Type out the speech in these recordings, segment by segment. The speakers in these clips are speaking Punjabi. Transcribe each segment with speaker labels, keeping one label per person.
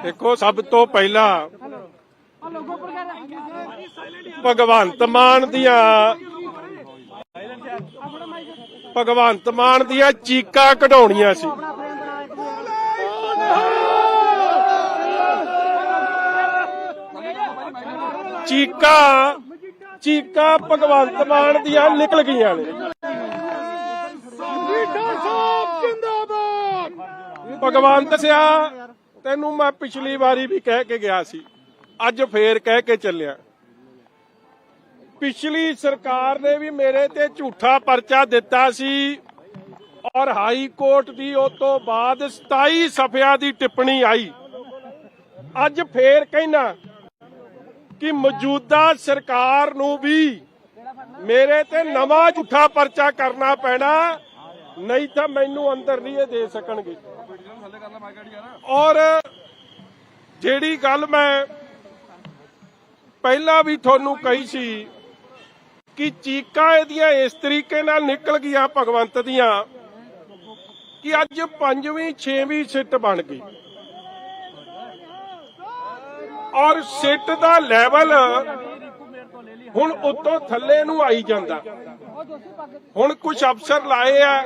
Speaker 1: देखो, सब तो पहला भगवंत मान दियां चीकां कढाउणियां सी। चीकां भगवंत मान दियां निकल गईयां ने। भगवंत सिया, तेनू मैं पिछली बारी भी कह के गया सी, अज फिर कह के चलिया। पिछली सरकार ने भी मेरे ते झूठा परचा दिता सी और हाई कोर्ट की उस तो बाद 27 सफिया की टिप्पणी आई। अज फिर कहना कि मौजूदा सरकार नू भी मेरे ते नवा झूठा परचा करना पैना, नहीं तो मैनू अंदर नहीं दे सकणगे। और जेड़ी गल मैं पहला भी थोनू कही सी कि चीकां इहदियां इस तरीके नाल निकल गईयां भगवंत दियां कि अज 5वीं 6वीं सिट बन गई और सिट दा लैवल हुण उत्तों थल्ले नूं आई जांदा। हुण कुछ अफसर लाए आ,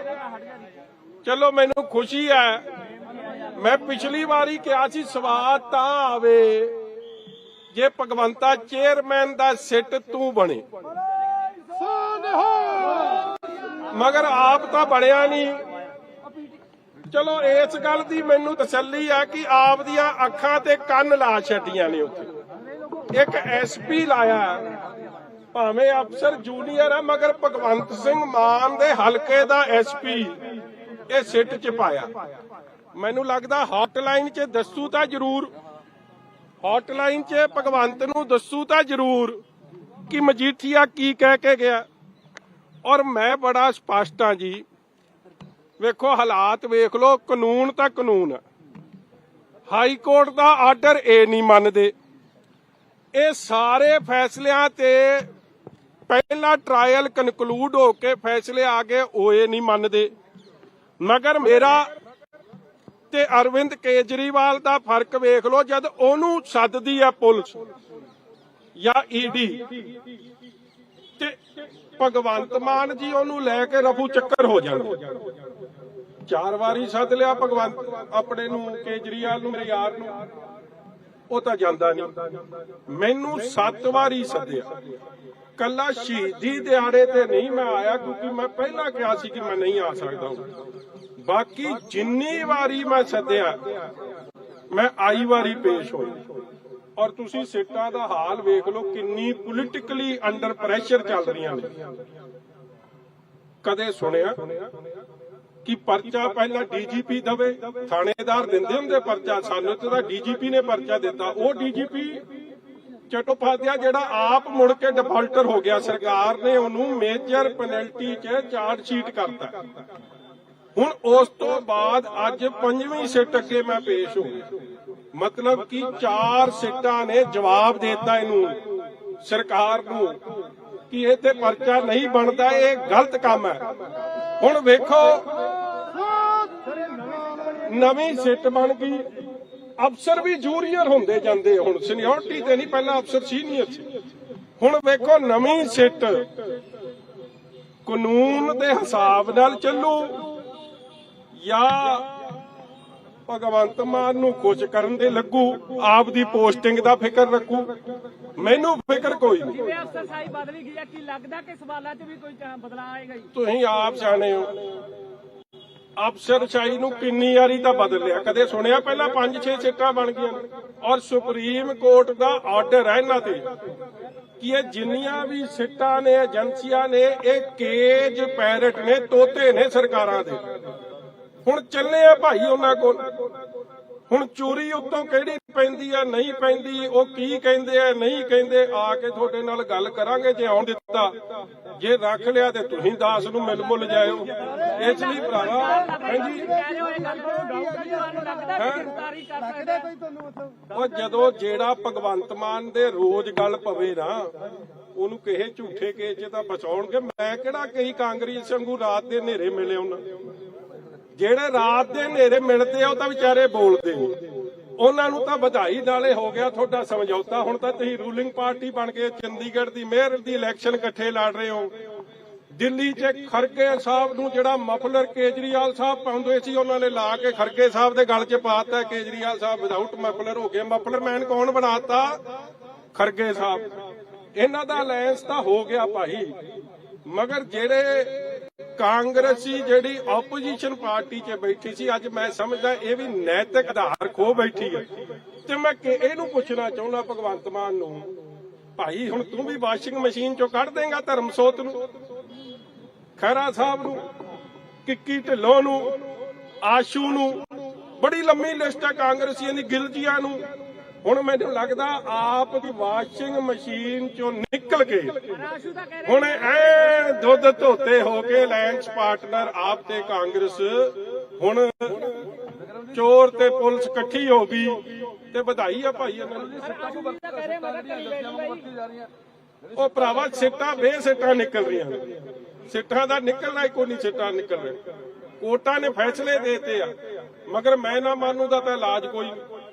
Speaker 1: चलो मैनू खुशी है। मैं पिछली बारी कहा सी सवाद तां आवे जे भगवंता चेयरमैन दा सिट तू बने, मगर आप तां बणिया नहीं। चलो इस गल दी मैनू तसल्ली है कि आप दियां अखां ते कन्न ला छड्डियां ने। उत्थे एक SP लाया, भावें अफसर जूनीयर है मगर भगवंत सिंह मान दे हलके दा SP ये सिट च पाया। मैनू लगदा हॉटलाइन च दस्सू तां जरूर, हॉटलाइन च भगवंत नूं दस्सू तां जरूर कि मजीठिया की कह के गया। और मैं बड़ा स्पष्ट हाँ जी, वेखो हालात वेख लो, कानून तां कानून है। हाई कोर्ट दा आर्डर ये नहीं मनदे, ये सारे फैसलियां ते पहला ट्रायल कनकलूड होके फैसले आ गए वो ये नहीं मनदे। मगर मेरा ते अरविंद केजरीवाल दा फर्क वेख लो, जद ओनू सददी है पुलिस या ED ते भगवंत मान जी ओनू लैके रफू चक्कर हो जाए। 4 वारी सद लिया भगवंत अपने नू केजरीवाल नू, मेरे यार नू, वो तां जांदा नहीं। मैनू 7 वारी सद्या, कला शहीदी दिहाड़े ते नहीं मैं आया क्योंकि मैं पहला कहा सी कि मैं नहीं आ सकता हूं। बाकी जिन्नी वारी मैं सद्या मैं आई वारी पेश हो। और तुसी सीटां दा हाल वेख लो, किन्नी पोलिटिकली अंडर प्रैशर चल रही ने। कदे सुनिया कि परचा पहला DGP दवे, थानेदार दिंदे हुंदे परचा, सानू तां DGP ने परचा दिता। वो DGP चट्टोपाध्याय जिहड़ा आप मुड़ के डिफाल्टर हो गया, सरकार ने उन्होंने मेजर पेनल्टी च चार्जशीट करता। हुण उस तो बाद अज 5वीं सिट अगे मैं पेश हूं, मतलब कि 4 सिटां ने जवाब देता इनू सरकार नू कि इह ते परचा नहीं बनता, ये गलत काम है। हुण वेखो नवीं सिट बन गई, अफसर भी जूनियर होंदे जांदे, हुण सीनियरिटी ते नहीं, पहला अफसर सीनियर सी। हुण वेखो नवीं सिट कानून दे हिसाब नाल चलू या भगवंत मान नू कुछ करन दे लगू, आप दी पोस्टिंग दा फिकर रखू, मैनू फिकर कोई नहीं। तुसीं आप सियाणे हो, अफसरशाही नू किन्नी वारी तां बदल लिया, कदे सुनिया पहला 5-6 सीटां बन गईयां। और सुप्रीम कोर्ट दा आर्डर है इन्हां ते कि ये जिन्नियां भी सीटां ने एजेंसियां ने ये केज पैरट ने, तोते ने सरकारां दे। हुण चले आ भाई उन्हां कोल, हुण चोरी उत्तों किहड़ी पैंदी आ नहीं पैंदी, वो की कहंदे आ नहीं कहंदे, आके तुहाडे नाल गल करांगे जे आउण दित्ता, जे रख लिया ते तुसीं दास नूं मिल मुल जाओ। इस लई भरावा जदों जेड़ा भगवंत मान दे रोज गल पवे ना ਉਹਨੂੰ ਕਿਸੇ ਝੂਠੇ ਕੇਸ 'ਚ ਤਾਂ ਬਚਾਉਣਗੇ। ਮੈਂ ਕਿਹੜਾ ਕਈ ਕਾਂਗਰਸ ਵਾਂਗੂ ਰਾਤ ਦੇ ਹਨੇਰੇ ਮਿਲੇ ਉਹਨਾਂ, ਜਿਹੜੇ ਰਾਤ ਦੇ ਹਨੇਰੇ ਮਿਲਦੇ ਆ ਉਹ ਤਾਂ ਵਿਚਾਰੇ ਬੋਲਦੇ ਨਹੀਂ। ਉਹਨਾਂ ਨੂੰ ਤਾਂ ਵਧਾਈ ਨਾਲੇ ਹੋ ਗਿਆ ਤੁਹਾਡਾ ਸਮਝੌਤਾ। ਹੁਣ ਤਾਂ ਤੁਸੀਂ ਰੂਲਿੰਗ ਪਾਰਟੀ ਬਣ ਕੇ ਚੰਡੀਗੜ੍ਹ ਦੀ ਮੇਅਰ ਦੀ ਇਲੈਕਸ਼ਨ ਇਕੱਠੇ ਲੜ ਰਹੇ ਹੋ। ਦਿੱਲੀ 'ਚ ਖਰਗੇ ਸਾਹਿਬ ਨੂੰ ਜਿਹੜਾ ਮਫਲਰ ਕੇਜਰੀਵਾਲ ਸਾਹਿਬ ਪਾਉਂਦੇ ਸੀ ਉਹਨਾਂ ਨੇ ਲਾ ਕੇ ਖਰਗੇ ਸਾਹਿਬ ਦੇ ਗਲ 'ਚ ਪਾਤਾ। ਕੇਜਰੀਵਾਲ ਸਾਹਿਬ ਵਿਦਆਊਟ ਮਫਲਰ ਹੋ ਗਏ। ਮਫਲਰ ਮੈਨ ਕੌਣ ਬਣਾਤਾ? ਖਰਗੇ ਸਾਹਿਬ। ਇਹਨਾਂ ਦਾ ਅਲਾਇੰਸ ਤਾਂ ਹੋ ਗਿਆ ਭਾਈ, ਮਗਰ ਜਿਹੜੇ ਕਾਂਗਰਸੀ ਜਿਹੜੀ ਆਪੋਜੀਸ਼ਨ ਪਾਰਟੀ 'ਚ ਬੈਠੀ ਸੀ, ਅੱਜ ਮੈਂ ਸਮਝਦਾ ਇਹ ਵੀ ਨੈਤਿਕ ਆਧਾਰ ਖੋ ਬੈਠੀ ਹੈ। ਤੇ ਮੈਂ ਇਹਨੂੰ ਪੁੱਛਣਾ ਚਾਹੁੰਦਾ ਭਗਵੰਤ ਮਾਨ ਨੂੰ, ਭਾਈ ਹੁਣ ਤੂੰ ਵੀ ਵਾਸ਼ਿੰਗ ਮਸ਼ੀਨ 'ਚੋਂ ਕੱਢ ਦੇਂਗਾ ਧਰਮਸੋਤ ਨੂੰ, ਖਹਿਰਾ ਸਾਹਿਬ ਨੂੰ, ਕਿੱਕੀ ਢਿੱਲੋਂ ਨੂੰ, ਆਸ਼ੂ ਨੂੰ, ਬੜੀ ਲੰਮੀ ਲਿਸਟ ਹੈ ਕਾਂਗਰਸੀਆਂ ਦੀ, ਗਿਲਜੀਆਂ ਨੂੰ। ਹੁਣ ਮੈਨੂੰ ਲੱਗਦਾ ਆਪ ਦੀ ਵਾਸ਼ਿੰਗ ਮਸ਼ੀਨ 'ਚੋਂ ਨਿਕਲ ਕੇ ਹੁਣ ਐ ਦੁੱਧ ਧੋਤੇ ਹੋ ਕੇ ਅਲਾਇੰਸ ਪਾਰਟਨਰ ਆਪ ਤੇ ਕਾਂਗਰਸ, ਹੁਣ ਚੋਰ ਤੇ ਪੁਲਿਸ ਇਕੱਠੀ ਹੋ ਗਈ ਤੇ ਵਧਾਈ ਆ ਭਾਈ ਇਹਨਾਂ ਨੂੰ। ਉਹ ਭਰਾਵਾ ਸਿੱਟਾਂ ਬੇਸਿੱਟਾਂ ਨਿਕਲ ਰਹੀਆਂ, ਸਿੱਟਾਂ ਦਾ ਨਿਕਲਣਾ ਹੀ ਕੋਈ ਨਹੀਂ, ਸਿੱਟਾਂ ਨਿਕਲ ਰਿਹਾ। ਕੋਰਟਾਂ ਨੇ ਫੈਸਲੇ ਦੇਤੇ ਆ, ਮਗਰ ਮੈਂ ਨਾ ਮੰਨੂ ਦਾ ਤਾਂ ਇਲਾਜ ਕੋਈ ਨਹੀਂ।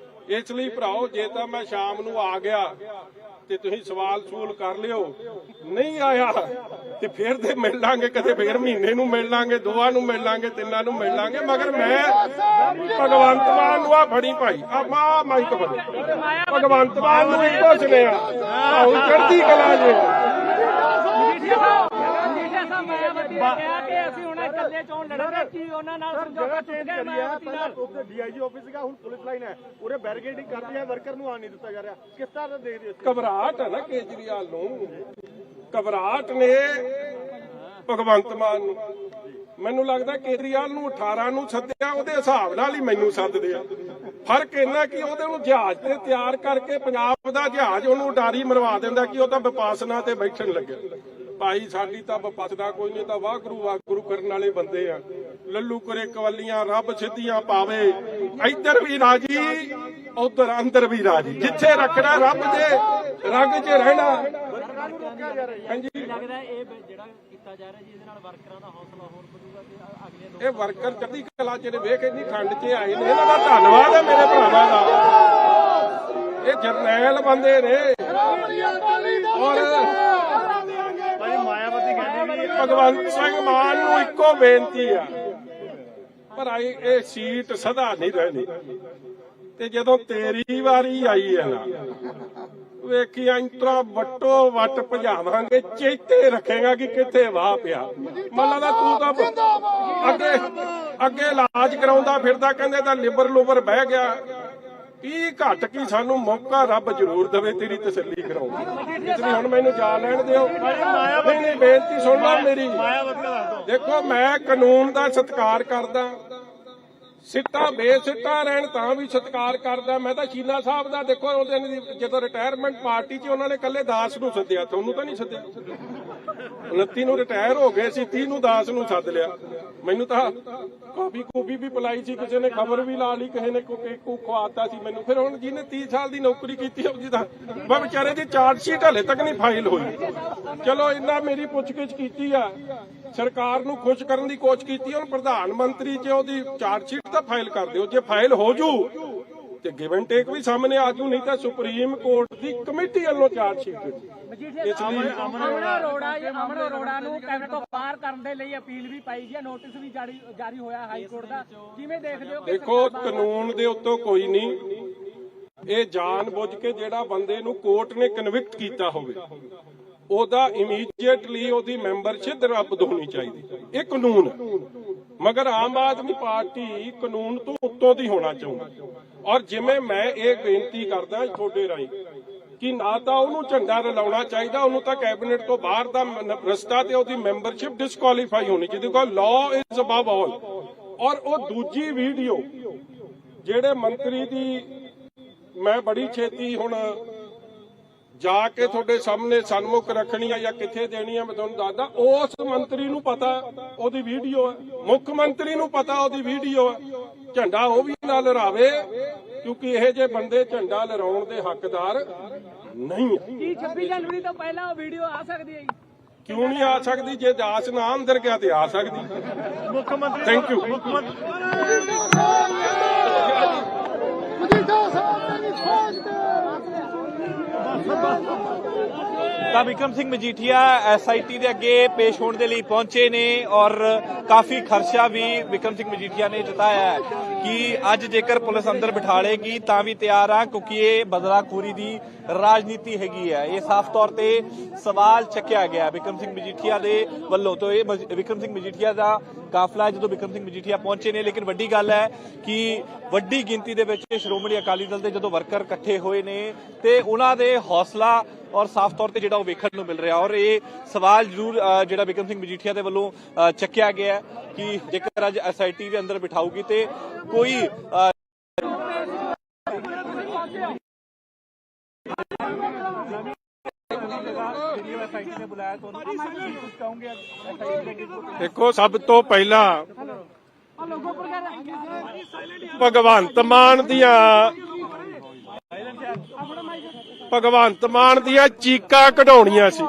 Speaker 1: ਇਸ ਲਈ ਭਰਾਓ, ਜੇ ਤਾਂ ਮੈਂ ਸ਼ਾਮ ਨੂੰ ਆ ਗਿਆ ਤੇ ਤੁਸੀਂ ਸਵਾਲ ਸੂਲ ਕਰ ਲਿਓ, ਨਹੀਂ ਆਇਆ ਤੇ ਫਿਰ ਤੇ ਮਿਲ ਲਾਂਗੇ, ਕਦੇ ਫੇਰ ਮਹੀਨੇ ਨੂੰ ਮਿਲ ਲਾਂਗੇ, 2 ਨੂੰ ਮਿਲ ਲਾਂਗੇ, 3 ਨੂੰ ਮਿਲ ਲਾਂਗੇ। ਮਗਰ ਮੈਂ ਭਗਵੰਤ ਮਾਨ ਨੂੰ ਆ ਫੜੀ ਭਾਈ, ਆ ਮਾਈਕ ਫੜੀ, ਭਗਵੰਤ ਮਾਨ ਨੂੰ ਇੱਕੋ ਸੁਨੇਹਾ, ਆਉ ਚੜ੍ਹਦੀ ਕਲਾ ਜੇ।
Speaker 2: ਮਾਇਆਵਤੀ ਨੇ ਕਿਹਾ ਕਿ ਅਸੀਂ ਹੁਣ ਇਕੱਲੇ ਚੋਣ ਲੜਾਂਗੇ, ਕੀ ਉਹਨਾਂ ਨਾਲ ਸਮਝੌਤਾ ਟੁੱਟ ਗਿਆ ਮਾਇਆਵਤੀ ਨਾਲ? ਉੱਥੇ ਡੀਆਈਜੀ ਆਫਿਸ ਸੀਗਾ, ਹੁਣ ਪੁਲਿਸ ਲਾਈਨ ਹੈ, ਉਰੇ ਬੈਰੀਕੇਡਿੰਗ ਕਰਦੀ ਹੈ, ਵਰਕਰ ਨੂੰ ਆਉਣ ਨਹੀਂ ਦਿੱਤਾ ਜਾ ਰਿਹਾ। ਕਿਸ ਤਰ੍ਹਾਂ ਦਾ ਦੇਖਦੇ ਹੋ?
Speaker 1: ਘਬਰਾਹਟ ਹੈ ਨਾ ਕੇਜਰੀਵਾਲ ਨੂੰ, ਘਬਰਾਹਟ ਨੇ ਭਗਵੰਤ ਮਾਨ ਨੂੰ। ਮੈਨੂੰ ਲੱਗਦਾ ਕੇਜਰੀਵਾਲ ਨੂੰ 18 ਨੂੰ ਸੱਦਿਆ, ਉਹਦੇ ਹਿਸਾਬ ਨਾਲ ਹੀ ਮੈਨੂੰ ਸੱਦਦੇ ਆ। ਫਰਕ ਇੰਨਾ ਕਿ ਉਹਦੇ ਨੂੰ ਜਹਾਜ਼ ਤੇ ਤਿਆਰ ਕਰਕੇ ਪੰਜਾਬ ਦਾ ਜਹਾਜ਼ ਉਹਨੂੰ ਉਡਾਰੀ ਮਰਵਾ ਦਿੰਦਾ ਕਿ ਉਹ ਤਾਂ ਵਿਪਾਸਨਾ ਤੇ ਬੈਠਣ ਲੱਗੇ। ਭਾਈ ਸਾਡੀ ਤਾਂ ਵਿਪਾਸਨਾ ਕੋਈ ਨਹੀਂ, ਤਾਂ ਵਾਹਿਗੁਰੂ ਵਾਹਿਗੁਰੂ ਕਰਨ ਵਾਲੇ ਬੰਦੇ ਆ। ਲੱਲੂ ਕਰੇ ਕਵਲੀਆਂ, ਰੱਬ ਸਿੱਧੀਆਂ ਪਾਵੇ, ਇੱਧਰ ਵੀ ਰਾਜੀ ਉਧਰ ਅੰਦਰ ਵੀ ਰਾਜੀ, ਜਿੱਥੇ ਰੱਖਣਾ ਰੱਬ ਦੇ ਰੰਗ 'ਚ ਰਹਿਣਾ। ਹਾਂਜੀ,
Speaker 2: ਲੱਗਦਾ ਇਹ ਜਿਹੜਾ ਕੀਤਾ ਜਾ ਰਿਹਾ ਜੀ, ਇਹਦੇ ਨਾਲ ਵਰਕਰਾਂ ਦਾ ਹੌਸਲਾ ਹੋਰ ਵਧੂਗਾ ਤੇ ਅਗਲੇ
Speaker 1: ਇਹ ਵਰਕਰ ਚੜ੍ਹਦੀ ਕਲਾ 'ਚ ਵੇਖ ਇੰਨੀ ਠੰਡ 'ਚ ਆਏ ਨੇ, ਇਹਨਾਂ ਦਾ ਧੰਨਵਾਦ ਹੈ ਮੇਰੇ ਭਰਾਵਾਂ ਦਾ। ਇਹ ਜਰਨੈਲ ਬੰਦੇ ਨੇ। ਔਰ
Speaker 2: ਮਾਇਆਵਤੀ ਕਹਿੰਦੀ
Speaker 1: ਭਗਵੰਤ ਸਿੰਘ ਮਾਨ ਨੂੰ ਇੱਕੋ ਬੇਨਤੀ ਆ, ਪਰ ਇਹ ਸੀਟ ਸਦਾ ਨਹੀਂ ਰਹਿਣੀ। ਤੇ ਜਦੋਂ ਤੇਰੀ ਵਾਰੀ ਆਈ ਹੈ ਨਾ, ਵੇਖੀ ਇੰਤਰਾ ਵੱਟੋ ਵੱਟ ਭਜਾਵਾਂਗੇ, ਚੇਤੇ ਰੱਖੇਗਾ ਕਿ ਕਿੱਥੇ ਵਾਹ ਪਿਆ। ਮੰਨ ਲਾ ਤੂੰ ਤਾਂ ਅੱਗੇ ਇਲਾਜ ਕਰਾਉਂਦਾ ਫਿਰਦਾ, ਕਹਿੰਦੇ ਤਾਂ ਲਿਬਰ ਲੁਬਰ ਬਹਿ ਗਿਆ। ਕੀ ਘੱਟ ਕੀ ਸਾਨੂੰ ਮੌਕਾ ਰੱਬ ਜ਼ਰੂਰ ਦੇਵੇ ਤੇਰੀ ਤਸੱਲੀ ਕਰਾਉਣ ਦੀ। ਇਸ ਲਈ ਹੁਣ ਮੈਨੂੰ ਜਾ ਲੈਣ ਦਿਓ। ਨਹੀਂ, ਬੇਨਤੀ ਸੁਣ ਲਓ ਮੇਰੀ। ਦੇਖੋ, ਮੈਂ ਕਾਨੂੰਨ ਦਾ ਸਤਿਕਾਰ ਕਰਦਾ, ਸਿੱਟਾਂ ਬੇਸਿੱਟਾਂ ਰਹਿਣ ਤਾਂ ਵੀ ਸਤਿਕਾਰ ਕਰਦਾ। ਮੈਂ ਤਾਂ ਸ਼ੀਨਾ ਸਾਹਿਬ ਦਾ ਦੇਖੋ, ਉਹਦੇ ਜਦੋਂ ਰਿਟਾਇਰਮੈਂਟ ਪਾਰਟੀ 'ਚ ਉਹਨਾਂ ਨੇ ਇਕੱਲੇ ਦਾਸ ਨੂੰ ਸੱਦਿਆ, ਤੁਹਾਨੂੰ ਤਾਂ ਨਹੀਂ ਸੱਦਿਆ। 29 ਨੂੰ ਰਿਟਾਇਰ ਹੋ ਗਏ ਸੀ, 30 ਨੂੰ ਦਾਸ ਨੂੰ ਸੱਦ ਲਿਆ। ਮੈਨੂੰ ਤਾਂ ਕਾਫੀ ਵੀ ਪਿਲਾਈ ਸੀ, ਕਿਸੇ ਨੇ ਖਬਰ ਵੀ ਲਾ ਲਈ, ਕਿਸੇ ਨੇ ਕੇਕੂ ਖਵਾਤਾ ਸੀ ਮੈਨੂੰ। ਫਿਰ ਹੁਣ ਜਿਹਨੇ 30 ਸਾਲ ਦੀ ਨੌਕਰੀ ਕੀਤੀ ਉਹਦੀ ਤਾਂ ਵਿਚਾਰੇ ਦੀ ਚਾਰਜ ਸ਼ੀਟ ਹਲੇ ਤੱਕ ਨਹੀਂ ਫਾਈਲ ਹੋਈ। ਚਲੋ ਇੰਨਾ ਮੇਰੀ ਪੁੱਛਗਿੱਛ ਕੀਤੀ ਆ, ਸਰਕਾਰ ਨੂੰ ਖੁਸ਼ ਕਰਨ ਦੀ ਕੋਸ਼ਿਸ਼ ਕੀਤੀ। ਹੁਣ ਪ੍ਰਧਾਨ ਮੰਤਰੀ 'ਚ ਉਹਦੀ ਚਾਰਜ ਸ਼ੀਟ ਤਾਂ ਫਾਈਲ ਕਰ ਦਿਓ, ਜੇ ਫਾਈਲ ਹੋ ਜੂ ਤੇ ਗਿਵ ਐਂਡ ਟੇਕ ਵੀ ਸਾਹਮਣੇ ਆ ਜੂ, ਨਹੀਂ ਤਾਂ ਸੁਪਰੀਮ ਕੋਰਟ ਦੀ ਕਮੇਟੀ ਵੱਲੋਂ ਚਾਰਜ ਸ਼ੀਟ। ਇਸ ਲਈ
Speaker 2: ਅਮਨ ਅਰੋੜਾ ਨੂੰ ਕੈਬਨਿਟ ਤੋਂ ਬਾਹਰ ਕਰਨ ਦੇ ਲਈ ਅਪੀਲ ਵੀ ਪਾਈ ਗਈ, ਨੋਟਿਸ ਵੀ ਜਾਰੀ ਹੋਇਆ ਹਾਈ ਕੋਰਟ ਦਾ। ਕਿਵੇਂ ਦੇਖਦੇ ਹੋ?
Speaker 1: ਦੇਖੋ, ਕਾਨੂੰਨ ਦੇ ਉੱਤੋਂ ਕੋਈ ਨਹੀਂ, ਇਹ ਜਾਣ ਬੁੱਝ ਕੇ ਜਿਹੜਾ ਬੰਦੇ ਨੂੰ ਕੋਰਟ ਨੇ ਕਨਵਿਕਟ ਕੀਤਾ ਹੋਵੇ ਉਹਦਾ ਇਮੀਡੀਏਟਲੀ ਉਹਦੀ ਮੈਂਬਰਸ਼ਿਪ ਰੱਦ ਹੋਣੀ ਚਾਹੀਦੀ। ਇਹ ਕਾਨੂੰਨ ਹੈ। ਮਗਰ ਆਮ ਆਦਮੀ ਪਾਰਟੀ ਕਾਨੂੰਨ ਤੋਂ ਉੱਤੋਂ ਦੀ ਹੋਣਾ ਚਾਹੁੰਦੀ। ਔਰ ਜਿਵੇਂ ਮੈਂ ਇਹ ਬੇਨਤੀ ਕਰਦਾ ਤੁਹਾਡੇ ਰਾਹੀਂ ਕਿ ਨਾ ਤਾਂ ਉਹਨੂੰ ਝੰਡਾ ਰਲਾਉਣਾ ਚਾਹੀਦਾ, ਉਹਨੂੰ ਤਾਂ ਕੈਬਨਿਟ ਤੋਂ ਬਾਹਰ ਦਾ ਰਸਤਾ ਤੇ ਉਹਦੀ ਮੈਂਬਰਸ਼ਿਪ ਡਿਸਕੁਆਲੀਫਾਈ ਹੋਣੀ ਚਾਹੀਦੀ। ਬਿਕਾਜ਼ ਲਾਅ ਇਜ਼ ਅਬਵ ਆਲ। ਔਰ ਉਹ ਦੂਜੀ ਵੀਡੀਓ ਜਿਹੜੇ ਮੰਤਰੀ ਦੀ, ਮੈਂ ਬੜੀ ਛੇਤੀ ਹੁਣ ਜਾ ਕੇ ਤੁਹਾਡੇ ਸਾਹਮਣੇ ਸਨਮੁਖ ਰੱਖਣੀ ਆ ਜਾਂ ਕਿੱਥੇ ਦੇਣੀ ਆ, ਮੈਂ ਤੁਹਾਨੂੰ ਦੱਸਦਾ। ਉਸ ਮੰਤਰੀ ਨੂੰ ਪਤਾ ਉਹਦੀ ਵੀਡੀਓ ਹੈ, ਮੁੱਖ ਮੰਤਰੀ ਨੂੰ ਪਤਾ ਉਹਦੀ ਵੀਡੀਓ ਹੈ। ਝੰਡਾ ਉਹ ਵੀ ਨਾ ਲਹਿਰਾਵੇ, ਕਿਉਂਕਿ ਇਹ ਜੇ ਬੰਦੇ ਝੰਡਾ ਲਹਿਰਾਉਣ ਦੇ ਹੱਕਦਾਰ नहीं
Speaker 3: ਕੀ 26 ਜਨਵਰੀ ਤੋਂ ਪਹਿਲਾਂ ਉਹ ਵੀਡੀਓ ਆ ਸਕਦੀ ਹੈ ਜੀ?
Speaker 1: क्यों नहीं आ सकती? जे दास ना अंदर गया तो आ सकती।
Speaker 2: मुख्यमंत्री
Speaker 1: थैंक यू।
Speaker 4: ਤਾਂ ਵਿਕਰਮ ਸਿੰਘ ਮਜੀਠੀਆ SIT ਦੇ ਅੱਗੇ ਪੇਸ਼ ਹੋਣ ਦੇ ਲਈ ਪਹੁੰਚੇ ਨੇ ਔਰ ਕਾਫੀ ਖਰਚਾ ਵੀ ਵਿਕਰਮ ਸਿੰਘ ਮਜੀਠੀਆ ਨੇ ਜਤਾਇਆ ਹੈ ਕਿ ਅੱਜ ਜੇਕਰ ਪੁਲਿਸ ਅੰਦਰ ਬਿਠਾਲੇਗੀ ਤਾਂ ਵੀ ਤਿਆਰ ਆ, ਕਿਉਂਕਿ ਇਹ ਬਦਲਾਖੋਰੀ ਦੀ ਰਾਜਨੀਤੀ ਹੈਗੀ ਹੈ। ਇਹ ਸਾਫ਼ ਤੌਰ ਤੇ ਸਵਾਲ ਚੱਕਿਆ ਗਿਆ ਵਿਕਰਮ ਸਿੰਘ ਮਜੀਠੀਆ ਦੇ ਵੱਲੋਂ। ਤੋਂ ਇਹ ਵਿਕਰਮ ਸਿੰਘ ਮਜੀਠੀਆ ਦਾ ਕਾਫਲਾ ਜਦੋਂ ਵਿਕਰਮ ਸਿੰਘ ਮਜੀਠੀਆ ਪਹੁੰਚੇ ਨੇ, ਲੇਕਿਨ ਵੱਡੀ ਗੱਲ ਹੈ ਕਿ ਵੱਡੀ ਗਿਣਤੀ ਦੇ ਵਿੱਚ ਸ਼੍ਰੋਮਣੀ ਅਕਾਲੀ ਦਲ ਦੇ ਜਦੋਂ ਵਰਕਰ ਇਕੱਠੇ ਹੋਏ ਨੇ ਤੇ ਉਹਨਾਂ ਦੇ ਹੌਸਲਾ ਔਰ ਸਾਫ਼ ਤੌਰ ਤੇ ਜਿਹੜਾ ਉਹ ਵੇਖਣ ਨੂੰ ਮਿਲ ਰਿਹਾ। ਔਰ ਇਹ ਸਵਾਲ ਜ਼ਰੂਰ ਜਿਹੜਾ ਵਿਕਰਮ ਸਿੰਘ ਮਜੀਠੀਆ ਦੇ ਵੱਲੋਂ ਚੱਕਿਆ ਗਿਆ ਕਿ ਜੇਕਰ ਅੱਜ SIT ਦੇ ਅੰਦਰ ਬਿਠਾਊਗੀ ਤੇ ਕੋਈ
Speaker 1: देखो, सब तो पहला भगवंत मान दियां चीकां कढाउणियां सी।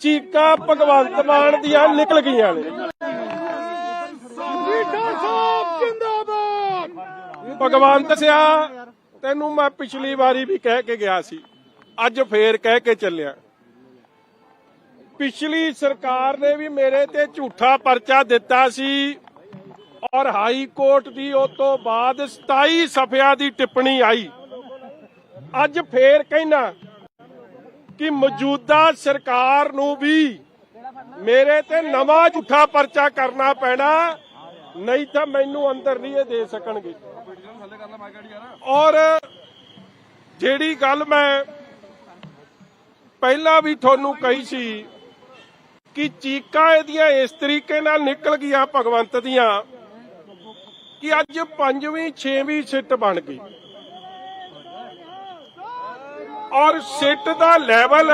Speaker 1: चीकां भगवंत मान दियां निकल गईयां ने। भगवंत सिया तेनू मैं पिछली बारी भी कह के गया सी, अज फेर कह के चलिया। पिछली सरकार ने भी मेरे ते झूठा परचा दिता सी और हाई कोर्ट दी उस तो बाद 27 सफिया दी टिप्पणी आई। अज फेर कहना कि मौजूदा सरकार नू भी मेरे ते नवा झूठा परचा करना पैना, नहीं तो मैनू अंदर नहीं दे सकणगे। और जेड़ी गल मैं पहला भी थोनू कही सी कि चीकां इहदियां इस तरीके नाल निकल गईयां भगवंत दियां कि अज 5वीं 6वीं सिट बन गई और सिट दा लैवल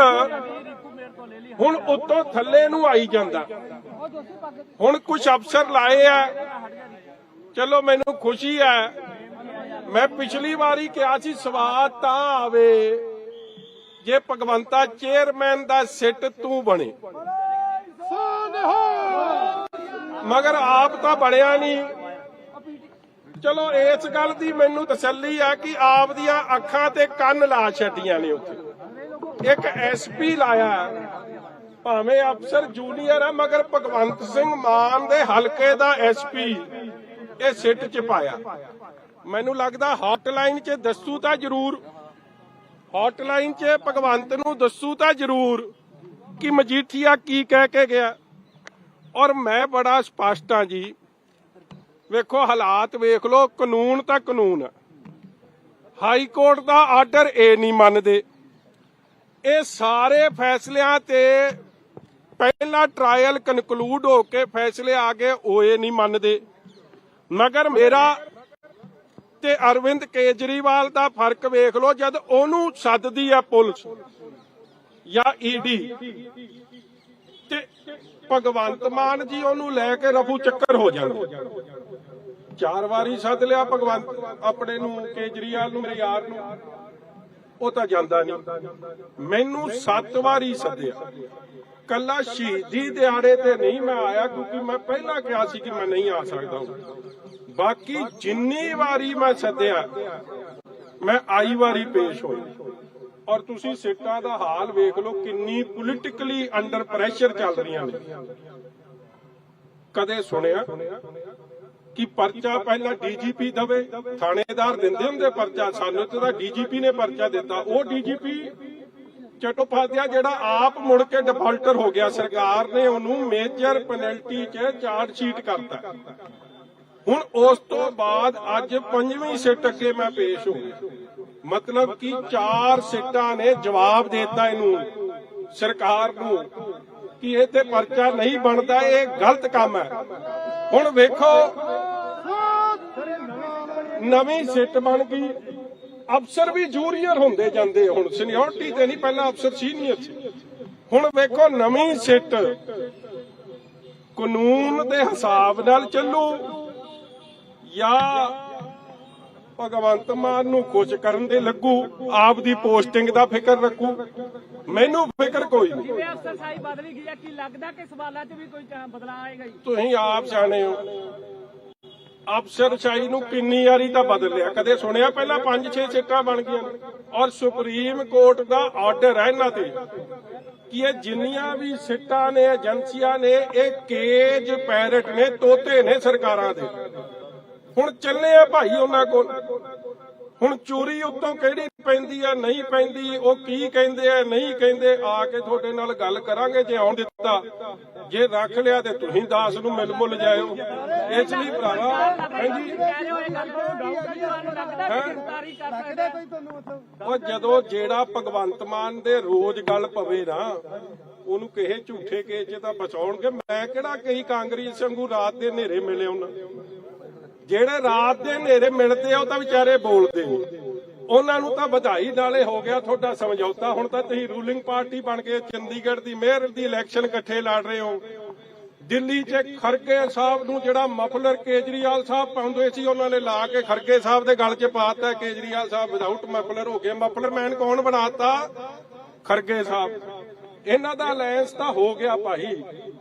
Speaker 1: हुण उत्तों थल्ले नूं आई जांदा। हुण कुछ अफसर लाए आ, चलो मैनू खुशी है। मैं पिछली बारी कहा सी स्वाद तां आवे जे भगवंता चेयरमैन दा सिट तू बने, मगर आप तां बणिया नहीं। चलो इस गल दी मैनू तसल्ली है कि आप दियां अखां ते कंन ला छड्डियां ने। उत्थे एक SP लाया, भावें अफसर जूनियर है मगर भगवंत सिंह मान दे हलके दा SP ये सिट च पाया। मैनू लगदा हॉटलाइन च दस्सू तां जरूर, हॉटलाइन च भगवंत नूं दस्सू तां जरूर कि मजीठिया की कह के गया। और मैं बड़ा स्पष्ट हाँ जी, वेखो हालात वेख लो, कानून तां कानून है। हाई कोर्ट दा आर्डर ए नहीं मनदे। ये सारे फैसलियां ते पहला ट्रायल कनकलूड होके फैसले आ गए, ओए नहीं मनदे। मगर मेरा ते अरविंद केजरीवाल दा फर्क वेख लो, जद ओनू सददी है पुलिस या ED ते भगवंत मान जी ओनू लैके रफू चक्कर हो जांदे। 4 वारी सद लिया भगवंत अपने नू केजरीवाल नू, मेरे यार नू, ਉਹ ਤਾਂ ਜਾਂਦਾ ਨਹੀਂ। ਮੈਨੂੰ 7 ਵਾਰੀ ਸੱਦਿਆ, ਕੱਲਾ ਸ਼ਹੀਦੀ ਦਿਹਾੜੇ ਤੇ ਨਹੀਂ ਮੈਂ ਆਇਆ ਕਿਉਂਕਿ ਮੈਂ ਪਹਿਲਾਂ ਕਿਹਾ ਸੀ ਕਿ ਮੈਂ ਨਹੀਂ ਆ ਸਕਦਾ। ਬਾਕੀ ਜਿੰਨੀ ਵਾਰੀ ਮੈਂ ਸੱਦਿਆ ਮੈਂ ਆਈ ਵਾਰੀ ਪੇਸ਼ ਹੋਇਆ। ਔਰ ਤੁਸੀਂ ਸੀਟਾਂ ਦਾ ਹਾਲ ਵੇਖ ਲਓ ਕਿੰਨੀ ਪੋਲੀਟੀਕਲੀ ਅੰਡਰ ਪ੍ਰੈਸ਼ਰ ਚੱਲ ਰਹੀਆਂ ਨੇ। ਕਦੇ ਸੁਣਿਆ कि परचा पहला DGP दवे, थानेदार दिंदे हुंदे परचा, सानू ते DGP ने परचा दिता। वो DGP चट्टोपाध्याय जिहड़ा आप मुड़ के डिफाल्टर हो गया, सरकार ने उन्होंने मेजर पेनल्टी च चार्जशीट करता। हुण उस तो बाद अज 5वीं सिट अगे मैं पेश हो गया, मतलब कि 4 सिटां ने जवाब देता इनू सरकार नू कि ये ते परचा नहीं बनता, ये गलत काम है। हुण वेखो नवीं सिट बन गई, अफसर भी जूनियर होंदे जांदे, हुण सीनियरिटी ते नहीं, पहला अफसर सीनियर सी। हुण वेखो नवीं सिट ਕਾਨੂੰਨ ਦੇ ਹਿਸਾਬ ਨਾਲ ਚੱਲੂ ਜਾਂ ਭਗਵੰਤ ਮਾਨ ਨੂੰ ਖੁਸ਼ ਕਰਨ ਦੇ ਲੱਗੂ, ਆਪ ਦੀ ਪੋਸਟਿੰਗ ਦਾ ਫਿਕਰ ਰੱਖੂ? ਮੈਨੂੰ ਫਿਕਰ ਕੋਈ ਨਹੀਂ।
Speaker 3: ਜਿਵੇਂ ਅਫਸਰਸ਼ਾਹੀ ਬਦਲੀ ਗਈ ਹੈ, ਕੀ ਲੱਗਦਾ ਕਿ ਸਵਾਲਾਂ 'ਚ ਵੀ ਕੋਈ ਬਦਲਾਅ ਆਏਗਾ ਜੀ?
Speaker 1: ਤੁਸੀਂ ਆਪ ਜਾਣੇ ਹੋ ਅਫਸਰਸ਼ਾਹੀ ਨੂੰ ਕਿੰਨੀ ਵਾਰੀ ਤਾਂ ਬਦਲ ਲਿਆ, ਕਦੇ ਸੁਣਿਆ ਪਹਿਲਾਂ 5-6 ਸੀਟਾਂ ਬਣ ਗਈਆਂ ਔਰ ਸੁਪਰੀਮ ਕੋਰਟ ਦਾ ਆਰਡਰ ਹੈ ਇਹਨਾਂ ਤੇ ਕਿ ਇਹ ਜਿੰਨੀਆਂ ਵੀ ਸੀਟਾਂ ਨੇ ਏਜੰਸੀਆਂ ਨੇ ਇਹ ਕੇਜ ਪੈਰਟ ਨੇ, ਤੋਤੇ ਨੇ ਸਰਕਾਰਾਂ ਦੇ। ਹੁਣ ਚੱਲੇ ਆ ਭਾਈ ਉਹਨਾਂ ਕੋਲ, ਹੁਣ ਚੋਰੀ ਉੱਤੋਂ ਕਿਹੜੀ ਪੈਂਦੀ ਆ ਨਹੀਂ ਪੈਂਦੀ, ਉਹ ਕੀ ਕਹਿੰਦੇ ਆ ਨਹੀਂ ਕਹਿੰਦੇ, ਆ ਕੇ ਤੁਹਾਡੇ ਨਾਲ ਗੱਲ ਕਰਾਂਗੇ ਜੇ ਆਉਣ ਦਿੱਤਾ। ਜੇ ਰੱਖ ਲਿਆ ਤੇ ਤੁਸੀਂ ਦਾਸ ਨੂੰ ਮਿਲ ਮੁੱਲ ਜਾਇਓ। ਇਸ ਲਈ ਭਰਾਵਾ ਹਾਂਜੀ ਉਹ ਜਦੋਂ ਜਿਹੜਾ ਭਗਵੰਤ ਮਾਨ ਦੇ ਰੋਜ਼ ਗੱਲ ਪਵੇ ਨਾ ਉਹਨੂੰ ਕਿਸੇ ਝੂਠੇ ਕੇਸ 'ਚ ਤਾਂ ਬਚਾਉਣਗੇ। ਮੈਂ ਕਿਹੜਾ ਕਈ ਕਾਂਗਰਸ ਵਾਂਗੂ ਰਾਤ ਦੇ ਹਨੇਰੇ ਮਿਲੇ ਉਹਨਾਂ, ਜਿਹੜੇ ਰਾਤ ਦੇ ਹਨੇਰੇ ਮਿਲਦੇ ਆ ਉਹ ਤਾਂ ਵਿਚਾਰੇ ਬੋਲਦੇ ਨਹੀਂ, ਉਹਨਾਂ ਨੂੰ ਤਾਂ ਵਧਾਈ ਨਾਲੇ ਹੋ ਗਿਆ ਤੁਹਾਡਾ ਸਮਝੌਤਾ। ਹੁਣ ਤਾਂ ਤੁਸੀਂ ਰੂਲਿੰਗ ਪਾਰਟੀ ਬਣ ਕੇ ਚੰਡੀਗੜ੍ਹ ਦੀ ਮੇਅਰ ਦੀ ਇਲੈਕਸ਼ਨ ਇਕੱਠੇ ਲੜ ਰਹੇ ਹੋ। ਦਿੱਲੀ 'ਚ ਖਰਗੇ ਸਾਹਿਬ ਨੂੰ ਜਿਹੜਾ ਮਫਲਰ ਕੇਜਰੀਵਾਲ ਸਾਹਿਬ ਪਾਉਂਦੇ ਸੀ ਉਹਨਾਂ ਨੇ ਲਾ ਕੇ ਖਰਗੇ ਸਾਹਿਬ ਦੇ ਗਲ 'ਚ ਪਾਤਾ। ਕੇਜਰੀਵਾਲ ਸਾਹਿਬ ਵਿਦਆਊਟ ਮਫਲਰ ਹੋ ਗਏ। ਮਫਲਰ ਮੈਨ ਕੌਣ ਬਣਾਤਾ? ਖਰਗੇ ਸਾਹਿਬ। ਇਹਨਾਂ ਦਾ ਅਲਾਇੰਸ ਤਾਂ ਹੋ ਗਿਆ ਭਾਈ,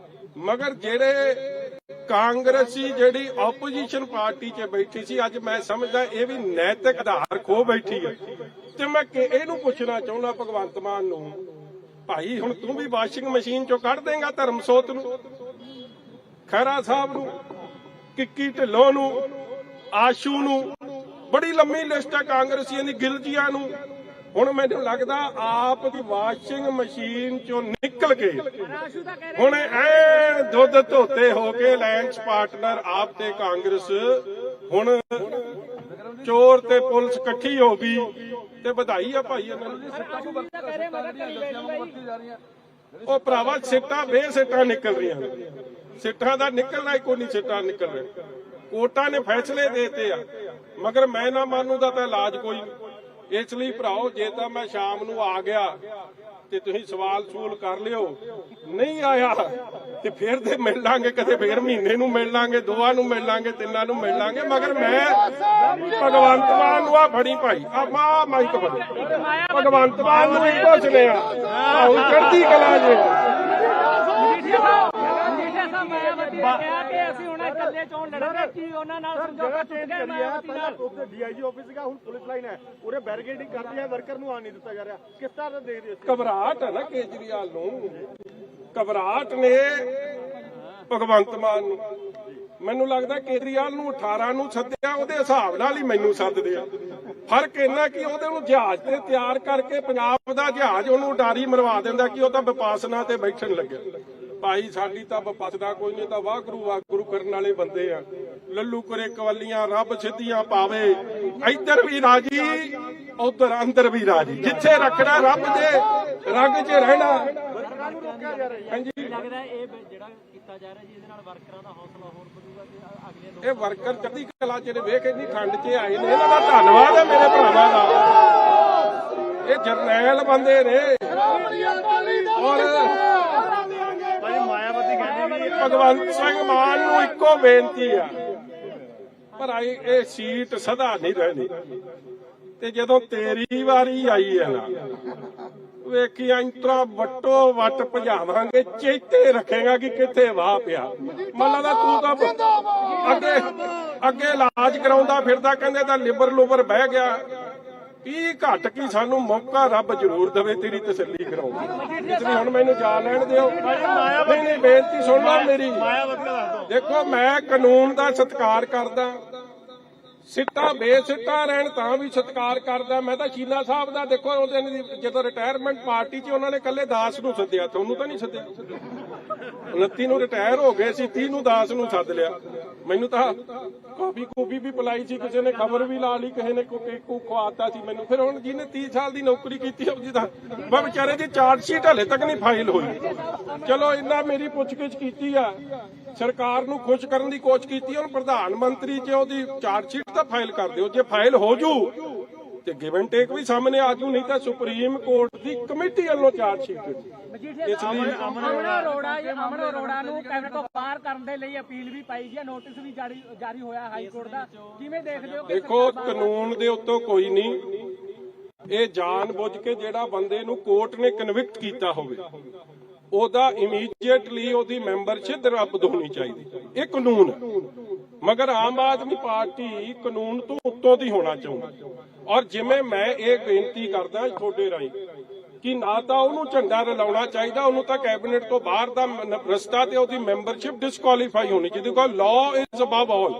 Speaker 1: ਮਗਰ ਜਿਹੜੇ ਕਾਂਗਰਸੀ ਜਿਹੜੀ ਆਪੋਜੀਸ਼ਨ ਪਾਰਟੀ 'ਚ ਬੈਠੀ ਸੀ, ਅੱਜ ਮੈਂ ਸਮਝਦਾ ਇਹ ਵੀ ਨੈਤਿਕ ਆਧਾਰ ਖੋ ਬੈਠੀ ਹੈ। ਤੇ ਮੈਂ ਇਹਨੂੰ ਪੁੱਛਣਾ ਚਾਹੁੰਦਾ ਭਗਵੰਤ ਮਾਨ ਨੂੰ, ਭਾਈ ਹੁਣ ਤੂੰ ਵੀ ਵਾਸ਼ਿੰਗ ਮਸ਼ੀਨ 'ਚੋਂ ਕੱਢ ਦੇਂਗਾ ਧਰਮਸੋਤ ਨੂੰ, ਖਹਿਰਾ ਸਾਹਿਬ ਨੂੰ, ਕਿੱਕੀ ਢਿੱਲੋਂ ਨੂੰ, ਆਸ਼ੂ ਨੂੰ, ਬੜੀ ਲੰਮੀ ਲਿਸਟ ਹੈ ਕਾਂਗਰਸੀਆਂ ਦੀ, ਗਿਲਜੀਆਂ ਨੂੰ। ਹੁਣ ਮੈਨੂੰ ਲੱਗਦਾ ਆਪ ਦੀ ਵਾਸ਼ਿੰਗ ਮਸ਼ੀਨ 'ਚੋਂ ਨਿਕਲ ਕੇ ਹੁਣ ਐ ਦੁੱਧ ਧੋਤੇ ਹੋ ਕੇ ਅਲਾਇੰਸ ਪਾਰਟਨਰ ਆਪ ਤੇ ਕਾਂਗਰਸ, ਹੁਣ ਚੋਰ ਤੇ ਪੁਲਿਸ ਇਕੱਠੀ ਹੋ ਗਈ ਤੇ ਵਧਾਈ ਆ ਭਾਈ ਇਹਨਾਂ ਨੂੰ। ਉਹ ਭਰਾਵਾ ਸਿੱਟਾਂ ਬੇਸਿੱਟਾਂ ਨਿਕਲ ਰਹੀਆਂ ਨੇ, ਸਿੱਟਾਂ ਦਾ ਨਿਕਲਣਾ ਹੀ ਕੋਈ ਨਹੀਂ, ਸਿੱਟਾਂ ਨਿਕਲ ਰਹੇ। ਕੋਰਟਾਂ ਨੇ ਫੈਸਲੇ ਦੇਤੇ ਆ, ਮਗਰ ਮੈਂ ਨਾ ਮਾਨੂ ਦਾ ਤਾਂ ਇਲਾਜ ਕੋਈ ਨਹੀਂ। ਇਸ ਲਈ ਭਰਾਓ ਜੇ ਤਾਂ ਮੈਂ ਸ਼ਾਮ ਨੂੰ ਆ ਗਿਆ ਤੇ ਤੁਸੀਂ ਸਵਾਲ ਸੂਲ ਕਰ ਲਿਓ, ਨਹੀਂ ਆਇਆ ਤੇ ਫਿਰ ਤੇ ਮਿਲ ਲਾਂਗੇ, ਕਦੇ ਫਿਰ ਮਹੀਨੇ ਨੂੰ ਮਿਲ ਲਾਂਗੇ, 2 ਨੂੰ ਮਿਲ ਲਾਂਗੇ, 3 ਨੂੰ ਮਿਲ ਲਾਂਗੇ। ਮਗਰ ਮੈਂ ਭਗਵੰਤ ਮਾਨ ਨੂੰ ਆ ਫੜੀ ਭਾਈ ਆ ਮਾਈਕ ਫੜੀ, ਭਗਵੰਤ ਮਾਨ ਨੂੰ ਇੱਕੋ ਸੁਣਿਆ ਹੁਣ ਚੜ੍ਹਦੀ ਕਲਾ ਜੇ।
Speaker 3: ਕਿਹਾ ਕਿ ਅਸੀਂ ਹੁਣ ਇਕੱਲੇ ਚੋਣ ਲੜਾਂਗੇ, ਕੀ ਉਹਨਾਂ ਨਾਲ ਸਮਝੌਤਾ ਟੁੱਟ ਗਿਆ? ਮਾਇਆਵਤੀ ਨਾਲ
Speaker 2: ਉੱਥੇ ਡੀਆਈਜੀ ਆਫਿਸ ਸੀਗਾ, ਹੁਣ ਪੁਲਿਸ ਲਾਈਨ ਹੈ, ਉਰੇ ਬੈਰੀਕੇਡਿੰਗ ਕਰਦੀ ਹੈ, ਵਰਕਰ ਨੂੰ ਆਣ ਨਹੀਂ ਦਿੱਤਾ ਜਾ ਰਿਹਾ। ਕਿਸ ਤਰ੍ਹਾਂ ਦਾ ਦੇਖਦੇ ਹੋ?
Speaker 1: ਘਬਰਾਹਟ ਹੈ ਨਾ ਕੇਜਰੀਵਾਲ ਨੂੰ, ਘਬਰਾਹਟ ਨੇ ਭਗਵੰਤ ਮਾਨ ਨੂੰ। ਮੈਨੂੰ ਲੱਗਦਾ ਕੇਜਰੀਵਾਲ ਨੂੰ 18 ਨੂੰ ਸੱਦਿਆ, ਉਹਦੇ ਹਿਸਾਬ ਨਾਲ ਹੀ ਮੈਨੂੰ ਸੱਦਦੇ ਆ। ਫਰਕ ਇੰਨਾ ਕਿ ਉਹਦੇ ਨੂੰ ਜਹਾਜ਼ ਤੇ ਤਿਆਰ ਕਰਕੇ ਪੰਜਾਬ ਦਾ ਜਹਾਜ਼ ਉਹਨੂੰ ਉਡਾਰੀ ਮਰਵਾ ਦਿੰਦਾ ਕਿ ਉਹ ਤਾਂ ਵਿਪਾਸਨਾ ਤੇ ਬੈਠਣ ਲੱਗਿਆ। ਭਾਈ ਸਾਡੀ ਤਾਂ ਵਿਪਾਸਨਾ ਕੋਈ ਨਹੀਂ, ਤਾਂ ਵਾਹਿਗੁਰੂ ਵਾਹਿਗੁਰੂ ਕਰਨ ਵਾਲੇ ਬੰਦੇ ਆ। ਲੱਲੂ ਕਰੇ ਕਵੱਲੀਆਂ, ਰੱਬ ਸਿੱਧੀਆਂ ਪਾਵੇ, ਇੱਧਰ ਵੀ ਰਾਜੀ ਉਧਰ ਅੰਦਰ ਵੀ ਰਾਜੀ, ਜਿੱਥੇ ਰੱਖਣਾ ਰੱਬ ਦੇ ਰੰਗ 'ਚ ਰਹਿਣਾ। ਹਾਂਜੀ
Speaker 3: ਲੱਗਦਾ ਇਹ ਜਿਹੜਾ ਕੀਤਾ ਜਾ ਰਿਹਾ ਜੀ, ਇਹਦੇ ਨਾਲ ਵਰਕਰਾਂ ਦਾ ਹੌਸਲਾ ਹੋਰ ਵਧੂਗਾ ਤੇ ਅਗਲੇ
Speaker 1: ਇਹ ਵਰਕਰ ਚੜ੍ਹਦੀ ਕਲਾ ਜਿਹੜੇ ਵੇਖ ਇੰਨੀ ਠੰਡ 'ਚ ਆਏ ਨੇ, ਇਹਨਾਂ ਦਾ ਧੰਨਵਾਦ ਹੈ ਮੇਰੇ ਭਰਾਵਾਂ ਦਾ। ਇਹ ਜਰਨੈਲ ਬੰਦੇ ਨੇ ਔਰ
Speaker 2: ਮਾਇਆਵਤੀ ਕਹਿੰਦੀ
Speaker 1: ਭਗਵੰਤ ਸਿੰਘ ਮਾਨ ਨੂੰ ਇੱਕੋ ਬੇਨਤੀ ਆ, ਪਰ ਇਹ ਸੀਟ ਸਦਾ ਨਹੀਂ ਰਹਿਣੀ। ਤੇ ਜਦੋਂ ਤੇਰੀ ਵਾਰੀ ਆਈ ਹੈ ਨਾ, ਵੇਖੀ ਅੰਤਰਾ ਵੱਟੋ ਵੱਟ ਭਜਾਵਾਂਗੇ, ਚੇਤੇ ਰੱਖੇਗਾ ਕਿ ਕਿੱਥੇ ਵਾਹ ਪਿਆ। ਮੰਨ ਲਾ ਤੂੰ ਤਾਂ ਅੱਗੇ ਇਲਾਜ ਕਰਾਉਂਦਾ ਫਿਰਦਾ, ਕਹਿੰਦੇ ਤਾਂ ਲਿਬਰ ਲੁਬਰ ਬਹਿ ਗਿਆ। ਕੀ ਘੱਟ ਕੀ ਸਾਨੂੰ ਮੌਕਾ ਰੱਬ ਜ਼ਰੂਰ ਦੇਵੇ ਤੇਰੀ ਤਸੱਲੀ ਕਰਾਉਣ। ਇਸ ਲਈ ਹੁਣ ਮੈਨੂੰ ਜਾ ਲੈਣ ਦਿਓ। ਨਹੀਂ ਬੇਨਤੀ ਸੁਣ ਲਓ ਮੇਰੀ। ਦੇਖੋ ਮੈਂ ਕਾਨੂੰਨ ਦਾ ਸਤਿਕਾਰ ਕਰਦਾ, ਸਿੱਟਾਂ ਬੇਸਿੱਟਾਂ ਰਹਿਣ ਤਾਂ ਵੀ ਸਤਿਕਾਰ ਕਰਦਾ। ਮੈਂ ਤਾਂ ਸ਼ੀਲਾ ਸਾਹਿਬ ਦਾ ਦੇਖੋ ਉਹਦੇ ਜਦੋਂ ਰਿਟਾਇਰਮੈਂਟ ਪਾਰਟੀ 'ਚ ਉਹਨਾਂ ਨੇ ਇਕੱਲੇ ਦਾਸ ਨੂੰ ਸੱਦਿਆ, ਤੁਹਾਨੂੰ ਤਾਂ ਨਹੀਂ ਸੱਦਿਆ। 29 ਨੂੰ ਰਿਟਾਇਰ ਹੋ ਗਏ ਸੀ, 30 ਨੂੰ ਦਾਸ ਨੂੰ ਸੱਦ ਲਿਆ। ਮੈਨੂੰ ਤਾਂ ਕਾਫੀ ਵੀ ਪਿਲਾਈ ਸੀ, ਕਿਸੇ ਨੇ ਖਬਰ ਵੀ ਲਾ ਲਈ, ਕਿਸੇ ਨੇ ਕੇਕੂ ਖਵਾਤਾ ਸੀ ਮੈਨੂੰ। ਫਿਰ ਹੁਣ ਜਿਹਨੇ 30 ਸਾਲ ਦੀ ਨੌਕਰੀ ਕੀਤੀ ਉਹਦੀ ਤਾਂ ਵਿਚਾਰੇ ਦੀ ਚਾਰਜ ਸ਼ੀਟ ਹਲੇ ਤੱਕ ਨਹੀਂ ਫਾਈਲ ਹੋਈ। ਚਲੋ ਇੰਨਾ ਮੇਰੀ ਪੁੱਛਗਿੱਛ ਕੀਤੀ ਆ, ਸਰਕਾਰ ਨੂੰ ਖੁਸ਼ ਕਰਨ ਦੀ ਕੋਸ਼ਿਸ਼ ਕੀਤੀ। ਹੁਣ ਪ੍ਰਧਾਨ ਮੰਤਰੀ 'ਚ ਉਹਦੀ ਚਾਰਜ ਸ਼ੀਟ ਤਾਂ ਫਾਈਲ ਕਰ ਦਿਓ। ਜੇ ਫਾਈਲ ਹੋ ਜੂ ਤੇ ਗਿਵ ਐਂਡ ਟੇਕ ਵੀ ਸਾਹਮਣੇ ਆ ਜੂ, ਨਹੀਂ ਤਾਂ ਸੁਪਰੀਮ ਕੋਰਟ ਦੀ ਕਮੇਟੀ ਵੱਲੋਂ ਚਾਰਜ ਸ਼ੀਟ ਇਸ ਲਈ
Speaker 3: ਅਮਨ ਅਰੋੜਾ ਨੂੰ ਕੈਬਨਿਟ ਤੋਂ ਬਾਹਰ ਕਰਨ ਦੇ ਲਈ ਅਪੀਲ ਵੀ ਪਾਈ ਗਿਆ, ਨੋਟਿਸ ਵੀ ਜਾਰੀ ਹੋਇਆ ਹਾਈ ਕੋਰਟ ਦਾ, ਕਿਵੇਂ ਦੇਖਦੇ ਹੋ?
Speaker 1: ਦੇਖੋ ਕਾਨੂੰਨ ਦੇ ਉੱਤੋਂ ਕੋਈ ਨਹੀਂ, ਇਹ ਜਾਣ ਬੁੱਝ ਕੇ ਜਿਹੜਾ ਬੰਦੇ ਨੂੰ ਕੋਰਟ ਨੇ ਕਨਵਿਕਟ ਕੀਤਾ ਹੋਵੇ ਉਹਦਾ ਇਮੀਡੀਏਟਲੀ ਉਹਦੀ ਮੈਂਬਰਸ਼ਿਪ ਰੱਦ ਹੋਣੀ ਚਾਹੀਦੀ, ਇਹ ਕਾਨੂੰਨ ਹੈ। ਮਗਰ ਆਮ ਆਦਮੀ ਪਾਰਟੀ ਕਾਨੂੰਨ ਤੋਂ ਉੱਤੋਂ ਦੀ ਹੋਣਾ ਚਾਹੁੰਦੀ, ਔਰ ਜਿਵੇਂ ਮੈਂ ਇਹ ਬੇਨਤੀ ਕਰਦਾ ਤੁਹਾਡੇ ਰਾਹੀਂ ਕਿ ਨਾ ਤਾਂ ਉਹਨੂੰ ਝੰਡਾ ਰਲਾਉਣਾ ਚਾਹੀਦਾ, ਉਹਨੂੰ ਤਾਂ ਕੈਬਨਿਟ ਤੋਂ ਬਾਹਰ ਦਾ ਰਸਤਾ ਤੇ ਉਹਦੀ ਮੈਂਬਰਸ਼ਿਪ ਡਿਸਕੁਆਲੀਫਾਈ ਹੋਣੀ ਚਾਹੀਦੀ, ਕਿਉਂਕਿ ਲਾਅ ਇਜ਼ ਅਬਵ ਆਲ।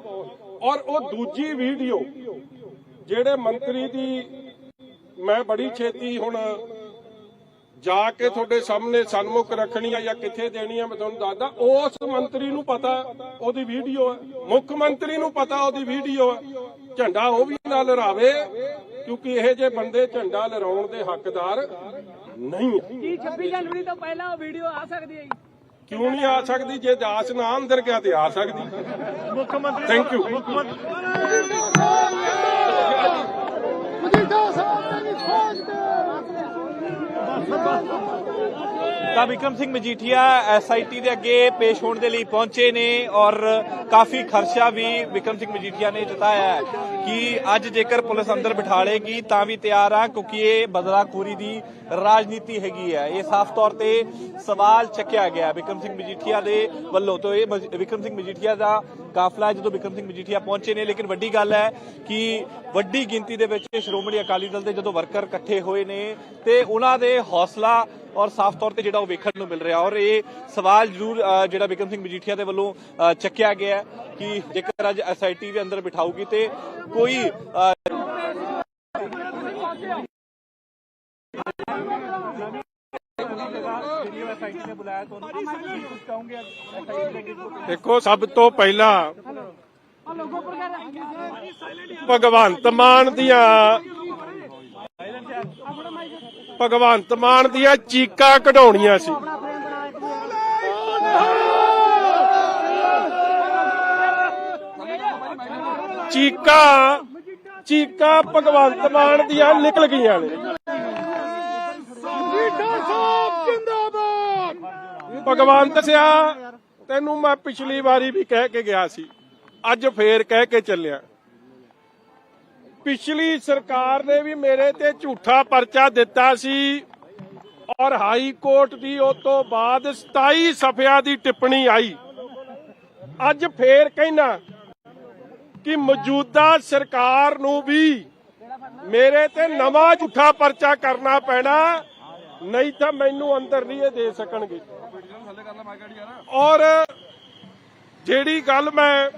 Speaker 1: ਔਰ ਉਹ ਦੂਜੀ ਵੀਡੀਓ ਜਿਹੜੇ ਮੰਤਰੀ ਦੀ ਮੈਂ ਬੜੀ ਛੇਤੀ ਹੁਣ ਜਾ ਕੇ ਤੁਹਾਡੇ ਸਾਹਮਣੇ ਸਨਮੁਖ ਰੱਖਣੀ ਆ ਜਾਂ ਕਿੱਥੇ ਦੇਣੀ ਆ, ਮੈਂ ਤੁਹਾਨੂੰ ਦੱਸਦਾ, ਉਸ ਮੰਤਰੀ ਨੂੰ ਪਤਾ ਉਹਦੀ ਵੀਡੀਓ ਹੈ, ਮੁੱਖ ਮੰਤਰੀ ਨੂੰ ਪਤਾ ਉਹਦੀ ਵੀਡੀਓ ਹੈ, ਝੰਡਾ ਉਹ ਵੀ ਨਾ ਲਹਿਰਾਵੇ, ਕਿਉਂਕਿ ਇਹ ਜੇ ਬੰਦੇ ਝੰਡਾ ਲਹਿਰਾਉਣ ਦੇ ਹੱਕਦਾਰ ਨਹੀਂ ਹੈ।
Speaker 3: ਕੀ 26 ਜਨਵਰੀ ਤੋਂ ਪਹਿਲਾਂ ਉਹ ਵੀਡੀਓ ਆ ਸਕਦੀ ਹੈ?
Speaker 1: ਕਿਉਂ ਨਹੀਂ ਆ ਸਕਦੀ? ਜੇ ਦਾਸ ਨਾ ਅੰਦਰ ਗਿਆ ਤੇ ਆ ਸਕਦੀ।
Speaker 2: ਮੁੱਖ ਮੰਤਰੀ
Speaker 1: ਥੈਂਕ ਯੂ।
Speaker 4: ਤਾਂ ਵਿਕਰਮ ਸਿੰਘ ਮਜੀਠੀਆ ਐਸਆਈਟੀ ਦੇ ਅੱਗੇ ਪੇਸ਼ ਹੋਣ ਦੇ ਲਈ ਪਹੁੰਚੇ ਨੇ ਔਰ ਕਾਫੀ ਖਰਚਾ ਵੀ ਵਿਕਰਮ ਸਿੰਘ ਮਜੀਠੀਆ ਨੇ ਜਤਾਇਆ ਹੈ ਕਿ ਅੱਜ ਜੇਕਰ ਪੁਲਿਸ ਅੰਦਰ ਬਿਠਾ ਲੇਗੀ ਤਾਂ ਵੀ ਤਿਆਰ ਆ, ਕਿਉਂਕਿ ਇਹ ਬਦਲਾਖੋਰੀ ਦੀ ਰਾਜਨੀਤੀ ਹੈਗੀ ਹੈ। ਇਹ ਸਾਫ਼ ਤੌਰ ਤੇ ਸਵਾਲ ਚੱਕਿਆ ਗਿਆ ਵਿਕਰਮ ਸਿੰਘ ਮਜੀਠੀਆ ਦੇ ਵੱਲੋਂ। ਤੋਂ ਇਹ ਵਿਕਰਮ ਸਿੰਘ ਮਜੀਠੀਆ ਦਾ ਕਾਫਲਾ ਜਦੋਂ ਵਿਕਰਮ ਸਿੰਘ ਮਜੀਠੀਆ ਪਹੁੰਚੇ ਨੇ, ਲੇਕਿਨ ਵੱਡੀ ਗੱਲ ਹੈ ਕਿ ਵੱਡੀ ਗਿਣਤੀ ਦੇ ਵਿੱਚ ਸ਼੍ਰੋਮਣੀ ਅਕਾਲੀ ਦਲ ਦੇ ਜਦੋਂ ਵਰਕਰ ਇਕੱਠੇ ਹੋਏ ਨੇ ਤੇ ਉਹਨਾਂ ਦੇ ਹੌਸਲਾ ਔਰ ਸਾਫ਼ ਤੌਰ ਤੇ ਜਿਹੜਾ ਉਹ ਵੇਖਣ ਨੂੰ ਮਿਲ ਰਿਹਾ। ਔਰ ਇਹ ਸਵਾਲ ਜ਼ਰੂਰ ਜਿਹੜਾ ਵਿਕਰਮ ਸਿੰਘ ਮਜੀਠੀਆ ਦੇ ਵੱਲੋਂ ਚੱਕਿਆ ਗਿਆ ਕਿ ਜੇਕਰ ਅੱਜ ਐਸਆਈਟੀ ਦੇ ਅੰਦਰ ਬਿਠਾਊਗੀ ਤੇ ਕੋਈ
Speaker 1: ਦੇਖੋ, ਸਭ ਤੋਂ ਪਹਿਲਾਂ ਭਗਵੰਤ ਮਾਨ ਦੀਆਂ ਚੀਕਾਂ ਕਢਾਉਣੀਆਂ ਸੀ। ਚੀਕਾਂ ਭਗਵੰਤ ਮਾਨ ਦੀਆਂ ਨਿਕਲ ਗਈਆਂ ਨੇ। ਭਗਵੰਤ ਸਿਆ, ਤੈਨੂੰ ਮੈਂ ਪਿਛਲੀ ਵਾਰੀ ਵੀ ਕਹਿ ਕੇ ਗਿਆ ਸੀ, ਅੱਜ ਫੇਰ ਕਹਿ ਕੇ ਚੱਲਿਆ। ਪਿਛਲੀ ਸਰਕਾਰ ਨੇ ਵੀ ਮੇਰੇ ਤੇ ਝੂਠਾ ਪਰਚਾ ਦਿੱਤਾ ਸੀ ਔਰ ਹਾਈ ਕੋਰਟ ਦੀ ਉਸ ਤੋਂ ਬਾਅਦ 27 ਸਫ਼ਿਆਂ ਦੀ ਟਿੱਪਣੀ ਆਈ। ਅੱਜ ਫੇਰ ਕਹਿਣਾ ਕਿ ਮੌਜੂਦਾ ਸਰਕਾਰ ਨੂੰ ਵੀ ਮੇਰੇ ਤੇ ਨਵਾਂ ਝੂਠਾ ਪਰਚਾ ਕਰਨਾ ਪੈਣਾ, ਨਹੀਂ ਤਾਂ ਮੈਨੂੰ ਅੰਦਰ ਨਹੀਂ ਇਹ ਦੇ ਸਕਣਗੇ। ਔਰ ਜਿਹੜੀ ਗੱਲ ਮੈਂ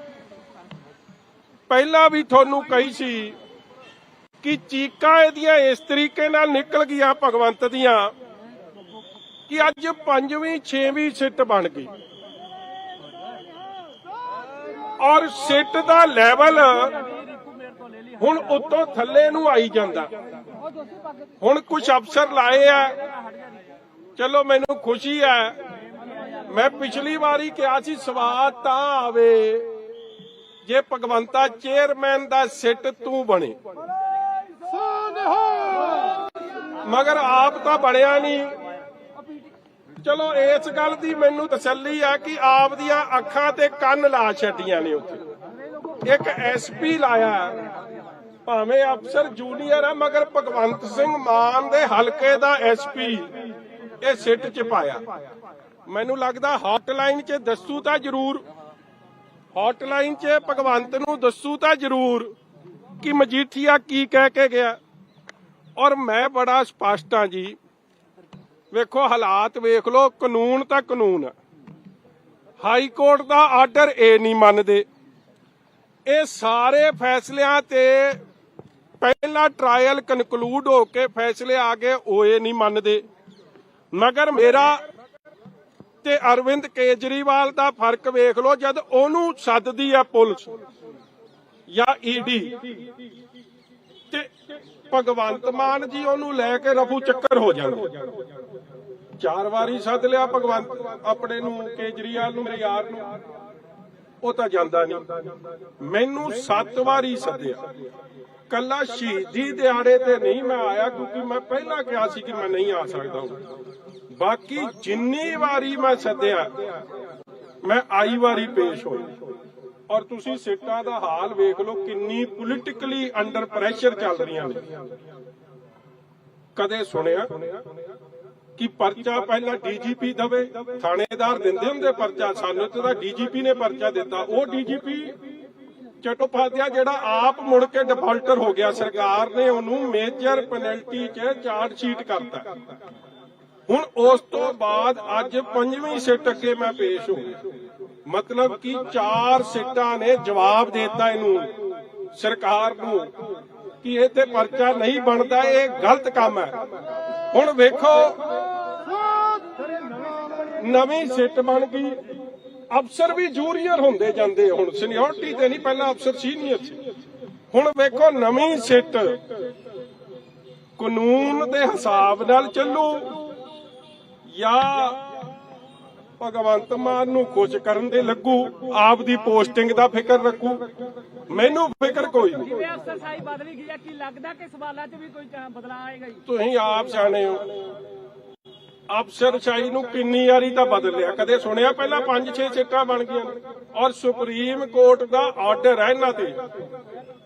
Speaker 1: ਪਹਿਲਾਂ ਵੀ ਤੁਹਾਨੂੰ ਕਹੀ ਸੀ ਕਿ ਚੀਕਾਂ ਇਹਦੀਆਂ ਇਸ ਤਰੀਕੇ ਨਾਲ ਨਿਕਲ ਗਈਆਂ ਭਗਵੰਤ ਦੀਆਂ ਕਿ ਅੱਜ 5ਵੀਂ 6ਵੀਂ ਸਿੱਟ ਬਣ ਗਈ ਔਰ ਸਿੱਟ ਦਾ ਲੈਵਲ ਹੁਣ ਉੱਤੋਂ ਥੱਲੇ ਨੂੰ ਆਈ ਜਾਂਦਾ। ਹੁਣ ਕੁਝ ਅਫਸਰ ਲਾਏ ਆ, ਚਲੋ ਮੈਨੂੰ ਖੁਸ਼ੀ ਹੈ। ਮੈਂ ਪਿਛਲੀ ਵਾਰੀ ਕਿਹਾ ਸੀ ਸਵਾਦ ਤਾਂ ਆਵੇ ਜੇ ਭਗਵੰਤਾ ਚੇਅਰਮੈਨ ਦਾ ਸਿੱਟ ਤੂੰ ਬਣੇ, ਮਗਰ ਆਪ ਤਾਂ ਬਣਿਆ ਨਹੀਂ। ਚਲੋ ਇਸ ਗੱਲ ਦੀ ਮੈਨੂੰ ਤਸੱਲੀ ਆ ਕਿ ਆਪ ਦੀਆਂ ਅੱਖਾਂ ਤੇ ਕੰਨ ਲਾ ਛੱਡੀਆਂ ਨੇ। ਉੱਥੇ ਇੱਕ ਐਸਪੀ ਲਾਇਆ, ਭਾਵੇਂ ਅਫਸਰ ਜੂਨੀਅਰ ਆ, ਮਗਰ ਭਗਵੰਤ ਸਿੰਘ ਮਾਨ ਦੇ ਹਲਕੇ ਦਾ ਐਸਪੀ ਇਹ ਸਿੱਟ ਚ ਪਾਇਆ। ਮੈਨੂੰ ਲੱਗਦਾ ਹੌਟਲਾਈਨ 'ਚ ਦੱਸੂ ਤਾਂ ਜ਼ਰੂਰ, ਹੌਟਲਾਈਨ 'ਚ ਭਗਵੰਤ ਨੂੰ ਦੱਸੂ ਤਾਂ ਜ਼ਰੂਰ ਕਿ ਮਜੀਠੀਆ ਕੀ ਕਹਿ ਕੇ ਗਿਆ। ਔਰ ਮੈਂ ਬੜਾ ਸਪਸ਼ਟ ਹਾਂ ਜੀ, ਵੇਖੋ ਹਾਲਾਤ ਵੇਖ ਲਓ, ਕਾਨੂੰਨ ਤਾਂ ਕਾਨੂੰਨ ਹੈ। ਹਾਈ ਕੋਰਟ ਦਾ ਆਰਡਰ ਇਹ ਨਹੀਂ ਮੰਨਦੇ। ਇਹ ਸਾਰੇ ਫੈਸਲਿਆਂ ਤੇ ਪਹਿਲਾ ਟਰਾਇਲ ਕਨਕਲੂਡ ਹੋ ਕੇ ਫੈਸਲੇ ਆ ਗਏ, ਉਹ ਇਹ ਨਹੀਂ ਮੰਨਦੇ। ਮਗਰ ਮੇਰਾ ਤੇ ਅਰਵਿੰਦ ਕੇਜਰੀਵਾਲ ਦਾ ਫਰਕ ਵੇਖ ਲਓ, ਜਦ ਉਹਨੂੰ ਸੱਦਦੀ ਹੈ ਪੁਲਿਸ ਜਾਂ ਈਡੀ ਤੇ ਭਗਵੰਤ ਮਾਨ ਜੀ ਉਹਨੂੰ ਲੈ ਕੇ ਰਫੂ ਚੱਕਰ ਹੋ ਜਾਂਦੇ। 4 ਵਾਰੀ ਸੱਦ ਲਿਆ ਭਗਵੰਤ ਆਪਣੇ ਨੂੰ, ਕੇਜਰੀਵਾਲ ਨੂੰ, ਮੇਰੇ ਯਾਰ ਨੂੰ, ਉਹ ਤਾਂ ਜਾਂਦਾ ਨਹੀਂ। ਮੈਨੂੰ 7 ਵਾਰੀ ਸੱਦਿਆ, ਕੱਲਾ ਸ਼ਹੀਦੀ ਦਿਹਾੜੇ ਤੇ ਨਹੀਂ ਮੈਂ ਆਇਆ, ਕਿਉਂਕਿ ਮੈਂ ਪਹਿਲਾਂ ਕਿਹਾ ਸੀ ਕਿ ਮੈਂ ਨਹੀਂ ਆ ਸਕਦਾ। ਬਾਕੀ ਜਿੰਨੀ ਵਾਰੀ ਮੈਂ ਸੱਦਿਆ ਮੈਂ ਆਈ ਵਾਰੀ ਪੇਸ਼ ਹੋਇਆ। ਔਰ ਤੁਸੀਂ ਸੀਟਾਂ ਦਾ ਹਾਲ ਵੇਖ ਲਓ, ਕਿੰਨੀ ਪੋਲੀਟੀਕਲੀ ਅੰਡਰ ਪ੍ਰੈਸ਼ਰ ਚੱਲ ਰਹੀਆਂ ਨੇ। ਕਦੇ ਸੁਣਿਆ ਕਿ ਪਰਚਾ ਪਹਿਲਾਂ ਡੀਜੀਪੀ ਦਵੇ? ਥਾਣੇਦਾਰ ਦਿੰਦੇ ਹੁੰਦੇ ਪਰਚਾ, ਸਾਨੂੰ ਤਾਂ ਡੀਜੀਪੀ ਨੇ ਪਰਚਾ ਦਿੱਤਾ। ਉਹ ਡੀਜੀਪੀ ਚਟੋਪਾਧਿਆ ਜਿਹੜਾ ਆਪ ਮੁੜ ਕੇ ਡਿਫਾਲਟਰ ਹੋ ਗਿਆ, ਸਰਕਾਰ ਨੇ ਉਹਨੂੰ ਮੇਜਰ ਪੈਨਲਟੀ 'ਚ ਚਾਰਜ ਸ਼ੀਟ ਕਰਤਾ। ਹੁਣ ਉਸ ਤੋਂ ਬਾਅਦ ਅੱਜ 5ਵੀਂ ਸਿੱਟ ਅੱਗੇ ਮੈਂ ਪੇਸ਼ ਹੋ ਗਿਆ, ਮਤਲਬ ਕਿ 4 ਸਿੱਟਾਂ ਨੇ ਜਵਾਬ ਦਿੱਤਾ ਇਹਨੂੰ, ਸਰਕਾਰ ਨੂੰ, ਕਿ ਇਹ ਤੇ ਪਰਚਾ ਨਹੀਂ ਬਣਦਾ, ਇਹ ਗਲਤ ਕੰਮ ਹੈ। ਹੁਣ ਵੇਖੋ ਨਵੀਂ ਸਿੱਟ ਬਣ ਗਈ, ਅਫਸਰ ਵੀ ਜੂਨੀਅਰ ਹੁੰਦੇ ਜਾਂਦੇ, ਹੁਣ ਸੀਨੀਅਰਟੀ ਤੇ ਨਹੀਂ, ਪਹਿਲਾਂ ਅਫਸਰ ਸੀਨੀਅਰ ਸੀ। ਹੁਣ ਵੇਖੋ ਨਵੀਂ ਸਿੱਟ ਕਾਨੂੰਨ ਦੇ ਹਿਸਾਬ ਨਾਲ ਚੱਲੂ ਜਾਂ ਭਗਵੰਤ ਮਾਨ ਨੂੰ ਖੁਸ਼ ਕਰਨ ਦੇ ਲੱਗੂ, ਆਪ ਦੀ ਪੋਸਟਿੰਗ ਦਾ ਫਿਕਰ ਰੱਖੂ? ਮੈਨੂੰ ਫਿਕਰ ਕੋਈ ਨਹੀਂ।
Speaker 3: ਜਿਵੇਂ ਅਫਸਰਸ਼ਾਹੀ ਬਦਲੀ ਗਈ ਹੈ, ਕੀ ਲੱਗਦਾ ਕਿ ਸਵਾਲਾਂ 'ਚ ਵੀ ਕੋਈ ਬਦਲਾਅ ਆਏਗਾ ਜੀ?
Speaker 1: ਤੁਸੀਂ ਆਪ ਜਾਣੇ ਹੋ, ਅਫਸਰਸ਼ਾਹੀ ਨੂੰ ਕਿੰਨੀ ਵਾਰੀ ਤਾਂ ਬਦਲਿਆ, ਕਦੇ ਸੁਣਿਆ ਪਹਿਲਾਂ 5-6 ਸੀਟਾਂ ਬਣ ਗਈਆਂ? ਔਰ ਸੁਪਰੀਮ ਕੋਰਟ ਦਾ ਆਰਡਰ ਹੈ ਇਹਨਾਂ ਤੇ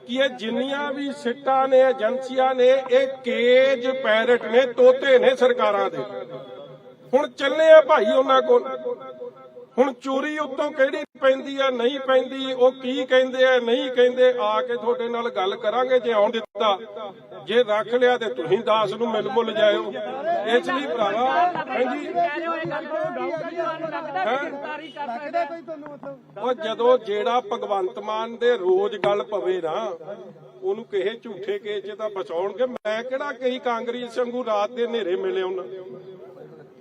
Speaker 1: ਕਿ ਇਹ ਜਿੰਨੀਆਂ ਵੀ ਸੀਟਾਂ ਨੇ, ਏਜੰਸੀਆਂ ਨੇ, ਇਹ ਕੇਜ ਪੈਰਟ ਨੇ, ਤੋਤੇ ਨੇ ਸਰਕਾਰਾਂ ਦੇ। ਹੁਣ ਚੱਲੇ ਆ ਭਾਈ ਉਹਨਾਂ ਕੋਲ। ਹੁਣ ਚੋਰੀ ਉੱਤੋਂ ਕਿਹੜੀ ਪੈਂਦੀ ਆ, ਨਹੀਂ ਪੈਂਦੀ, ਉਹ ਕੀ ਕਹਿੰਦੇ ਆ, ਨਹੀਂ ਕਹਿੰਦੇ, ਆ ਕੇ ਤੁਹਾਡੇ ਨਾਲ ਗੱਲ ਕਰਾਂਗੇ ਜੇ ਆਉਣ ਦਿੱਤਾ। ਜੇ ਰੱਖ ਲਿਆ ਤੇ ਤੁਸੀਂ 10 ਨੂੰ ਮਿਲ ਮੁੱਲ ਜਾਇਓ। ਇਸ ਲਈ ਭਰਾਵਾ, ਹਾਂਜੀ, ਉਹ ਜਦੋਂ ਜਿਹੜਾ ਭਗਵੰਤ ਮਾਨ ਦੇ ਰੋਜ਼ ਗੱਲ ਪਵੇ ਨਾ, ਉਹਨੂੰ ਕਿਸੇ ਝੂਠੇ ਕੇਸ 'ਚ ਤਾਂ ਬਚਾਉਣਗੇ। ਮੈਂ ਕਿਹੜਾ ਕਈ ਕਾਂਗਰਸ ਵਾਂਗੂ ਰਾਤ ਦੇ ਹਨੇਰੇ ਮਿਲੇ ਉਹਨਾਂ,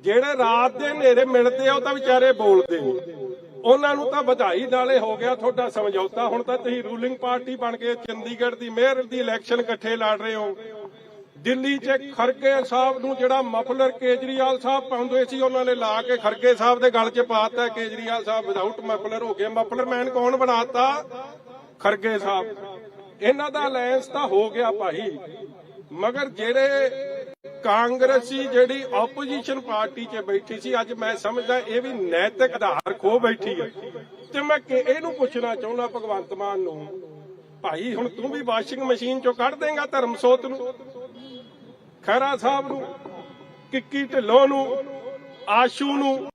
Speaker 1: ਜਿਹੜੇ ਰਾਤ ਦੇ ਹਨੇਰੇ ਮਿਲਦੇ ਆ ਉਹ ਤਾਂ ਵਿਚਾਰੇ ਬੋਲਦੇ ਨਹੀਂ। ਉਹਨਾਂ ਨੂੰ ਤਾਂ ਵਧਾਈ ਨਾਲੇ ਹੋ ਗਿਆ ਤੁਹਾਡਾ ਸਮਝੌਤਾ। ਹੁਣ ਤਾਂ ਤੁਸੀਂ ਰੂਲਿੰਗ ਪਾਰਟੀ ਬਣ ਕੇ ਚੰਡੀਗੜ੍ਹ ਦੀ ਮੇਅਰ ਦੀ ਇਲੈਕਸ਼ਨ ਇਕੱਠੇ ਲੜ ਰਹੇ ਹੋ। ਦਿੱਲੀ 'ਚ ਖਰਗੇ ਸਾਹਿਬ ਨੂੰ ਜਿਹੜਾ ਮਫਲਰ ਕੇਜਰੀਵਾਲ ਸਾਹਿਬ ਪਾਉਂਦੇ ਸੀ, ਉਹਨਾਂ ਨੇ ਲਾ ਕੇ ਖਰਗੇ ਸਾਹਿਬ ਦੇ ਗਲ 'ਚ ਪਾਤਾ। ਕੇਜਰੀਵਾਲ ਸਾਹਿਬ ਵਿਦਆਊਟ ਮਫਲਰ ਹੋ ਗਏ। ਮਫਲਰ ਮੈਨ ਕੌਣ ਬਣਾਤਾ? ਖਰਗੇ ਸਾਹਿਬ। ਇਹਨਾਂ ਦਾ ਅਲਾਇੰਸ ਤਾਂ ਹੋ ਗਿਆ ਭਾਈ, ਮਗਰ ਜਿਹੜੇ ਕਾਂਗਰਸੀ ਜਿਹੜੀ ਆਪੋਜੀਸ਼ਨ ਪਾਰਟੀ 'ਚ ਬੈਠੀ ਸੀ, ਅੱਜ ਮੈਂ ਸਮਝਦਾ ਇਹ ਵੀ ਨੈਤਿਕ ਆਧਾਰ ਖੋ ਬੈਠੀ ਹੈ। ਤੇ ਮੈਂ ਇਹਨੂੰ ਪੁੱਛਣਾ ਚਾਹੁੰਦਾ ਭਗਵੰਤ ਮਾਨ ਨੂੰ, ਭਾਈ ਹੁਣ ਤੂੰ ਵੀ ਵਾਸ਼ਿੰਗ ਮਸ਼ੀਨ 'ਚੋਂ ਕੱਢ ਦੇਂਗਾ ਧਰਮਸੋਤ ਨੂੰ, ਖਹਿਰਾ ਸਾਹਿਬ ਨੂੰ, ਕਿੱਕੀ ਢਿੱਲੋਂ ਨੂੰ, ਆਸ਼ੂ ਨੂੰ?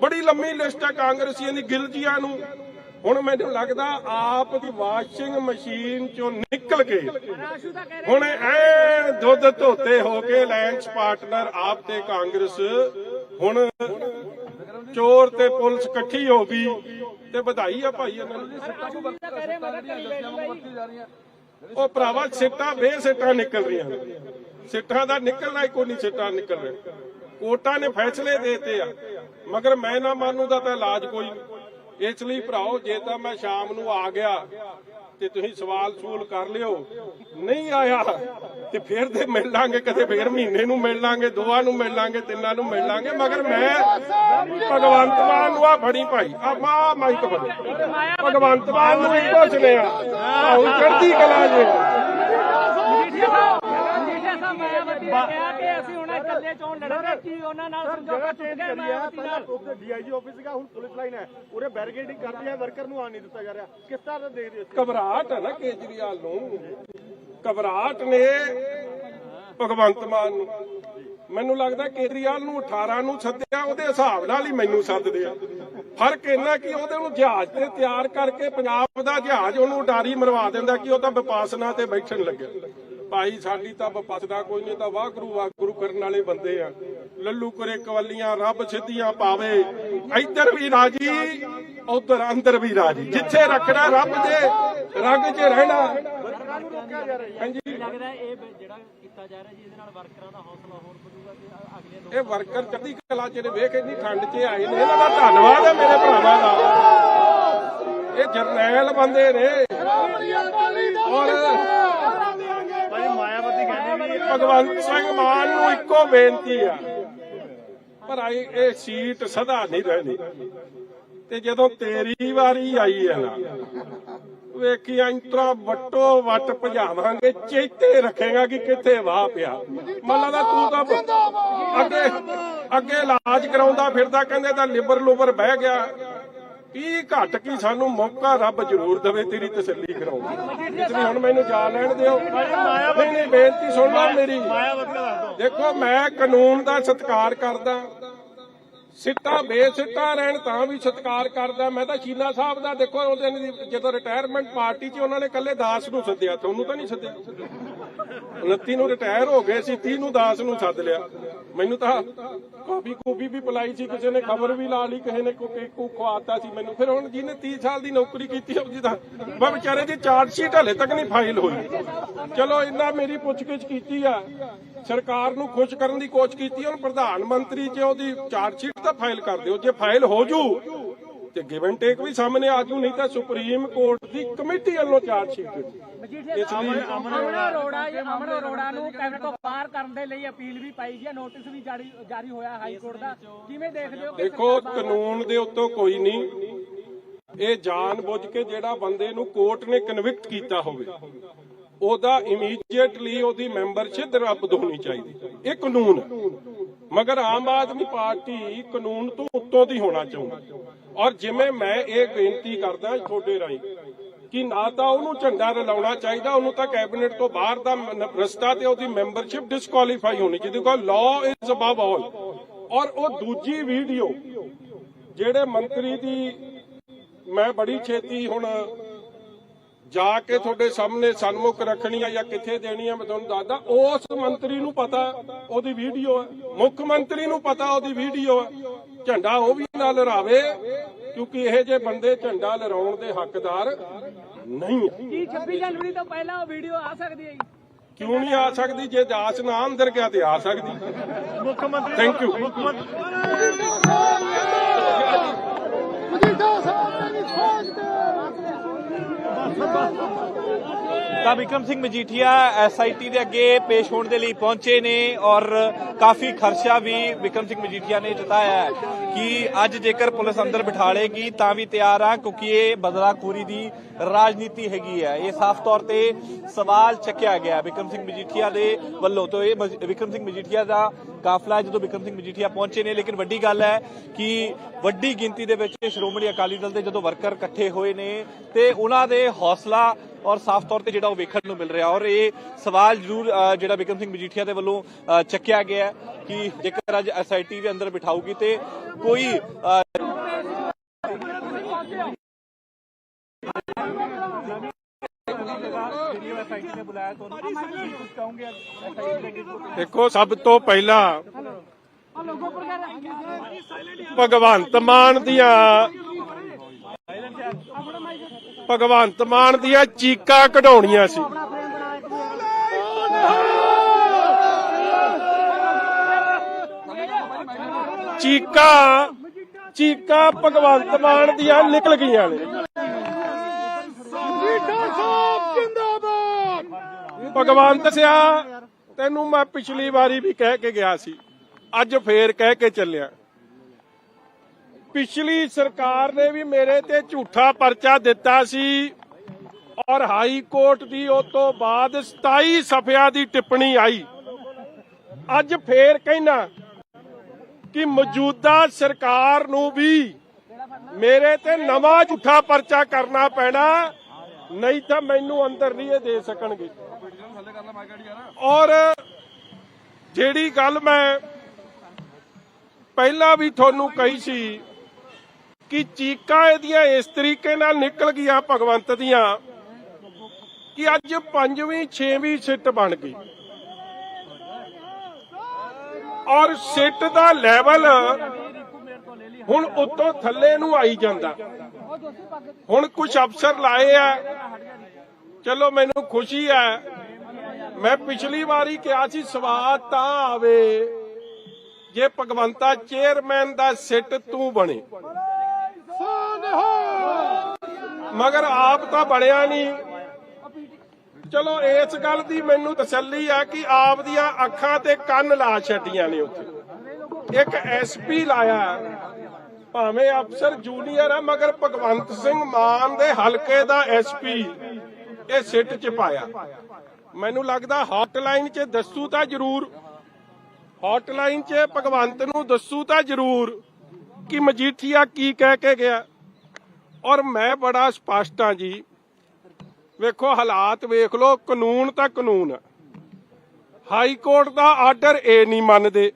Speaker 1: ਬੜੀ ਲੰਮੀ ਲਿਸਟ ਹੈ ਕਾਂਗਰਸੀਆਂ ਦੀ, ਗਿਲਜੀਆਂ ਨੂੰ। ਹੁਣ ਮੈਨੂੰ ਲੱਗਦਾ ਆਪ ਦੀ ਵਾਸ਼ਿੰਗ ਮਸ਼ੀਨ 'ਚੋਂ ਨਿਕਲ ਕੇ ਹੁਣ ਐ ਦੁੱਧ ਧੋਤੇ ਹੋ ਕੇ ਅਲਾਇੰਸ ਪਾਰਟਨਰ ਆਪ ਤੇ ਕਾਂਗਰਸ, ਹੁਣ ਚੋਰ ਤੇ ਪੁਲਿਸ ਇਕੱਠੀ ਹੋ ਗਈ ਤੇ ਵਧਾਈ ਆ ਭਾਈ ਇਹਨਾਂ ਨੂੰ। ਉਹ ਭਰਾਵਾ ਸਿੱਟਾਂ ਬੇਸਿੱਟਾਂ ਨਿਕਲ ਰਹੀਆਂ ਨੇ, ਸਿੱਟਾਂ ਦਾ ਨਿਕਲਣਾ ਹੀ ਕੋਈ ਨਹੀਂ, ਸਿੱਟਾਂ ਨਿਕਲ ਰਿਹਾ। ਕੋਰਟਾਂ ਨੇ ਫੈਸਲੇ ਦੇਤੇ ਆ, ਮਗਰ ਮੈਂ ਨਾ ਮਾਨੂ ਦਾ ਤਾਂ ਇਲਾਜ ਕੋਈ ਨਹੀਂ। ਇਸ ਲਈ ਭਰਾਓ, ਜੇ ਤਾਂ ਮੈਂ ਸ਼ਾਮ ਨੂੰ ਆ ਗਿਆ ਤੇ ਤੁਸੀਂ ਸਵਾਲ ਸੂਲ ਕਰ ਲਿਓ, ਨਹੀਂ ਆਇਆ ਤੇ ਫਿਰ ਤੇ ਮਿਲ ਲਾਂਗੇ, ਕਦੇ ਫਿਰ ਮਹੀਨੇ ਨੂੰ ਮਿਲ ਲਾਂਗੇ, 2 ਨੂੰ ਮਿਲ ਲਾਂਗੇ, 3 ਨੂੰ ਮਿਲ ਲਾਂਗੇ। ਮਗਰ ਮੈਂ ਭਗਵੰਤ ਮਾਨ ਨੂੰ ਆ ਫੜੀ ਭਾਈ, ਆ ਮਾਈਕ ਫੜੀ, ਭਗਵੰਤ ਮਾਨ ਨੂੰ ਇੱਕੋ ਸੁਣਿਆ, ਹੁਣ ਚੜ੍ਹਦੀ ਕਲਾ ਜੇ।
Speaker 3: ਕਿਹਾ ਕਿ ਅਸੀਂ ਹੁਣ ਇਕੱਲੇ ਚੋਣ ਲੜਾਂਗੇ, ਕੀ ਉਹਨਾਂ ਨਾਲ ਸਮਝੌਤਾ ਟੁੱਟ ਗਿਆ? ਮਾਇਆਵਤੀ ਨਾਲ
Speaker 2: ਉੱਥੇ ਡੀਆਈਜੀ ਆਫਿਸ ਸੀਗਾ, ਹੁਣ ਪੁਲਿਸ ਲਾਈਨ ਹੈ, ਉਰੇ ਬੈਰੀਕੇਡਿੰਗ ਕਰਦੀ ਹੈ, ਵਰਕਰ ਨੂੰ ਆਣ ਨਹੀਂ ਦਿੱਤਾ ਜਾ ਰਿਹਾ। ਕਿਸ ਤਰ੍ਹਾਂ ਦਾ ਦੇਖਦੇ ਹੋ?
Speaker 1: ਘਬਰਾਹਟ ਹੈ ਨਾ ਕੇਜਰੀਵਾਲ ਨੂੰ, ਘਬਰਾਹਟ ਨੇ ਭਗਵੰਤ ਮਾਨ ਨੂੰ। ਮੈਨੂੰ ਲੱਗਦਾ ਕੇਜਰੀਵਾਲ ਨੂੰ 18 ਨੂੰ ਸੱਦਿਆ, ਉਹਦੇ ਹਿਸਾਬ ਨਾਲ ਹੀ ਮੈਨੂੰ ਸੱਦਦੇ ਆ। ਫਰਕ ਇੰਨਾ ਕਿ ਉਹਦੇ ਨੂੰ ਜਹਾਜ਼ ਤੇ ਤਿਆਰ ਕਰਕੇ ਪੰਜਾਬ ਦਾ ਜਹਾਜ਼ ਉਹਨੂੰ ਉਡਾਰੀ ਮਰਵਾ ਦਿੰਦਾ ਕਿ ਉਹ ਤਾਂ ਵਿਪਾਸਨਾ ਤੇ ਬੈਠਣ ਲੱਗਿਆ। ਭਾਈ ਸਾਡੀ ਤਾਂ ਵਿਪਾਸਨਾ ਕੋਈ ਨਹੀਂ, ਤਾਂ ਵਾਹਿਗੁਰੂ ਵਾਹਿਗੁਰੂ ਕਰਨ ਵਾਲੇ ਬੰਦੇ ਆ। ਲੱਲੂ ਕਰੇ ਕਵੱਲੀਆਂ, ਰੱਬ ਸਿੱਧੀਆਂ ਪਾਵੇ, ਇੱਧਰ ਵੀ ਰਾਜੀ ਉਧਰ ਅੰਦਰ ਵੀ ਰਾਜੀ, ਜਿੱਥੇ ਰੱਖਣਾ ਰੱਬ ਦੇ ਰੰਗ 'ਚ ਰਹਿਣਾ। ਹਾਂਜੀ,
Speaker 3: ਲੱਗਦਾ ਇਹ ਜਿਹੜਾ ਕੀਤਾ ਜਾ ਰਿਹਾ ਜੀ, ਇਹਦੇ ਨਾਲ ਵਰਕਰਾਂ ਦਾ ਹੌਸਲਾ ਹੋਰ ਵਧੂਗਾ ਤੇ ਅਗਲੇ
Speaker 1: ਇਹ ਵਰਕਰ ਚੜ੍ਹਦੀ ਕਲਾ 'ਚ ਨੇ, ਵੇਖ ਇੰਨੀ ਠੰਡ 'ਚ ਆਏ ਨੇ, ਇਹਨਾਂ ਦਾ ਧੰਨਵਾਦ ਹੈ ਮੇਰੇ ਭਰਾਵਾਂ ਦਾ। ਇਹ ਜਰਨੈਲ ਬੰਦੇ ਨੇ। ਔਰ
Speaker 2: ਮਾਇਆਵਤੀ ਕਹਿੰਦੀ ਵੀ
Speaker 1: ਭਗਵੰਤ ਸਿੰਘ ਮਾਨ ਨੂੰ ਇੱਕੋ ਬੇਨਤੀ ਆ, ਪਰ ਇਹ ਸੀਟ ਸਦਾ ਨਹੀਂ ਰਹਿਣੀ। ਤੇ ਜਦੋਂ ਤੇਰੀ ਵਾਰੀ ਆਈ ਹੈ ਨਾ, ਵੇਖੀ ਇੰਤਰਾ ਵੱਟੋ ਵੱਟ ਭਜਾਵਾਂਗੇ, ਚੇਤੇ ਰੱਖੇਗਾ ਕਿ ਕਿੱਥੇ ਵਾਹ ਪਿਆ। ਮੰਨ ਲਾ ਤੂੰ ਤਾਂ ਅੱਗੇ ਇਲਾਜ ਕਰਾਉਂਦਾ ਫਿਰਦਾ, ਕਹਿੰਦੇ ਤਾਂ ਲਿਬਰ ਲੁਬਰ ਬਹਿ ਗਿਆ। ਕੀ ਘੱਟ ਕੀ ਸਾਨੂੰ ਮੌਕਾ ਰੱਬ ਜ਼ਰੂਰ ਦੇਵੇ ਤੇਰੀ ਤਸੱਲੀ ਕਰਾਉਣ ਦੀ। ਇਸ ਲਈ ਹੁਣ ਮੈਨੂੰ ਜਾ ਲੈਣ ਦਿਓ। ਨਹੀਂ ਬੇਨਤੀ ਸੁਣ ਲਓ ਮੇਰੀ। ਦੇਖੋ ਮੈਂ ਕਾਨੂੰਨ ਦਾ ਸਤਿਕਾਰ ਕਰਦਾ, ਸਿੱਟਾ ਬੇਸਿੱਟਾ ਰਹਿਣ ਤਾਂ ਵੀ ਸਤਿਕਾਰ ਕਰਦਾ। ਮੈਂ ਤਾਂ ਸ਼ੀਲਾ ਸਾਹਿਬ ਦਾ ਦੇਖੋ ਉਹਦੇ ਜਦੋਂ ਰਿਟਾਇਰਮੈਂਟ ਪਾਰਟੀ 'ਚ ਉਹਨਾਂ ਨੇ ਇਕੱਲੇ ਦਾਸ ਨੂੰ ਸੱਦਿਆ, ਤੁਹਾਨੂੰ ਤਾਂ ਨਹੀਂ ਸੱਦਿਆ। 29 ਨੂੰ ਰਿਟਾਇਰ ਹੋ ਗਏ ਸੀ, 30 ਨੂੰ ਦਾਸ ਨੂੰ ਸੱਦ ਲਿਆ। ਮੈਨੂੰ ਤਾਂ ਕਾਫੀ ਵੀ ਪਿਲਾਈ ਸੀ, ਕਿਸੇ ਨੇ ਖਬਰ ਵੀ ਲਾ ਲਈ, ਕਿਸੇ ਨੇ ਕੇਕੂ ਖਵਾਤਾ ਸੀ ਮੈਨੂੰ। ਫਿਰ ਹੁਣ ਜਿਹਨੇ 30 ਸਾਲ ਦੀ ਨੌਕਰੀ ਕੀਤੀ ਉਹਦੀ ਤਾਂ ਵਿਚਾਰੇ ਦੀ ਚਾਰਜ ਸ਼ੀਟ ਹਲੇ ਤੱਕ ਨਹੀਂ ਫਾਈਲ ਹੋਈ। ਚਲੋ ਇੰਨਾ ਮੇਰੀ ਪੁੱਛਗਿੱਛ ਕੀਤੀ ਆ, ਸਰਕਾਰ ਨੂੰ ਖੁਸ਼ ਕਰਨ ਦੀ ਕੋਸ਼ਿਸ਼ ਕੀਤੀ। ਹੁਣ ਪ੍ਰਧਾਨ ਮੰਤਰੀ 'ਚ ਉਹਦੀ ਚਾਰਜ ਸ਼ੀਟ ਤਾਂ ਫਾਈਲ ਕਰ ਦਿਓ। ਜੇ ਫਾਈਲ ਹੋ ਜੂ ਤੇ ਗਿਵ ਐਂਡ ਟੇਕ ਵੀ ਸਾਹਮਣੇ ਆ ਜੂ, ਨਹੀਂ ਤਾਂ ਸੁਪਰੀਮ ਕੋਰਟ ਦੀ ਕਮੇਟੀ ਵੱਲੋਂ ਚਾਰਜ ਸ਼ੀਟ। ਇਸ ਲਈ
Speaker 3: ਅਮਨ ਅਰੋੜਾ ਨੂੰ ਕੈਬਨਿਟ ਤੋਂ ਬਾਹਰ ਕਰਨ ਦੇ ਲਈ ਅਪੀਲ ਵੀ ਪਾਈ ਗਿਆ, ਨੋਟਿਸ ਵੀ ਜਾਰੀ ਹੋਇਆ ਹਾਈ ਕੋਰਟ ਦਾ। ਕਿਵੇਂ ਦੇਖਦੇ ਹੋ?
Speaker 1: ਦੇਖੋ ਕਾਨੂੰਨ ਦੇ ਉੱਤੋਂ ਕੋਈ ਨਹੀਂ, ਇਹ ਜਾਣ ਬੁੱਝ ਕੇ ਜਿਹੜਾ ਬੰਦੇ ਨੂੰ ਕੋਰਟ ਨੇ ਕਨਵਿਕਟ ਕੀਤਾ ਹੋਵੇ ਉਹਦਾ ਇਮੀਡੀਏਟਲੀ ਉਹਦੀ ਮੈਂਬਰਸ਼ਿਪ ਰੱਦ ਹੋਣੀ ਚਾਹੀਦੀ। ਇਹ ਕਾਨੂੰਨ ਹੈ, ਮਗਰ ਆਮ ਆਦਮੀ ਪਾਰਟੀ ਕਾਨੂੰਨ ਤੋਂ ਉੱਤੋਂ ਦੀ ਹੋਣਾ ਚਾਹੁੰਦੀ। ਔਰ ਜਿਵੇਂ ਮੈਂ ਇਹ ਬੇਨਤੀ ਕਰਦਾ ਤੁਹਾਡੇ ਰਾਹੀਂ ਕਿ ਨਾ ਤਾਂ ਉਹਨੂੰ ਝੰਡਾ ਰਲਾਉਣਾ ਚਾਹੀਦਾ, ਉਹਨੂੰ ਤਾਂ ਕੈਬਨਿਟ ਤੋਂ ਬਾਹਰ ਦਾ ਰਸਤਾ ਤੇ ਉਹਦੀ ਮੈਂਬਰਸ਼ਿਪ ਡਿਸਕੁਆਲੀਫਾਈ ਹੋਣੀ ਚਾਹੀਦੀ, ਕਿਉਂਕਿ ਲਾਅ ਇਜ਼ ਅਬਵ ਆਲ। ਔਰ ਉਹ ਦੂਜੀ ਵੀਡੀਓ ਜਿਹੜੇ ਮੰਤਰੀ ਦੀ ਮੈਂ ਬੜੀ ਛੇਤੀ ਹੁਣ ਜਾ ਕੇ ਤੁਹਾਡੇ ਸਾਹਮਣੇ ਸਨਮੁਖ ਰੱਖਣੀ ਆ ਜਾਂ ਕਿੱਥੇ ਦੇਣੀ ਆ, ਮੈਂ ਤੁਹਾਨੂੰ ਦੱਸਦਾ। ਉਸ ਮੰਤਰੀ ਨੂੰ ਪਤਾ ਉਹਦੀ ਵੀਡੀਓ ਹੈ, ਮੁੱਖ ਮੰਤਰੀ ਨੂੰ ਪਤਾ ਉਹਦੀ ਵੀਡੀਓ ਹੈ। ਝੰਡਾ ਉਹ ਵੀ ਨਾ ਲਹਿਰਾਵੇ, ਕਿਉਂਕਿ ਇਹ ਜੇ ਬੰਦੇ ਝੰਡਾ ਲਹਿਰਾਉਣ ਦੇ ਹੱਕਦਾਰ ਨਹੀਂ ਹੈ।
Speaker 3: ਕੀ 26 ਜਨਵਰੀ ਤੋਂ ਪਹਿਲਾਂ ਉਹ ਵੀਡੀਓ ਆ ਸਕਦੀ ਹੈ?
Speaker 1: ਕਿਉਂ ਨਹੀਂ ਆ ਸਕਦੀ? ਜੇ ਦਾਸ ਨਾ ਅੰਦਰ ਗਿਆ ਤੇ ਆ ਸਕਦੀ।
Speaker 2: ਮੁੱਖ ਮੰਤਰੀ
Speaker 1: ਥੈਂਕ ਯੂ।
Speaker 4: ਤਾਂ ਵਿਕਰਮ ਸਿੰਘ ਮਜੀਠੀਆ ਐਸਆਈਟੀ ਦੇ ਅੱਗੇ ਪੇਸ਼ ਹੋਣ ਦੇ ਲਈ ਪਹੁੰਚੇ ਨੇ ਔਰ ਕਾਫੀ ਖਰਚਾ ਵੀ ਵਿਕਰਮ ਸਿੰਘ ਮਜੀਠੀਆ ਨੇ ਜਤਾਇਆ ਹੈ ਕਿ ਅੱਜ ਜੇਕਰ ਪੁਲਿਸ ਅੰਦਰ ਬਿਠਾ ਲੇਗੀ ਤਾਂ ਵੀ ਤਿਆਰ ਆ, ਕਿਉਂਕਿ ਇਹ ਬਦਲਾਖੋਰੀ ਦੀ ਰਾਜਨੀਤੀ ਹੈਗੀ ਹੈ। ਇਹ ਸਾਫ਼ ਤੌਰ ਤੇ ਸਵਾਲ ਚੱਕਿਆ ਗਿਆ ਵਿਕਰਮ ਸਿੰਘ ਮਜੀਠੀਆ ਦੇ ਵੱਲੋਂ। ਤੋਂ ਇਹ ਵਿਕਰਮ ਸਿੰਘ ਮਜੀਠੀਆ ਦਾ ਕਾਫਲਾ ਜਦੋਂ ਵਿਕਰਮ ਸਿੰਘ ਮਜੀਠੀਆ ਪਹੁੰਚੇ ਨੇ, ਲੇਕਿਨ ਵੱਡੀ ਗੱਲ ਹੈ ਕਿ ਵੱਡੀ ਗਿਣਤੀ ਦੇ ਵਿੱਚ ਸ਼੍ਰੋਮਣੀ ਅਕਾਲੀ ਦਲ ਦੇ ਜਦੋਂ ਵਰਕਰ ਇਕੱਠੇ ਹੋਏ ਨੇ ਤੇ ਉਹਨਾਂ ਦੇ ਹੌਸਲਾ ਔਰ ਸਾਫ਼ ਤੌਰ ਤੇ ਜਿਹੜਾ ਉਹ ਵੇਖਣ ਨੂੰ ਮਿਲ ਰਿਹਾ। ਔਰ ਇਹ ਸਵਾਲ ਜ਼ਰੂਰ ਜਿਹੜਾ ਵਿਕਰਮ ਸਿੰਘ ਮਜੀਠੀਆ ਦੇ ਵੱਲੋਂ ਚੱਕਿਆ ਗਿਆ ਕਿ ਜੇਕਰ ਅੱਜ ਐਸਆਈਟੀ ਦੇ ਅੰਦਰ ਬਿਠਾਊਗੀ ਤੇ ਕੋਈ
Speaker 1: ਦੇਖੋ, ਸਭ ਤੋਂ ਪਹਿਲਾਂ ਭਗਵੰਤ ਮਾਨ ਦੀਆਂ ਚੀਕਾਂ ਕਢਾਉਣੀਆਂ ਸੀ। ਚੀਕਾਂ ਭਗਵੰਤ ਮਾਨ ਦੀਆਂ ਨਿਕਲ ਗਈਆਂ ਨੇ। ਭਗਵੰਤ ਸਿਆ, ਤੈਨੂੰ ਮੈਂ ਪਿਛਲੀ ਵਾਰੀ ਵੀ ਕਹਿ ਕੇ ਗਿਆ ਸੀ, ਅੱਜ ਫੇਰ ਕਹਿ ਕੇ ਚੱਲਿਆ। ਪਿਛਲੀ ਸਰਕਾਰ ਨੇ ਵੀ ਮੇਰੇ ਤੇ ਝੂਠਾ ਪਰਚਾ ਦਿੱਤਾ ਸੀ ਔਰ ਹਾਈ ਕੋਰਟ ਦੀ ਉਸ ਤੋਂ ਬਾਅਦ 27 ਸਫ਼ਿਆਂ ਦੀ ਟਿੱਪਣੀ ਆਈ। ਅੱਜ ਫੇਰ ਕਹਿਣਾ ਕਿ ਮੌਜੂਦਾ ਸਰਕਾਰ ਨੂੰ ਵੀ ਮੇਰੇ ਤੇ ਨਵਾਂ ਝੂਠਾ ਪਰਚਾ ਕਰਨਾ ਪੈਣਾ, ਨਹੀਂ ਤਾਂ ਮੈਨੂੰ ਅੰਦਰ ਨਹੀਂ ਇਹ ਦੇ ਸਕਣਗੇ। ਔਰ ਜਿਹੜੀ ਗੱਲ ਮੈਂ ਪਹਿਲਾਂ ਵੀ ਤੁਹਾਨੂੰ ਕਹੀ ਸੀ ਕਿ ਚੀਕਾਂ ਇਹਦੀਆਂ ਇਸ ਤਰੀਕੇ ਨਾਲ ਨਿਕਲ ਗਈਆਂ ਭਗਵੰਤ ਦੀਆਂ ਕਿ ਅੱਜ 5ਵੀਂ 6ਵੀਂ ਸਿੱਟ ਬਣ ਗਈ ਔਰ ਸਿੱਟ ਦਾ ਲੈਵਲ ਹੁਣ ਉੱਤੋਂ ਥੱਲੇ ਨੂੰ ਆਈ ਜਾਂਦਾ। ਹੁਣ ਕੁਝ ਅਫਸਰ ਲਾਏ ਆ, ਚਲੋ ਮੈਨੂੰ ਖੁਸ਼ੀ ਹੈ। ਮੈਂ ਪਿਛਲੀ ਵਾਰੀ ਕਿਹਾ ਸੀ ਸਵਾਦ ਤਾਂ ਆਵੇ ਜੇ ਭਗਵੰਤਾ ਚੇਅਰਮੈਨ ਦਾ ਸਿੱਟ ਤੂੰ ਬਣੇ, ਮਗਰ ਆਪ ਤਾਂ ਬਣਿਆ ਨਹੀਂ। ਚਲੋ ਇਸ ਗੱਲ ਦੀ ਮੈਨੂੰ ਤਸੱਲੀ ਆ ਕਿ ਆਪ ਦੀਆਂ ਅੱਖਾਂ ਤੇ ਕੰਨ ਲਾ ਛੱਡੀਆਂ ਨੇ। ਉੱਥੇ ਇੱਕ ਐਸਪੀ ਲਾਇਆ ਭਾਵੇਂ ਅਫਸਰ ਜੂਨੀਅਰ ਆ ਮਗਰ ਭਗਵੰਤ ਸਿੰਘ ਮਾਨ ਦੇ ਹਲਕੇ ਦਾ ਐਸਪੀ ਇਹ ਸਿੱਟ ਚ ਪਾਇਆ। ਮੈਨੂੰ ਲੱਗਦਾ ਹੌਟਲਾਈਨ 'ਚ ਦੱਸੂ ਤਾਂ ਜ਼ਰੂਰ, ਹੌਟਲਾਈਨ 'ਚ ਭਗਵੰਤ ਨੂੰ ਦੱਸੂ ਤਾਂ ਜ਼ਰੂਰ ਕਿ ਮਜੀਠੀਆ ਕੀ ਕਹਿ ਕੇ ਗਿਆ। ਔਰ ਮੈਂ ਬੜਾ ਸਪਸ਼ਟ ਹਾਂ ਜੀ, ਵੇਖੋ ਹਾਲਾਤ ਵੇਖ ਲਓ, ਕਾਨੂੰਨ ਤਾਂ ਕਾਨੂੰਨ ਆ, ਹਾਈ ਕੋਰਟ ਦਾ ਆਰਡਰ ਇਹ ਨਹੀਂ ਮੰਨਦੇ।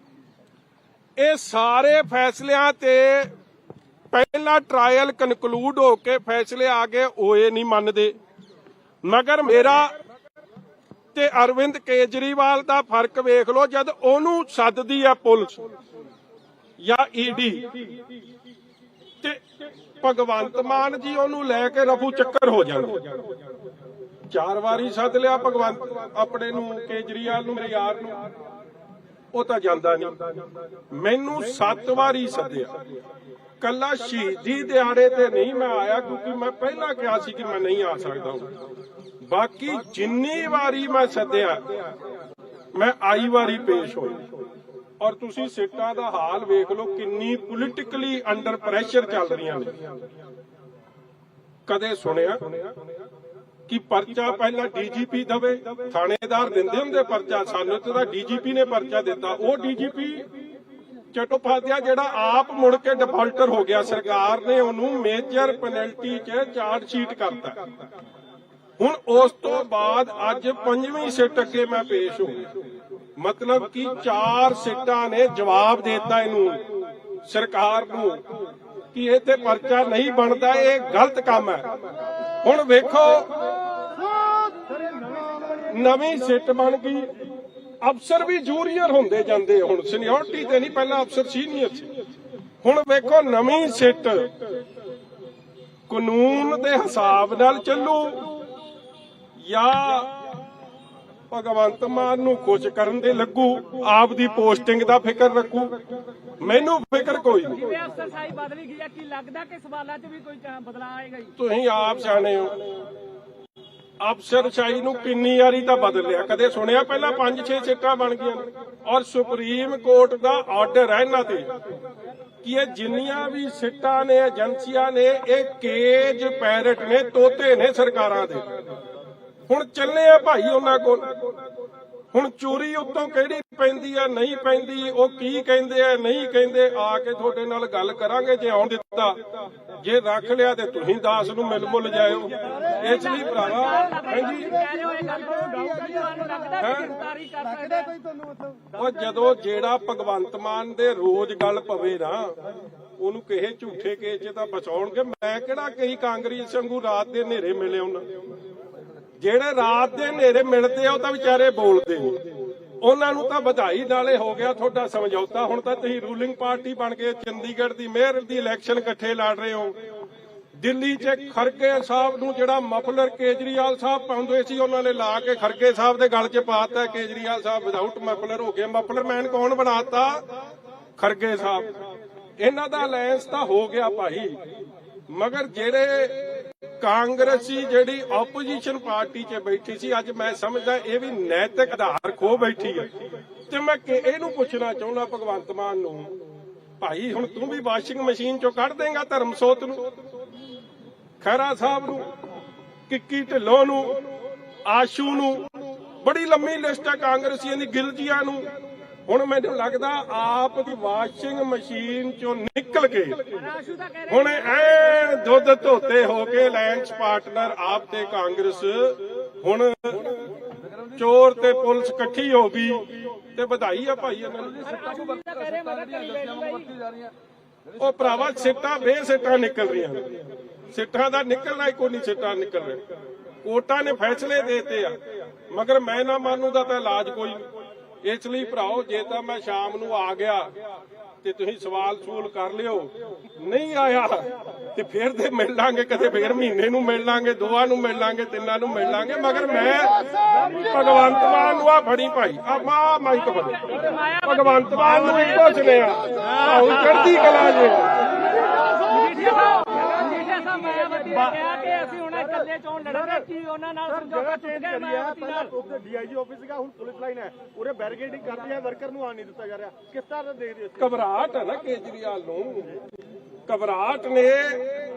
Speaker 1: ਇਹ ਸਾਰੇ ਫੈਸਲਿਆਂ ਤੇ ਪਹਿਲਾ ਟਰਾਇਲ ਕਨਕਲੂਡ ਹੋ ਕੇ ਫੈਸਲੇ ਆ ਗਏ, ਉਹ ਇਹ ਨਹੀਂ ਮੰਨਦੇ। ਮਗਰ ਮੇਰਾ ਤੇ ਅਰਵਿੰਦ ਕੇਜਰੀਵਾਲ ਦਾ ਫਰਕ ਵੇਖ ਲਓ, ਜਦ ਉਹਨੂੰ ਸੱਦਦੀ ਆ ਪੁਲਿਸ ਜਾਂ ਈਡੀ ਤੇ ਭਗਵੰਤ ਮਾਨ ਜੀ ਉਹਨੂੰ ਲੈ ਕੇ ਰਫੂ ਚੱਕਰ ਹੋ ਜਾਂਦੇ। 4 ਵਾਰੀ ਸੱਦ ਲਿਆ ਭਗਵੰਤ ਆਪਣੇ ਨੂੰ, ਕੇਜਰੀਵਾਲ ਨੂੰ, ਮੇਰੇ ਯਾਰ ਨੂੰ, ਉਹ ਤਾਂ ਜਾਂਦਾ ਨਹੀਂ। ਮੈਨੂੰ 7 ਵਾਰੀ ਸੱਦਿਆ, ਕੱਲਾ ਸ਼ਹੀਦੀ ਦਿਹਾੜੇ ਤੇ ਨਹੀਂ ਮੈਂ ਆਇਆ, ਕਿਉਂਕਿ ਮੈਂ ਪਹਿਲਾਂ ਕਿਹਾ ਸੀ ਕਿ ਮੈਂ ਨਹੀਂ ਆ ਸਕਦਾ। ਬਾਕੀ ਜਿੰਨੀ ਵਾਰੀ ਮੈਂ ਸੱਦਿਆ ਮੈਂ ਆਈ ਵਾਰੀ ਪੇਸ਼ ਹੋਇਆ। ਔਰ ਤੁਸੀਂ ਸੀਟਾਂ ਦਾ ਹਾਲ ਵੇਖ ਲਓ, ਕਿੰਨੀ ਪੋਲੀਟੀਕਲੀ ਅੰਡਰ ਪ੍ਰੈਸ਼ਰ ਚੱਲ ਰਹੀਆਂ ਨੇ। ਕਦੇ ਸੁਣਿਆ ਕਿ ਪਰਚਾ ਪਹਿਲਾਂ ਡੀਜੀਪੀ ਦਵੇ? ਥਾਣੇਦਾਰ ਦਿੰਦੇ ਹੁੰਦੇ ਪਰਚਾ, ਸਾਨੂੰ ਤਾਂ ਡੀਜੀਪੀ ਨੇ ਪਰਚਾ ਦਿੱਤਾ। ਉਹ ਡੀਜੀਪੀ ਚਟੋਪਾਧਿਆ ਜਿਹੜਾ ਆਪ ਮੁੜ ਕੇ ਡਿਫਾਲਟਰ ਹੋ ਗਿਆ, ਸਰਕਾਰ ਨੇ ਉਹਨੂੰ ਮੇਜਰ ਪੈਨਲਟੀ 'ਚ ਚਾਰਜ ਸ਼ੀਟ ਕਰਤਾ। ਹੁਣ ਉਸ ਤੋਂ ਬਾਅਦ ਅੱਜ 5ਵੀਂ ਸਿੱਟ ਅੱਗੇ ਮੈਂ ਪੇਸ਼ ਹੋ ਗਿਆ, ਮਤਲਬ ਕਿ 4 ਸਿੱਟਾਂ ਨੇ ਜਵਾਬ ਦਿੱਤਾ ਇਹਨੂੰ, ਸਰਕਾਰ ਨੂੰ, ਕਿ ਇਹ ਤੇ ਪਰਚਾ ਨਹੀਂ ਬਣਦਾ, ਇਹ ਗਲਤ ਕੰਮ ਹੈ। ਹੁਣ ਵੇਖੋ ਨਵੀਂ ਸਿੱਟ ਬਣ ਗਈ, ਅਫਸਰ ਵੀ ਜੂਨੀਅਰ ਹੁੰਦੇ ਜਾਂਦੇ, ਹੁਣ ਸੀਨੀਅਰਟੀ ਤੇ ਨਹੀਂ, ਪਹਿਲਾਂ ਅਫਸਰ ਸੀਨੀਅਰ ਸੀ। ਹੁਣ ਵੇਖੋ ਨਵੀਂ ਸਿੱਟ ਕਾਨੂੰਨ ਦੇ ਹਿਸਾਬ ਨਾਲ ਚੱਲੂ ਜਾਂ ਭਗਵੰਤ ਮਾਨ ਨੂੰ ਖੁਸ਼ ਕਰਨ ਦੇ ਲੱਗੂ, ਆਪ ਦੀ ਪੋਸਟਿੰਗ ਦਾ ਫਿਕਰ ਰੱਖੂ? ਮੈਨੂੰ ਫਿਕਰ ਕੋਈ ਨਹੀਂ।
Speaker 3: ਜਿਵੇਂ ਅਫਸਰਸ਼ਾਹੀ ਬਦਲੀ ਗਈ ਹੈ, ਕੀ ਲੱਗਦਾ ਕਿ ਸਵਾਲਾਂ 'ਚ ਵੀ ਕੋਈ ਬਦਲਾਅ ਆਏਗਾ ਜੀ?
Speaker 1: ਤੁਸੀਂ ਆਪ ਜਾਣੇ ਹੋ, ਅਫਸਰਸ਼ਾਹੀ ਨੂੰ ਕਿੰਨੀ ਵਾਰੀ ਤਾਂ ਬਦਲ ਲਿਆ। ਕਦੇ ਸੁਣਿਆ ਪਹਿਲਾਂ 5-6 ਸੀਟਾਂ ਬਣ ਗਈਆਂ? ਔਰ ਸੁਪਰੀਮ ਕੋਰਟ ਦਾ ਆਰਡਰ ਹੈ ਇਹਨਾਂ ਤੇ ਕਿ ਇਹ ਜਿੰਨੀਆਂ ਵੀ ਸੀਟਾਂ ਨੇ, ਏਜੰਸੀਆਂ ਨੇ, ਇਹ ਕੇਜ ਪੈਰਟ ਨੇ, ਤੋਤੇ ਨੇ ਸਰਕਾਰਾਂ ਦੇ। ਹੁਣ ਚੱਲੇ ਆ ਭਾਈ ਉਹਨਾਂ ਕੋਲ। ਹੁਣ ਚੋਰੀ ਉੱਤੋਂ ਕਿਹੜੀ ਪੈਂਦੀ ਆ, ਨਹੀਂ ਪੈਂਦੀ, ਉਹ ਕੀ ਕਹਿੰਦੇ ਆ, ਨਹੀਂ ਕਹਿੰਦੇ, ਆ ਕੇ ਤੁਹਾਡੇ ਨਾਲ ਗੱਲ ਕਰਾਂਗੇ ਜੇ ਆਉਣ ਦਿੱਤਾ। ਜੇ ਰੱਖ ਲਿਆ ਤੇ ਤੁਸੀਂ ਦਾਸ ਨੂੰ ਮਿਲ ਮੁੱਲ ਜਾਇਓ। ਇਸ ਲਈ ਭਰਾਵਾ, ਹਾਂਜੀ, ਉਹ ਜਦੋਂ ਜਿਹੜਾ ਭਗਵੰਤ ਮਾਨ ਦੇ ਰੋਜ਼ ਗੱਲ ਪਵੇ ਨਾ, ਉਹਨੂੰ ਕਿਸੇ ਝੂਠੇ ਕੇਸ 'ਚ ਤਾਂ ਬਚਾਉਣਗੇ। ਮੈਂ ਕਿਹੜਾ ਕਈ ਕਾਂਗਰਸ ਵਾਂਗੂ ਰਾਤ ਦੇ ਹਨੇਰੇ ਮਿਲੇ ਉਹਨਾਂ, ਜਿਹੜੇ ਰਾਤ ਦੇ ਹਨੇਰੇ ਮਿਲਦੇ ਆ ਉਹ ਤਾਂ ਵਿਚਾਰੇ ਬੋਲਦੇ ਨਹੀਂ। ਉਹਨਾਂ ਨੂੰ ਤਾਂ ਵਧਾਈ ਨਾਲੇ ਹੋ ਗਿਆ ਤੁਹਾਡਾ ਸਮਝੌਤਾ। ਹੁਣ ਤਾਂ ਤੁਸੀਂ ਰੂਲਿੰਗ ਪਾਰਟੀ ਬਣ ਕੇ ਚੰਡੀਗੜ੍ਹ ਦੀ ਮੇਅਰ ਦੀ ਇਲੈਕਸ਼ਨ ਇਕੱਠੇ ਲੜ ਰਹੇ ਹੋ। ਦਿੱਲੀ 'ਚ ਖਰਗੇ ਸਾਹਿਬ ਨੂੰ ਜਿਹੜਾ ਮਫਲਰ ਕੇਜਰੀਵਾਲ ਸਾਹਿਬ ਪਾਉਂਦੇ ਸੀ, ਉਹਨਾਂ ਨੇ ਲਾ ਕੇ ਖਰਗੇ ਸਾਹਿਬ ਦੇ ਗਲ 'ਚ ਪਾਤਾ। ਕੇਜਰੀਵਾਲ ਸਾਹਿਬ ਵਿਦਆਊਟ ਮਫਲਰ ਹੋ ਗਏ। ਮਫਲਰ ਮੈਨ ਕੌਣ ਬਣਾਤਾ? ਖਰਗੇ ਸਾਹਿਬ। ਇਹਨਾਂ ਦਾ ਅਲਾਇੰਸ ਤਾਂ ਹੋ ਗਿਆ ਭਾਈ, ਮਗਰ ਜਿਹੜੇ ਕਾਂਗਰਸੀ ਜਿਹੜੀ ਆਪੋਜੀਸ਼ਨ ਪਾਰਟੀ 'ਚ ਬੈਠੀ ਸੀ, ਅੱਜ ਮੈਂ ਸਮਝਦਾ ਇਹ ਵੀ ਨੈਤਿਕ ਆਧਾਰ ਖੋ ਬੈਠੀ ਹੈ। ਤੇ ਮੈਂ ਇਹਨੂੰ ਪੁੱਛਣਾ ਚਾਹੁੰਦਾ ਭਗਵੰਤ ਮਾਨ ਨੂੰ, ਭਾਈ ਹੁਣ ਤੂੰ ਵੀ ਵਾਸ਼ਿੰਗ ਮਸ਼ੀਨ 'ਚੋਂ ਕੱਢ ਦੇਂਗਾ ਧਰਮਸੋਤ ਨੂੰ, ਖਹਿਰਾ ਸਾਹਿਬ ਨੂੰ, ਕਿੱਕੀ ਢਿੱਲੋਂ ਨੂੰ, ਆਸ਼ੂ ਨੂੰ? ਬੜੀ ਲੰਮੀ ਲਿਸਟ ਹੈ ਕਾਂਗਰਸੀਆਂ ਦੀ, ਗਿਲਜੀਆਂ ਨੂੰ। ਹੁਣ ਮੈਨੂੰ ਲੱਗਦਾ ਆਪ ਦੀ ਵਾਸ਼ਿੰਗ ਮਸ਼ੀਨ 'ਚੋਂ ਨਿਕਲ ਕੇ ਹੁਣ ਐ ਦੁੱਧ ਧੋਤੇ ਹੋ ਕੇ ਅਲਾਇੰਸ ਪਾਰਟਨਰ ਆਪ ਤੇ ਕਾਂਗਰਸ, ਹੁਣ ਚੋਰ ਤੇ ਪੁਲਿਸ ਇਕੱਠੀ ਹੋ ਗਈ ਤੇ ਵਧਾਈ ਆ ਭਾਈ ਇਹਨਾਂ ਨੂੰ। ਉਹ ਭਰਾਵਾ ਸਿੱਟਾਂ ਬੇਸਿੱਟਾਂ ਨਿਕਲ ਰਹੀਆਂ ਨੇ, ਸਿੱਟਾਂ ਦਾ ਨਿਕਲਣਾ ਹੀ ਕੋਈ ਨਹੀਂ, ਸਿੱਟਾਂ ਨਿਕਲ ਰਹੇ। ਕੋਰਟਾਂ ਨੇ ਫੈਸਲੇ ਦੇਤੇ ਆ, ਮਗਰ ਮੈਂ ਨਾ ਮਾਨੂ ਦਾ ਤਾਂ ਇਲਾਜ ਕੋਈ ਨਹੀਂ। ਇਸ ਲਈ ਭਰਾਓ, ਜੇ ਤਾਂ ਮੈਂ ਸ਼ਾਮ ਨੂੰ ਆ ਗਿਆ ਤੇ ਤੁਸੀਂ ਸਵਾਲ ਸੂਲ ਕਰ ਲਿਓ, ਨਹੀਂ ਆਇਆ ਤੇ ਫਿਰ ਤੇ ਮਿਲ ਲਾਂਗੇ, ਕਦੇ ਫੇਰ ਮਹੀਨੇ ਨੂੰ ਮਿਲ ਲਾਂਗੇ, 2 ਨੂੰ ਮਿਲ ਲਾਂਗੇ, 3 ਨੂੰ ਮਿਲ ਲਾਂਗੇ। ਮਗਰ ਮੈਂ ਭਗਵੰਤ ਮਾਨ ਨੂੰ ਆ ਫੜੀ ਭਾਈ, ਆ ਮਾਈਕ ਫੜੀ, ਭਗਵੰਤ ਮਾਨ ਨੂੰ ਇੱਕੋ ਸੁਣਿਆ, ਹੁਣ ਚੜ੍ਹਦੀ ਕਲਾ ਜੇ।
Speaker 3: ਕਿਹਾ ਕਿ ਅਸੀਂ ਹੁਣ ਇਕੱਲੇ ਚੋਣ ਲੜਾਂਗੇ, ਕੀ ਉਹਨਾਂ ਨਾਲ ਸਮਝੌਤਾ ਟੁੱਟ ਗਿਆ? ਮਾਇਆਵਤੀ ਨਾਲ
Speaker 2: ਉੱਥੇ ਡੀਆਈਜੀ ਆਫਿਸ ਸੀਗਾ, ਹੁਣ ਪੁਲਿਸ ਲਾਈਨ ਹੈ, ਉਰੇ ਬੈਰੀਕੇਡਿੰਗ ਕਰਦੀ ਹੈ, ਵਰਕਰ ਨੂੰ ਆਣ ਨਹੀਂ ਦਿੱਤਾ ਜਾ ਰਿਹਾ। ਕਿਸ ਤਰ੍ਹਾਂ ਦੇਖਦੇ ਹੋ?
Speaker 1: ਘਬਰਾਹਟ ਹੈ ਨਾ ਕੇਜਰੀਵਾਲ ਨੂੰ, ਘਬਰਾਹਟ ਨੇ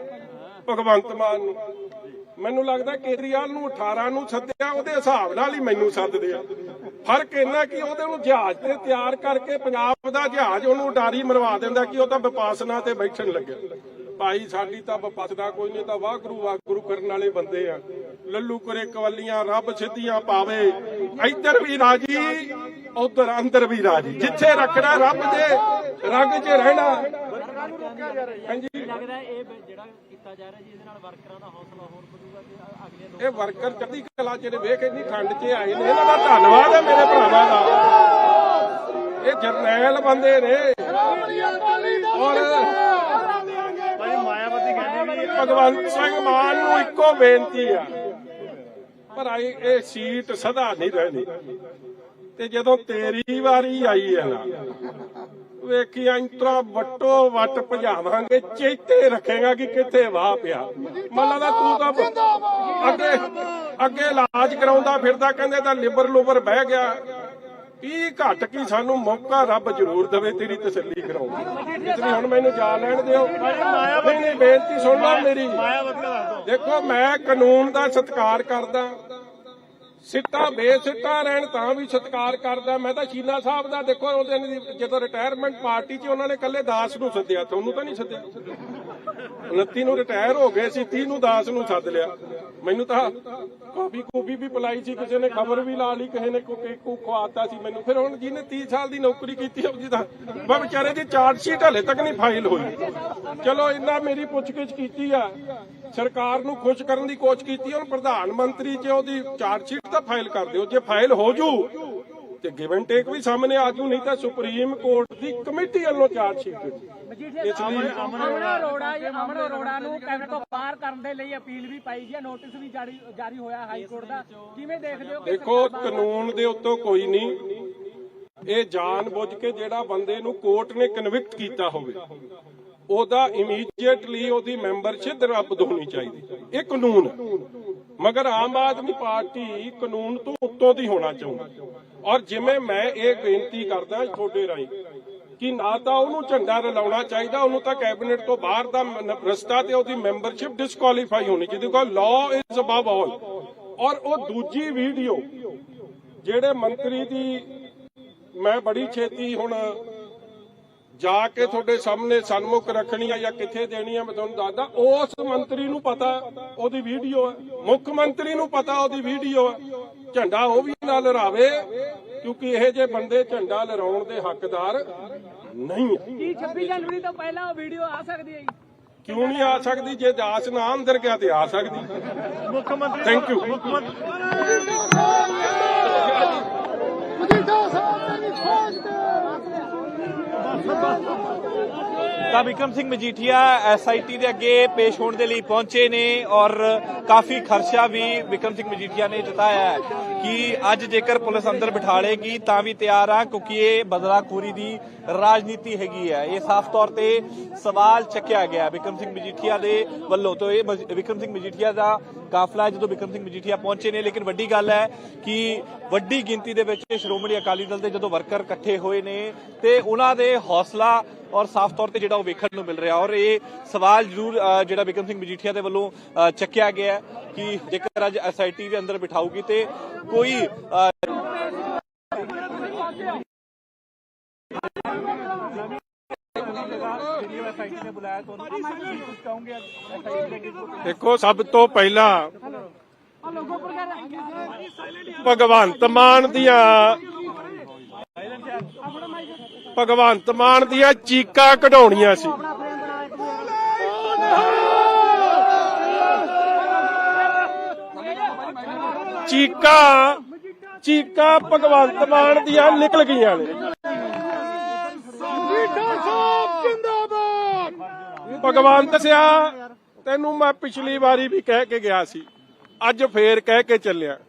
Speaker 1: ਭਗਵੰਤ ਮਾਨ ਨੂੰ। ਮੈਨੂੰ ਲੱਗਦਾ ਕੇਜਰੀਵਾਲ ਨੂੰ 18 ਨੂੰ ਸੱਦਿਆ, ਉਹਦੇ ਹਿਸਾਬ ਨਾਲ ਹੀ ਮੈਨੂੰ ਸੱਦਦੇ ਆ। ਫਰਕ ਇੰਨਾ ਕਿ ਉਹਦੇ ਨੂੰ ਜਹਾਜ਼ ਤੇ ਤਿਆਰ ਕਰਕੇ ਪੰਜਾਬ ਦਾ ਜਹਾਜ਼ ਉਹਨੂੰ ਉਡਾਰੀ ਮਰਵਾ ਦਿੰਦਾ ਕਿ ਉਹ ਤਾਂ ਵਿਪਾਸਨਾ ਤੇ ਬੈਠਣ ਲੱਗਿਆ। ਭਾਈ ਸਾਡੀ ਤਾਂ ਵਿਪਾਸਨਾ ਕੋਈ ਨਹੀਂ, ਤਾਂ ਵਾਹਿਗੁਰੂ ਵਾਹਿਗੁਰੂ ਕਰਨ ਵਾਲੇ ਬੰਦੇ ਆ। ਲੱਲੂ ਕਰੇ ਕਵੱਲੀਆਂ ਰੱਬ ਸਿੱਧੀਆਂ ਪਾਵੇ, ਇੱਧਰ ਵੀ ਰਾਜੀ ਉਧਰ ਅੰਦਰ ਵੀ ਰਾਜੀ, ਜਿੱਥੇ ਰੱਖਣਾ ਰੱਬ ਦੇ ਰੰਗ 'ਚ ਰਹਿਣਾ। ਹਾਂਜੀ,
Speaker 3: ਲੱਗਦਾ ਇਹ ਜਿਹੜਾ ਕੀਤਾ ਜਾ ਰਿਹਾ ਜੀ, ਇਹਦੇ ਨਾਲ ਵਰਕਰਾਂ ਦਾ ਹੌਸਲਾ ਹੋਰ ਵਧੂਗਾ ਤੇ ਅਗਲੇ
Speaker 1: ਇਹ ਵਰਕਰ ਚੜ੍ਹਦੀ ਕਲਾ ਜਿਹੜੇ ਵੇਖ ਇੰਨੀ ਠੰਡ 'ਚ ਆਏ ਨੇ, ਇਹਨਾਂ ਦਾ ਧੰਨਵਾਦ ਹੈ ਮੇਰੇ ਭਰਾਵਾਂ ਦਾ। ਇਹ ਜਰਨੈਲ ਬੰਦੇ ਨੇ। ਔਰ
Speaker 2: ਮਾਇਆਵਤੀ ਕਹਿੰਦੇ ਵੀ
Speaker 1: ਭਗਵੰਤ ਸਿੰਘ ਮਾਨ ਨੂੰ ਇੱਕੋ ਬੇਨਤੀ ਆ, ਪਰ ਇਹ ਸੀਟ ਸਦਾ ਨਹੀਂ ਰਹਿਣੀ। ਤੇ ਜਦੋਂ ਤੇਰੀ ਵਾਰੀ ਆਈ ਹੈ ਨਾ, ਵੇਖੀ ਇੰਤਰਾ ਵੱਟੋ ਵੱਟ ਭਜਾਵਾਂਗੇ, ਚੇਤੇ ਰੱਖੇਗਾ ਕਿ ਕਿੱਥੇ ਵਾਹ ਪਿਆ। ਮੰਨ ਲਾ ਤੂੰ ਤਾਂ ਅੱਗੇ ਇਲਾਜ ਕਰਾਉਂਦਾ ਫਿਰਦਾ, ਕਹਿੰਦੇ ਤਾਂ ਲਿਬਰ ਲੁਬਰ ਬਹਿ ਗਿਆ। ਕੀ ਘੱਟ ਕੀ ਸਾਨੂੰ ਮੌਕਾ ਰੱਬ ਜ਼ਰੂਰ ਦੇਵੇ ਤੇਰੀ ਤਸੱਲੀ ਕਰਾਉਣ ਦੀ। ਇਸ ਲਈ ਹੁਣ ਮੈਨੂੰ ਜਾ ਲੈਣ ਦਿਓ। ਨਹੀਂ, ਬੇਨਤੀ ਸੁਣ ਲਓ ਮੇਰੀ। ਦੇਖੋ, ਮੈਂ ਕਾਨੂੰਨ ਦਾ ਸਤਿਕਾਰ ਕਰਦਾ, ਸਿੱਟਾ ਬੇਸਿੱਟਾ ਰਹਿਣ ਤਾਂ ਵੀ ਸਤਿਕਾਰ ਕਰਦਾ। ਮੈਂ ਤਾਂ ਸ਼ੀਨਾ ਸਾਹਿਬ ਦਾ ਦੇਖੋ, ਉਹਦੇ ਜਦੋਂ ਰਿਟਾਇਰਮੈਂਟ ਪਾਰਟੀ 'ਚ ਉਹਨਾਂ ਨੇ ਕੱਲੇ ਦਾਸ ਨੂੰ ਸੱਦਿਆ, ਤੁਹਾਨੂੰ ਤਾਂ ਨਹੀਂ ਸੱਦਿਆ। 29 ਨੂੰ ਰਿਟਾਇਰ ਹੋ ਗਏ ਸੀ, 30 ਨੂੰ ਦਾਸ ਨੂੰ ਸੱਦ ਲਿਆ। ਮੈਨੂੰ ਤਾਂ ਕਾਫੀ ਵੀ ਪਿਲਾਈ ਸੀ, ਕਿਸੇ ਨੇ ਖਬਰ ਵੀ ਲਾ ਲਈ, ਕਿਸੇ ਨੇ ਕੇਕੂ ਖਵਾਤਾ ਸੀ ਮੈਨੂੰ। ਫਿਰ ਹੁਣ ਜਿਹਨੇ 30 ਸਾਲ ਦੀ ਨੌਕਰੀ ਕੀਤੀ ਉਹਦੀ ਤਾਂ ਵਿਚਾਰੇ ਦੀ ਚਾਰਜ ਸ਼ੀਟ ਹਲੇ ਤੱਕ ਨਹੀਂ ਫਾਈਲ ਹੋਈ। ਚਲੋ ਇੰਨਾ ਮੇਰੀ ਪੁੱਛਗਿੱਛ ਕੀਤੀ ਆ, ਸਰਕਾਰ ਨੂੰ ਖੁਸ਼ ਕਰਨ ਦੀ ਕੋਸ਼ਿਸ਼ ਕੀਤੀ। ਹੁਣ ਪ੍ਰਧਾਨ ਮੰਤਰੀ 'ਚ ਉਹਦੀ ਚਾਰਜ ਸ਼ੀਟ ਤਾਂ ਫਾਈਲ ਕਰ ਦਿਓ। ਜੇ ਫਾਈਲ ਹੋ ਜੂ ਤੇ ਗਿਵ ਐਂਡ ਟੇਕ ਵੀ ਸਾਹਮਣੇ ਆ ਜੂ, ਨਹੀਂ ਤਾਂ ਸੁਪਰੀਮ ਕੋਰਟ ਦੀ ਕਮੇਟੀ ਵੱਲੋਂ ਚਾਰਜ ਸ਼ੀਟ। ਇਸ ਲਈ
Speaker 3: ਅਮਨ ਅਰੋੜਾ ਨੂੰ ਕੈਬਨਿਟ ਤੋਂ ਬਾਹਰ ਕਰਨ ਦੇ ਲਈ ਅਪੀਲ ਵੀ ਪਾਈ ਗਈ, ਨੋਟਿਸ ਵੀ ਜਾਰੀ ਹੋਇਆ ਹਾਈ ਕੋਰਟ ਦਾ। ਕਿਵੇਂ ਦੇਖਦੇ ਹੋ?
Speaker 1: ਦੇਖੋ, ਕਾਨੂੰਨ ਦੇ ਉੱਤੋਂ ਕੋਈ ਨਹੀਂ। ਇਹ ਜਾਣ ਬੁੱਝ ਕੇ ਜਿਹੜਾ ਬੰਦੇ ਨੂੰ ਕੋਰਟ ਨੇ ਕਨਵਿਕਟ ਕੀਤਾ ਹੋਵੇ, ਉਹਦਾ ਇਮੀਡੀਏਟਲੀ ਉਹਦੀ ਮੈਂਬਰਸ਼ਿਪ ਰੱਦ ਹੋਣੀ ਚਾਹੀਦੀ। ਇਹ ਕਾਨੂੰਨ ਹੈ। ਮਗਰ ਆਮ ਆਦਮੀ ਪਾਰਟੀ ਕਾਨੂੰਨ ਤੋਂ ਉੱਤੋਂ ਦੀ ਹੋਣਾ ਚਾਹੁੰਦੀ। ਔਰ ਜਿਵੇਂ ਮੈਂ ਇਹ ਬੇਨਤੀ ਕਰਦਾ ਤੁਹਾਡੇ ਰਾਹੀਂ ਕਿ ਨਾ ਤਾਂ ਉਹਨੂੰ ਝੰਡਾ ਰਲਾਉਣਾ ਚਾਹੀਦਾ, ਉਹਨੂੰ ਤਾਂ ਕੈਬਨਿਟ ਤੋਂ ਬਾਹਰ ਦਾ ਰਸਤਾ ਤੇ ਉਹਦੀ ਮੈਂਬਰਸ਼ਿਪ ਡਿਸਕੁਆਲੀਫਾਈ ਹੋਣੀ ਚਾਹੀਦੀ। ਕਿਉਂਕਿ ਲਾਅ ਇਜ਼ ਅਬਵ ਆਲ। ਔਰ ਉਹ ਦੂਜੀ ਵੀਡੀਓ ਜਿਹੜੇ ਮੰਤਰੀ ਦੀ, ਮੈਂ ਬੜੀ ਛੇਤੀ ਹੁਣ ਜਾ ਕੇ ਤੁਹਾਡੇ ਸਾਹਮਣੇ ਸਨਮੁਖ ਰੱਖਣੀ ਆ ਜਾਂ ਕਿੱਥੇ ਦੇਣੀ ਆ, ਮੈਂ ਤੁਹਾਨੂੰ ਦੱਸਦਾ। ਉਸ ਮੰਤਰੀ ਨੂੰ ਪਤਾ ਉਹਦੀ ਵੀਡੀਓ ਹੈ, ਮੁੱਖ ਮੰਤਰੀ ਨੂੰ ਪਤਾ ਉਹਦੀ ਵੀਡੀਓ ਹੈ। ਝੰਡਾ ਉਹ ਵੀ ਨਾ ਲਹਿਰਾਵੇ, ਕਿਉਂਕਿ ਇਹ ਜੇ ਬੰਦੇ ਝੰਡਾ ਲਹਿਰਾਉਣ ਦੇ ਹੱਕਦਾਰ ਨਹੀਂ ਹੈ।
Speaker 3: ਕੀ 26 ਜਨਵਰੀ ਤੋਂ ਪਹਿਲਾਂ ਉਹ ਵੀਡੀਓ ਆ ਸਕਦੀ ਹੈ?
Speaker 1: ਕਿਉਂ ਨਹੀਂ ਆ ਸਕਦੀ? ਜੇ ਦਾਸ ਨਾ ਅੰਦਰ ਗਿਆ ਤੇ ਆ ਸਕਦੀ।
Speaker 2: ਮੁੱਖ ਮੰਤਰੀ
Speaker 1: ਥੈਂਕ ਯੂ।
Speaker 4: ਤਾਂ ਵਿਕਰਮ ਸਿੰਘ ਮਜੀਠੀਆ ਐਸਆਈਟੀ ਦੇ ਅੱਗੇ ਪੇਸ਼ ਹੋਣ ਦੇ ਲਈ ਪਹੁੰਚੇ ਨੇ ਔਰ ਕਾਫੀ ਖਰਚਾ ਵੀ ਵਿਕਰਮ ਸਿੰਘ ਮਜੀਠੀਆ ਨੇ ਜਤਾਇਆ ਹੈ ਕਿ ਅੱਜ ਜੇਕਰ ਪੁਲਿਸ ਅੰਦਰ ਬਿਠਾ ਲੇਗੀ ਤਾਂ ਵੀ ਤਿਆਰ ਆ, ਕਿਉਂਕਿ ਇਹ ਬਦਲਾਖੋਰੀ ਦੀ ਰਾਜਨੀਤੀ ਹੈਗੀ ਹੈ। ਇਹ ਸਾਫ਼ ਤੌਰ ਤੇ ਸਵਾਲ ਚੱਕਿਆ ਗਿਆ ਵਿਕਰਮ ਸਿੰਘ ਮਜੀਠੀਆ ਦੇ ਵੱਲੋਂ। ਤੋਂ ਇਹ ਵਿਕਰਮ ਸਿੰਘ ਮਜੀਠੀਆ ਦਾ ਕਾਫਲਾ ਜਦੋਂ ਵਿਕਰਮ ਸਿੰਘ ਮਜੀਠੀਆ ਪਹੁੰਚੇ ਨੇ, ਲੇਕਿਨ ਵੱਡੀ ਗੱਲ ਹੈ ਕਿ ਵੱਡੀ ਗਿਣਤੀ ਦੇ ਵਿੱਚ ਸ਼੍ਰੋਮਣੀ ਅਕਾਲੀ ਦਲ ਦੇ ਜਦੋਂ ਵਰਕਰ ਇਕੱਠੇ ਹੋਏ ਨੇ ਤੇ ਉਹਨਾਂ ਦੇ ਹੌਸਲਾ ਔਰ ਸਾਫ਼ ਤੌਰ ਤੇ ਜਿਹੜਾ ਉਹ ਵੇਖਣ ਨੂੰ ਮਿਲ ਰਿਹਾ। ਔਰ ਇਹ ਸਵਾਲ ਜ਼ਰੂਰ ਜਿਹੜਾ ਵਿਕਰਮ ਸਿੰਘ ਮਜੀਠੀਆ ਦੇ ਵੱਲੋਂ ਚੱਕਿਆ ਗਿਆ ਕਿ ਜੇਕਰ ਅੱਜ ਐਸਆਈਟੀ ਦੇ ਅੰਦਰ ਬਿਠਾਊਗੀ ਤੇ ਕੋਈ
Speaker 1: ਦੇਖੋ, ਸਭ ਤੋਂ ਪਹਿਲਾਂ ਭਗਵੰਤ ਮਾਨ ਦੀਆਂ ਚੀਕਾਂ ਕਢਾਉਣੀਆਂ ਸੀ। ਚੀਕਾਂ ਭਗਵੰਤ ਮਾਨ ਦੀਆਂ ਨਿਕਲ ਗਈਆਂ ਨੇ। ਭਗਵੰਤ ਸਿਆ, ਤੈਨੂੰ ਮੈਂ ਪਿਛਲੀ ਵਾਰੀ ਵੀ ਕਹਿ ਕੇ ਗਿਆ ਸੀ, ਅੱਜ ਫੇਰ ਕਹਿ ਕੇ ਚੱਲਿਆ।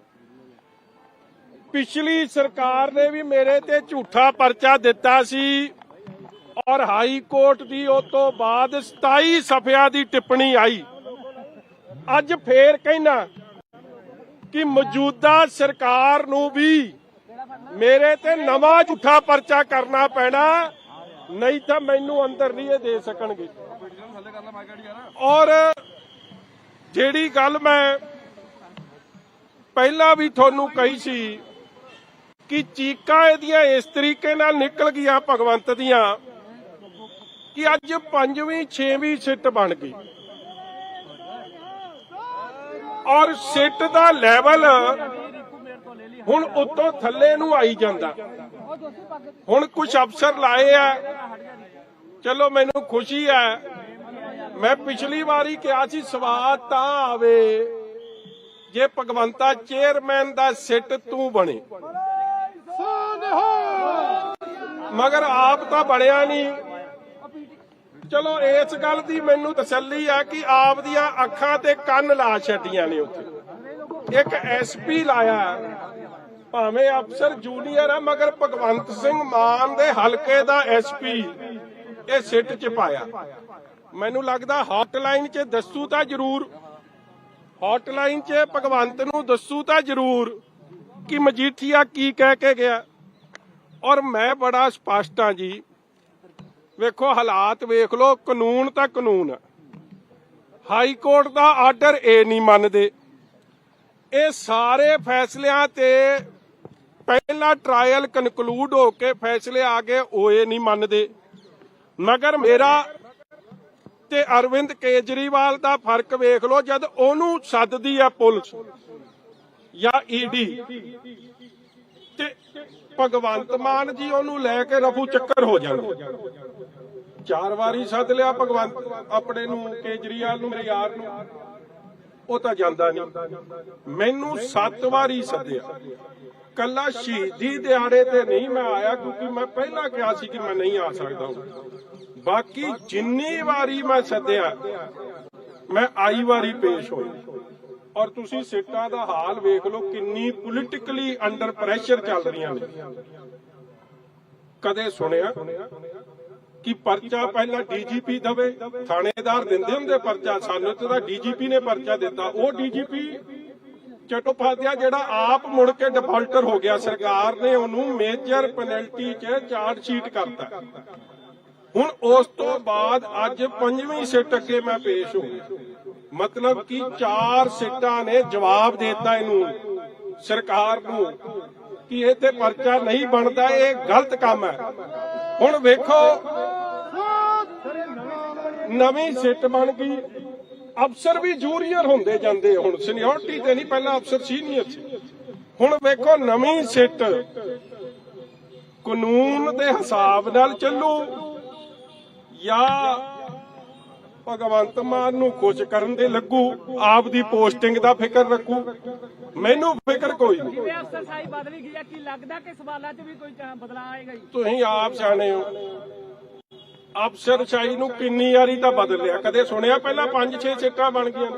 Speaker 1: ਪਿਛਲੀ ਸਰਕਾਰ ਨੇ ਵੀ ਮੇਰੇ ਤੇ ਝੂਠਾ ਪਰਚਾ ਦਿੱਤਾ ਸੀ ਔਰ ਹਾਈ ਕੋਰਟ ਦੀ ਉਸ ਤੋਂ ਬਾਅਦ 27 ਸਫ਼ਿਆਂ ਦੀ ਟਿੱਪਣੀ ਆਈ। ਅੱਜ ਫੇਰ ਕਹਿਣਾ ਕਿ ਮੌਜੂਦਾ ਸਰਕਾਰ ਨੂੰ ਵੀ ਮੇਰੇ ਤੇ ਨਵਾਂ ਝੂਠਾ ਪਰਚਾ ਕਰਨਾ ਪੈਣਾ, ਨਹੀਂ ਤਾਂ ਮੈਨੂੰ ਅੰਦਰ ਨਹੀਂ ਇਹ ਦੇ ਸਕਣਗੇ। ਔਰ ਜਿਹੜੀ ਗੱਲ ਮੈਂ ਪਹਿਲਾਂ ਵੀ ਤੁਹਾਨੂੰ ਕਹੀ ਸੀ ਕਿ ਚੀਕਾਂ ਇਹਦੀਆਂ ਇਸ ਤਰੀਕੇ ਨਾਲ ਨਿਕਲ ਗਈਆਂ ਭਗਵੰਤ ਦੀਆਂ ਕਿ ਅੱਜ 5ਵੀਂ 6ਵੀਂ ਸਿੱਟ ਬਣ ਗਈ ਔਰ ਸਿੱਟ ਦਾ ਲੈਵਲ ਹੁਣ ਉੱਤੋਂ ਥੱਲੇ ਨੂੰ ਆਈ ਜਾਂਦਾ। ਹੁਣ ਕੁਝ ਅਫਸਰ ਲਾਏ ਆ, ਚਲੋ ਮੈਨੂੰ ਖੁਸ਼ੀ ਹੈ। ਮੈਂ ਪਿਛਲੀ ਵਾਰੀ ਕਿਹਾ ਸੀ ਸਵਾਦ ਤਾਂ ਆਵੇ ਜੇ ਭਗਵੰਤਾ ਚੇਅਰਮੈਨ ਦਾ ਸਿੱਟ ਤੂੰ ਬਣੇ, ਮਗਰ ਆਪ ਤਾਂ ਬਣਿਆ ਨਹੀਂ। ਚਲੋ ਇਸ ਗੱਲ ਦੀ ਮੈਨੂੰ ਤਸੱਲੀ ਆ ਕਿ ਆਪ ਦੀਆਂ ਅੱਖਾਂ ਤੇ ਕੰਨ ਲਾ ਛੱਡੀਆਂ ਨੇ ਉੱਥੇ। ਇੱਕ ਐਸਪੀ ਲਾਇਆ, ਭਾਵੇਂ ਅਫਸਰ ਜੂਨੀਅਰ ਆ, ਮਗਰ ਭਗਵੰਤ ਸਿੰਘ ਮਾਨ ਦੇ ਹਲਕੇ ਦਾ ਐਸਪੀ ਇਹ ਸਿੱਟ ਚ ਪਾਇਆ। ਮੈਨੂੰ ਲੱਗਦਾ ਹੌਟਲਾਈਨ 'ਚ ਦੱਸੂ ਤਾਂ ਜ਼ਰੂਰ, ਹੌਟਲਾਈਨ 'ਚ ਭਗਵੰਤ ਨੂੰ ਦੱਸੂ ਤਾਂ ਜ਼ਰੂਰ ਕਿ ਮਜੀਠੀਆ ਕੀ ਕਹਿ ਕੇ ਗਿਆ। ਔਰ ਮੈਂ ਬੜਾ ਸਪਸ਼ਟ ਹਾਂ ਜੀ, ਵੇਖੋ ਹਾਲਾਤ ਵੇਖ ਲਓ, ਕਾਨੂੰਨ ਤਾਂ ਕਾਨੂੰਨ ਹੈ। ਹਾਈ ਕੋਰਟ ਦਾ ਆਰਡਰ ਇਹ ਨਹੀਂ ਮੰਨਦੇ। ਇਹ ਸਾਰੇ ਫੈਸਲਿਆਂ ਤੇ ਪਹਿਲਾ ਟਰਾਇਲ ਕਨਕਲੂਡ ਹੋ ਕੇ ਫੈਸਲੇ ਆ ਗਏ, ਉਹ ਇਹ ਨਹੀਂ ਮੰਨਦੇ। ਮਗਰ ਮੇਰਾ ਤੇ ਅਰਵਿੰਦ ਕੇਜਰੀਵਾਲ ਦਾ ਫਰਕ ਵੇਖ ਲਓ, ਜਦ ਉਹਨੂੰ ਸੱਦਦੀ ਹੈ ਪੁਲਿਸ ਜਾਂ ਈਡੀ ਤੇ ਭਗਵੰਤ ਮਾਨ ਜੀ ਉਹਨੂੰ ਲੈ ਕੇ ਰਫੂ ਚੱਕਰ ਹੋ ਜਾਂਦੇ। 4 ਵਾਰੀ ਸੱਦ ਲਿਆ ਭਗਵੰਤ ਆਪਣੇ ਨੂੰ, ਕੇਜਰੀਵਾਲ ਨੂੰ, ਮੇਰੇ ਯਾਰ ਨੂੰ, ਉਹ ਤਾਂ ਜਾਂਦਾ ਨਹੀਂ। ਮੈਨੂੰ 7 ਵਾਰੀ ਸੱਦਿਆ, ਕੱਲਾ ਸ਼ਹੀਦੀ ਦਿਹਾੜੇ ਤੇ ਨਹੀਂ ਮੈਂ ਆਇਆ, ਕਿਉਂਕਿ ਮੈਂ ਪਹਿਲਾਂ ਕਿਹਾ ਸੀ ਕਿ ਮੈਂ ਨਹੀਂ ਆ ਸਕਦਾ। ਬਾਕੀ ਜਿੰਨੀ ਵਾਰੀ ਮੈਂ ਸੱਦਿਆ ਮੈਂ ਆਈ ਵਾਰੀ ਪੇਸ਼ ਹੋਇਆ। ਔਰ ਤੁਸੀਂ ਸਿੱਟਾਂ ਦਾ ਹਾਲ ਵੇਖ ਲਓ, ਕਿੰਨੀ ਪੋਲੀਟੀਕਲੀ ਅੰਡਰ ਪ੍ਰੈਸ਼ਰ ਚੱਲ ਰਹੀਆਂ ਨੇ। ਕਦੇ ਸੁਣਿਆ ਕਿ ਪਰਚਾ ਪਹਿਲਾਂ ਡੀਜੀਪੀ ਦਵੇ? ਥਾਣੇਦਾਰ ਦਿੰਦੇ ਹੁੰਦੇ ਪਰਚਾ, ਸਾਨੂੰ ਤਾਂ ਡੀਜੀਪੀ ਨੇ ਪਰਚਾ ਦਿੱਤਾ। ਉਹ ਡੀਜੀਪੀ ਚਟੋਪਾਧਿਆ ਜਿਹੜਾ ਆਪ ਮੁੜ ਕੇ ਡਿਫਾਲਟਰ ਹੋ ਗਿਆ, ਸਰਕਾਰ ਨੇ ਉਹਨੂੰ ਮੇਜਰ ਪੈਨਲਟੀ 'ਚ ਚਾਰਜ ਸ਼ੀਟ ਕਰਤਾ। ਹੁਣ ਉਸ ਤੋਂ ਬਾਅਦ ਅੱਜ 5ਵੀਂ ਸਿੱਟ ਅੱਗੇ ਮੈਂ ਪੇਸ਼ ਹੋ ਗਿਆ, ਮਤਲਬ ਕਿ 4 ਸਿੱਟਾਂ ਨੇ ਜਵਾਬ ਦਿੱਤਾ ਇਹਨੂੰ, ਸਰਕਾਰ ਨੂੰ, ਕਿ ਇਹ ਤੇ ਪਰਚਾ ਨਹੀਂ ਬਣਦਾ, ਇਹ ਗਲਤ ਕੰਮ ਹੈ। ਹੁਣ ਵੇਖੋ ਨਵੀਂ ਸਿੱਟ ਬਣ ਗਈ, ਅਫਸਰ ਵੀ ਜੂਨੀਅਰ ਹੁੰਦੇ ਜਾਂਦੇ। ਹੁਣ ਸੀਨੀਅਰਟੀ ਤੇ ਨਹੀਂ, ਪਹਿਲਾਂ ਅਫਸਰ ਸੀਨੀਅਰ ਸੀ। ਹੁਣ ਵੇਖੋ ਨਵੀਂ ਸਿੱਟ ਕਾਨੂੰਨ ਦੇ ਹਿਸਾਬ ਨਾਲ ਚੱਲੂ ਜਾਂ ਭਗਵੰਤ ਮਾਨ ਨੂੰ ਖੁਸ਼ ਕਰਨ ਦੇ ਲੱਗੂ, ਆਪ ਦੀ ਪੋਸਟਿੰਗ ਦਾ ਫਿਕਰ ਰੱਖੂ? ਮੈਨੂੰ ਫਿਕਰ ਕੋਈ ਨਹੀਂ।
Speaker 3: ਜਿਵੇਂ ਅਫਸਰਸ਼ਾਹੀ ਬਦਲੀ ਗਈ ਹੈ, ਕੀ ਲੱਗਦਾ ਕਿ ਸਵਾਲਾਂ 'ਚ ਵੀ ਕੋਈ ਬਦਲਾਅ ਆਏਗਾ?
Speaker 1: ਤੁਸੀਂ ਆਪ ਜਾਣੇ ਹੋ ਅਫਸਰਸ਼ਾਹੀ ਨੂੰ ਕਿੰਨੀ ਵਾਰੀ ਤਾਂ ਬਦਲ ਲਿਆ। ਕਦੇ ਸੁਣਿਆ ਪਹਿਲਾਂ 5-6 ਸੀਟਾਂ ਬਣ ਗਈਆਂ?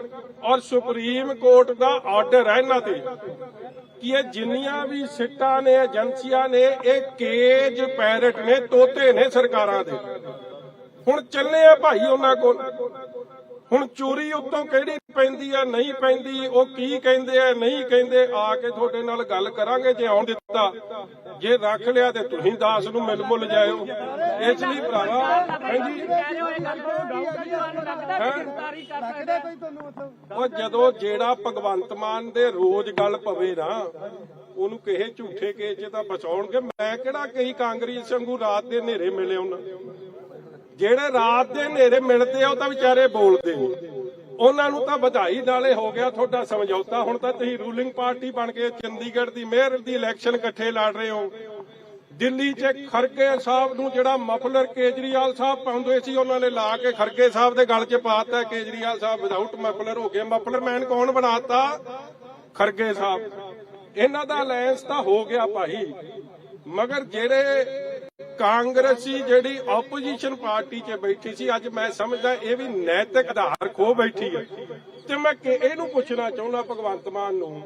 Speaker 1: ਔਰ ਸੁਪਰੀਮ ਕੋਰਟ ਦਾ ਆਰਡਰ ਹੈ ਇਹਨਾਂ ਤੇ ਕਿ ਇਹ ਜਿੰਨੀਆਂ ਵੀ ਸੀਟਾਂ ਨੇ, ਏਜੰਸੀਆਂ ਨੇ, ਇਹ ਕੇਜ ਪੈਰਟ ਨੇ, ਤੋਤੇ ਨੇ ਸਰਕਾਰਾਂ ਦੇ। ਹੁਣ ਚੱਲੇ ਆ ਭਾਈ ਉਹਨਾਂ ਕੋਲ। ਹੁਣ ਚੋਰੀ ਉੱਤੋਂ ਕਿਹੜੀ ਪੈਂਦੀ ਆ, ਨਹੀਂ ਪੈਂਦੀ, ਉਹ ਕੀ ਕਹਿੰਦੇ ਆ, ਨਹੀਂ ਕਹਿੰਦੇ, ਆ ਕੇ ਤੁਹਾਡੇ ਨਾਲ ਗੱਲ ਕਰਾਂਗੇ ਜੇ ਆਉਣ ਦਿੱਤਾ। ਜੇ ਰੱਖ ਲਿਆ ਤੇ ਤੁਸੀਂ ਦਾਸ ਨੂੰ ਮਿਲ ਮੁੱਲ ਜਾਇਓ। ਇਸ ਲਈ ਭਰਾਵਾ, ਹਾਂਜੀ, ਉਹ ਜਦੋਂ ਜਿਹੜਾ ਭਗਵੰਤ ਮਾਨ ਦੇ ਰੋਜ਼ ਗੱਲ ਪਵੇ ਨਾ, ਉਹਨੂੰ ਕਿਸੇ ਝੂਠੇ ਕੇਸ 'ਚ ਤਾਂ ਬਚਾਉਣਗੇ। ਮੈਂ ਕਿਹੜਾ ਕਈ ਕਾਂਗਰਸ ਵਾਂਗੂ ਰਾਤ ਦੇ ਹਨੇਰੇ ਮਿਲੇ ਉਹਨਾਂ। ਜਿਹੜੇ ਰਾਤ ਦੇ ਹਨੇਰੇ ਮਿਲਦੇ ਆ ਉਹ ਤਾਂ ਵਿਚਾਰੇ ਬੋਲਦੇ ਨਹੀਂ। ਉਹਨਾਂ ਨੂੰ ਤਾਂ ਵਧਾਈ ਨਾਲੇ ਹੋ ਗਿਆ ਤੁਹਾਡਾ ਸਮਝੌਤਾ। ਹੁਣ ਤਾਂ ਤੁਸੀਂ ਰੂਲਿੰਗ ਪਾਰਟੀ ਬਣ ਕੇ ਚੰਡੀਗੜ੍ਹ ਦੀ ਮੇਅਰ ਦੀ ਇਲੈਕਸ਼ਨ ਇਕੱਠੇ ਲੜ ਰਹੇ ਹੋ। ਦਿੱਲੀ 'ਚ ਖਰਗੇ ਸਾਹਿਬ ਨੂੰ ਜਿਹੜਾ ਮਫਲਰ ਕੇਜਰੀਵਾਲ ਸਾਹਿਬ ਪਾਉਂਦੇ ਸੀ, ਉਹਨਾਂ ਨੇ ਲਾ ਕੇ ਖਰਗੇ ਸਾਹਿਬ ਦੇ ਗਲ 'ਚ ਪਾਤਾ। ਕੇਜਰੀਵਾਲ ਸਾਹਿਬ ਵਿਦਆਊਟ ਮਫਲਰ ਹੋ ਗਏ। ਮਫਲਰ ਮੈਨ ਕੌਣ ਬਣਾਤਾ? ਖਰਗੇ ਸਾਹਿਬ। ਇਹਨਾਂ ਦਾ ਅਲਾਇੰਸ ਤਾਂ ਹੋ ਗਿਆ ਭਾਈ, ਮਗਰ ਜਿਹੜੇ ਕਾਂਗਰਸੀ ਜਿਹੜੀ ਆਪੋਜੀਸ਼ਨ ਪਾਰਟੀ 'ਚ ਬੈਠੀ ਸੀ, ਅੱਜ ਮੈਂ ਸਮਝਦਾ ਇਹ ਵੀ ਨੈਤਿਕ ਆਧਾਰ ਖੋ ਬੈਠੀ ਹੈ। ਤੇ ਮੈਂ ਇਹਨੂੰ ਪੁੱਛਣਾ ਚਾਹੁੰਦਾ ਭਗਵੰਤ ਮਾਨ ਨੂੰ,